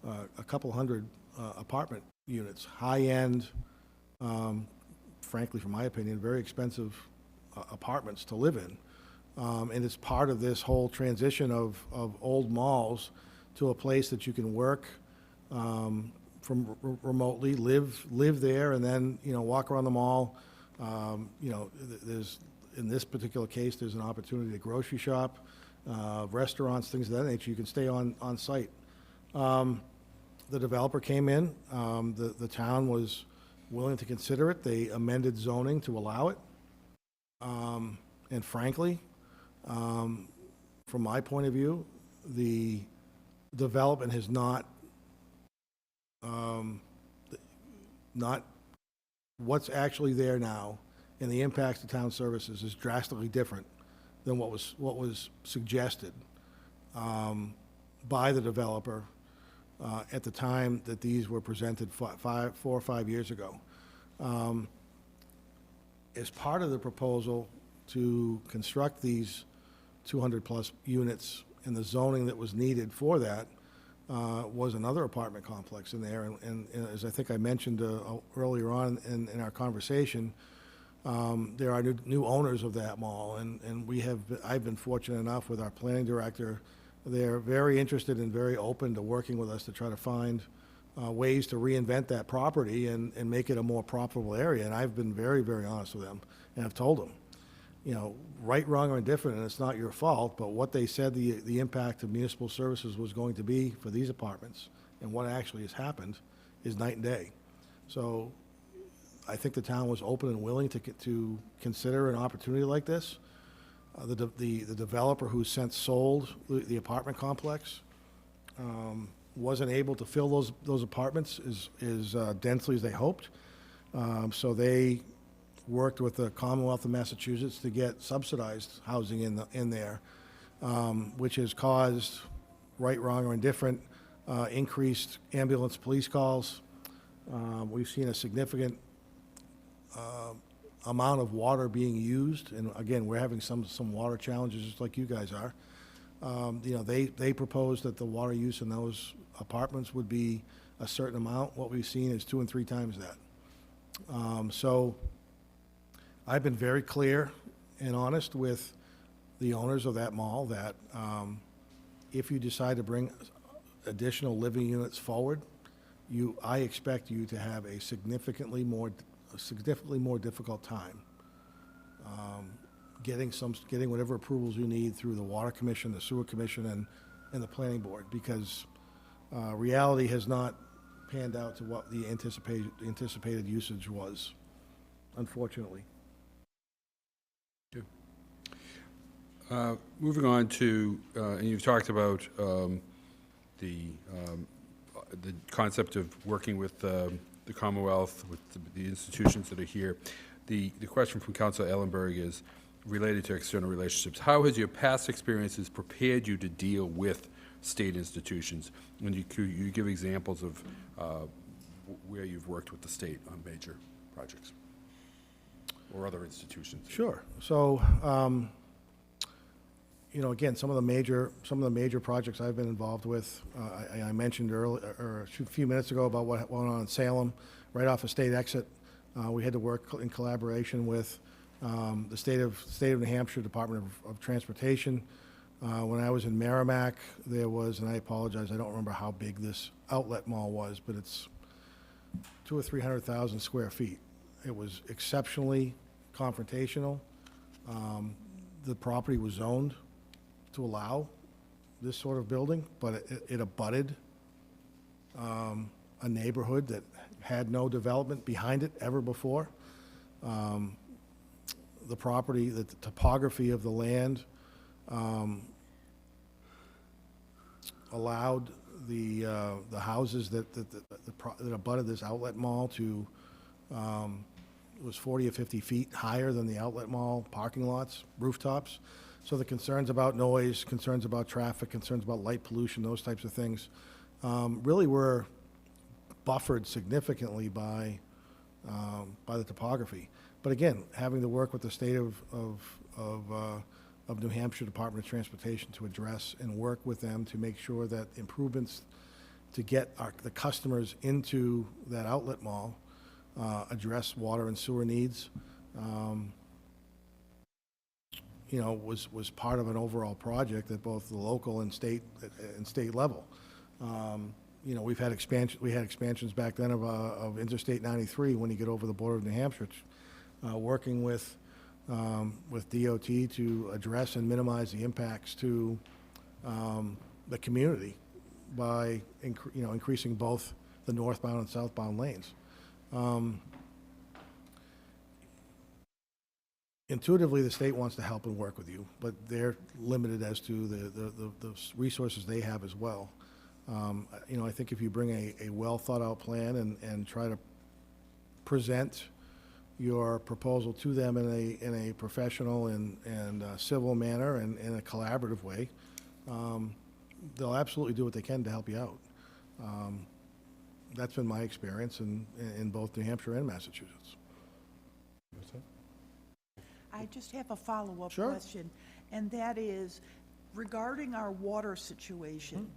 a couple hundred apartment units, high-end, frankly, from my opinion, very expensive apartments to live in. And it's part of this whole transition of old malls to a place that you can work from remotely, live there, and then, walk around the mall. There's, in this particular case, there's an opportunity to grocery shop, restaurants, things of that nature. You can stay on site. The developer came in. The town was willing to consider it. They amended zoning to allow it. And frankly, from my point of view, the development has not what's actually there now and the impacts to town services is drastically different than what was suggested by the developer at the time that these were presented 4 or 5 years ago. As part of the proposal to construct these 200-plus units and the zoning that was needed for that was another apartment complex in there. And as I think I mentioned earlier on in our conversation, there are new owners of that mall, and I've been fortunate enough with our planning director. They're very interested and very open to working with us to try to find ways to reinvent that property and make it a more profitable area. And I've been very, very honest with them, and I've told them, right, wrong, or indifferent, and it's not your fault, but what they said the impact of municipal services was going to be for these apartments and what actually has happened is night and day. So I think the town was open and willing to consider an opportunity like this. The developer who since sold the apartment complex wasn't able to fill those apartments as densely as they hoped. So they worked with the Commonwealth of Massachusetts to get subsidized housing in there, which has caused, right, wrong, or indifferent, increased ambulance police calls. We've seen a significant amount of water being used, and again, we're having some water challenges, just like you guys are. They proposed that the water use in those apartments would be a certain amount. What we've seen is 2 and 3 times that. So I've been very clear and honest with the owners of that mall that if you decide to bring additional living units forward, I expect you to have a significantly more difficult time getting whatever approvals you need through the Water Commission, the Sewer Commission, and the Planning Board, because reality has not panned out to what the anticipated usage was, unfortunately. Moving on to, and you've talked about the concept of working with the Commonwealth, with the institutions that are here. The question from Councilor Ellenberg is related to external relationships. How has your past experiences prepared you to deal with state institutions? And you give examples of where you've worked with the state on major projects or other institutions. Sure. So, again, some of the major projects I've been involved with, I mentioned earlier, or a few minutes ago, about what went on in Salem, right off a state exit. We had to work in collaboration with the state of New Hampshire Department of Transportation. When I was in Merrimack, there was, and I apologize, I don't remember how big this outlet mall was, but it's 200,000 or 300,000 square feet. It was exceptionally confrontational. The property was zoned to allow this sort of building, but it abutted a neighborhood that had no development behind it ever before. The property, the topography of the land allowed the houses that abutted this outlet mall to, it was 40 or 50 feet higher than the outlet mall parking lots, rooftops. So the concerns about noise, concerns about traffic, concerns about light pollution, those types of things, really were buffered significantly by the topography. But again, having to work with the state of New Hampshire Department of Transportation to address and work with them to make sure that improvements to get the customers into that outlet mall address water and sewer needs, was part of an overall project at both the local and state level. We've had expansions back then of Interstate 93 when you get over the border of New Hampshire, working with DOT to address and minimize the impacts to the community by increasing both the northbound and southbound lanes. Intuitively, the state wants to help and work with you, but they're limited as to the resources they have as well. I think if you bring a well-thought-out plan and try to present your proposal to them in a professional and civil manner and in a collaborative way, they'll absolutely do what they can to help you out. That's been my experience in both New Hampshire and Massachusetts. I just have a follow-up Sure. question, and that is regarding our water situation.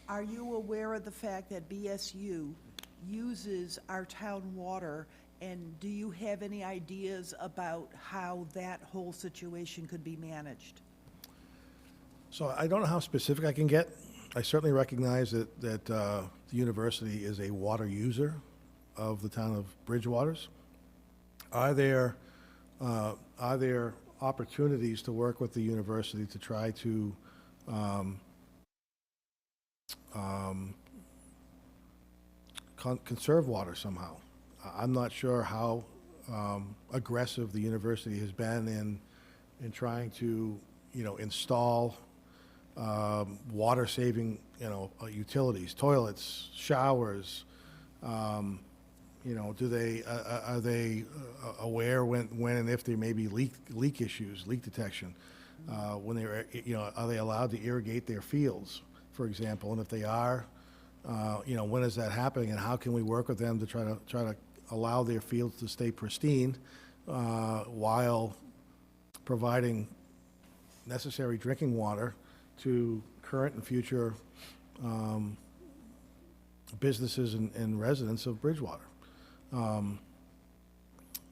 Are you aware of the fact that BSU uses our town water, and do you have any ideas about how that whole situation could be managed? So I don't know how specific I can get. I certainly recognize that the university is a water user of the town of Bridgewater's. Are there opportunities to work with the university to try to conserve water somehow? I'm not sure how aggressive the university has been in trying to, install water-saving, utilities, toilets, showers. Are they aware when and if there may be leak issues, leak detection? When are they allowed to irrigate their fields for example, and if they are, when is that happening, and how can we work with them to try to allow their fields to stay pristine while providing necessary drinking water to current and future businesses and residents of Bridgewater.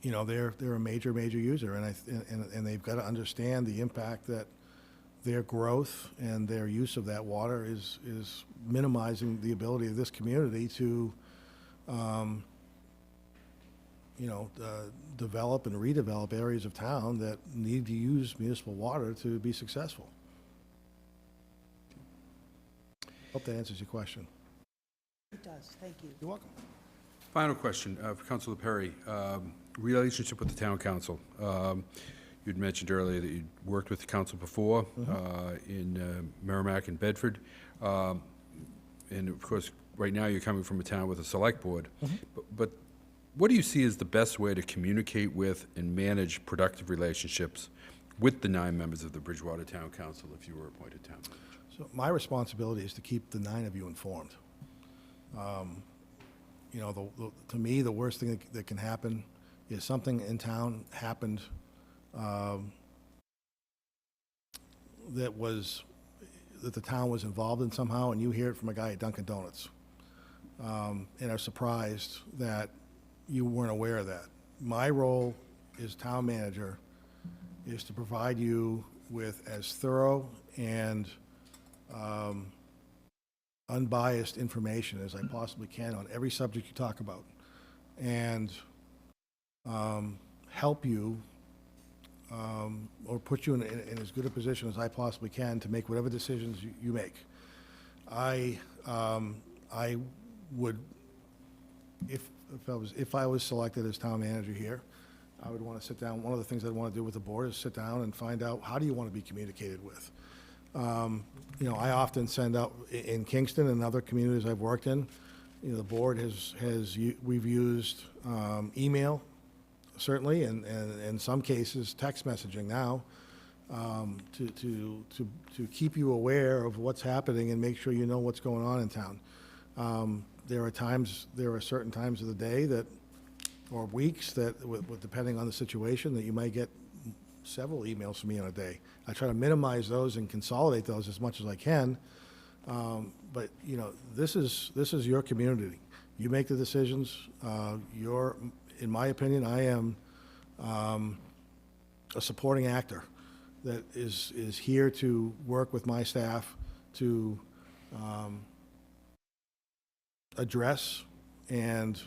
They're a major user, and they've got to understand the impact that their growth and their use of that water is minimizing the ability of this community to, develop and redevelop areas of town that need to use municipal water to be successful. Hope that answers your question. It does, thank you. You're welcome. Final question for Councilor Perry. Relationship with the town council. You'd mentioned earlier that you'd worked with the council before in Merrimack and Bedford. And of course, right now you're coming from a town with a select board. But what do you see as the best way to communicate with and manage productive relationships with the 9 members of the Bridgewater Town Council if you were appointed town manager? So my responsibility is to keep the 9 of you informed. To me, the worst thing that can happen is something in town happened that the town was involved in somehow, and you hear it from a guy at Dunkin' Donuts, and are surprised that you weren't aware of that. My role as town manager is to provide you with as thorough and unbiased information as I possibly can on every subject you talk about, and help you or put you in as good a position as I possibly can to make whatever decisions you make. I would, if I was selected as town manager here, I would want to sit down. One of the things I'd want to do with the board is sit down and find out, how do you want to be communicated with? I often send out, in Kingston and other communities I've worked in, the board we've used email, certainly, and in some cases, text messaging now, to keep you aware of what's happening and make sure you know what's going on in town. There are certain times of the day or weeks that, depending on the situation, that you might get several emails from me in a day. I try to minimize those and consolidate those as much as I can. But this is your community. You make the decisions. In my opinion, I am a supporting actor that is here to work with my staff to address and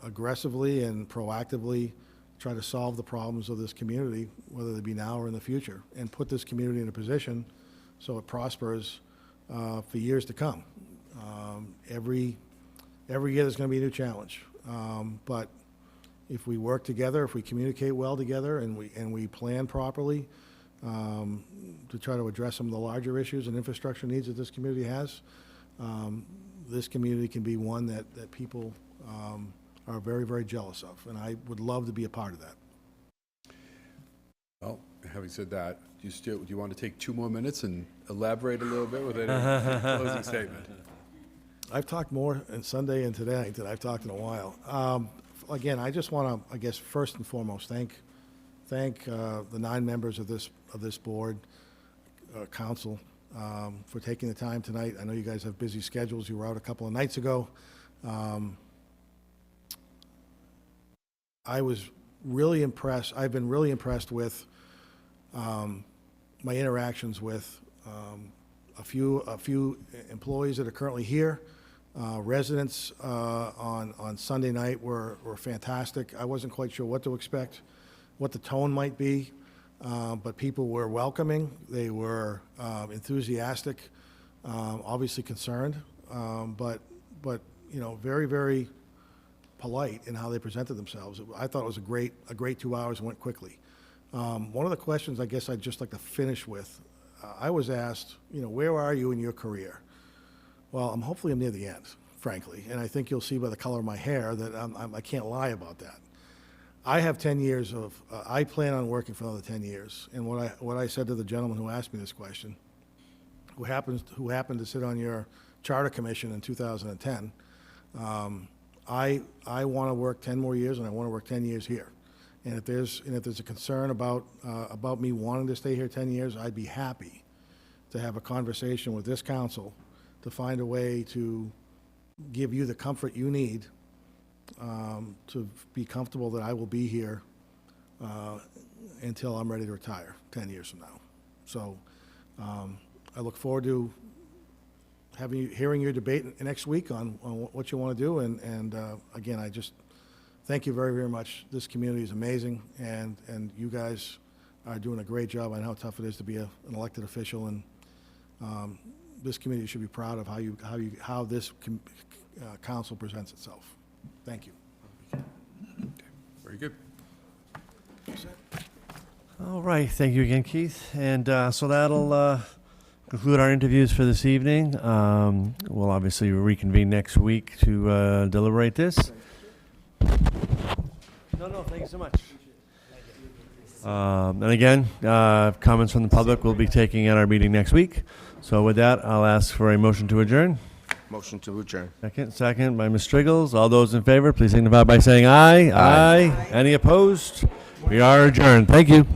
aggressively and proactively try to solve the problems of this community, whether they be now or in the future, and put this community in a position so it prospers for years to come. Every year there's going to be a new challenge, but if we work together, if we communicate well together, and we plan properly to try to address some of the larger issues and infrastructure needs that this community has, this community can be one that people are very, very jealous of, and I would love to be a part of that. Well, having said that, do you want to take 2 more minutes and elaborate a little bit with any closing statement? I've talked more on Sunday and today than I've talked in a while. Again, I just want to, I guess, first and foremost, thank the 9 members of this board, council, for taking the time tonight. I know you guys have busy schedules. You were out a couple of nights ago. I was really impressed. I've been really impressed with my interactions with a few employees that are currently here. Residents on Sunday night were fantastic. I wasn't quite sure what to expect, what the tone might be, but people were welcoming. They were enthusiastic, obviously concerned, but very, very polite in how they presented themselves. I thought it was a great 2 hours and went quickly. One of the questions I guess I'd just like to finish with, I was asked, where are you in your career? Well, hopefully I'm near the end, frankly, and I think you'll see by the color of my hair that I can't lie about that. I have 10 years of, I plan on working for another 10 years, and what I said to the gentleman who asked me this question who happened to sit on your charter commission in 2010. I want to work 10 more years, and I want to work 10 years here. And if there's a concern about me wanting to stay here 10 years, I'd be happy to have a conversation with this council to find a way to give you the comfort you need to be comfortable that I will be here until I'm ready to retire 10 years from now. So I look forward to hearing your debate next week on what you want to do. And again, I just thank you very, very much. This community is amazing, and you guys are doing a great job. I know how tough it is to be an elected official, and this community should be proud of how this council presents itself. Thank you. Very good. All right, thank you again, Keith. And so that'll conclude our interviews for this evening. We'll obviously reconvene next week to deliberate this. No, thank you so much. And again, comments from the public we'll be taking at our meeting next week. So with that, I'll ask for a motion to adjourn. Motion to adjourn. Second by Ms. Striggles. All those in favor, please signify by saying aye. Aye. Any opposed? We are adjourned. Thank you.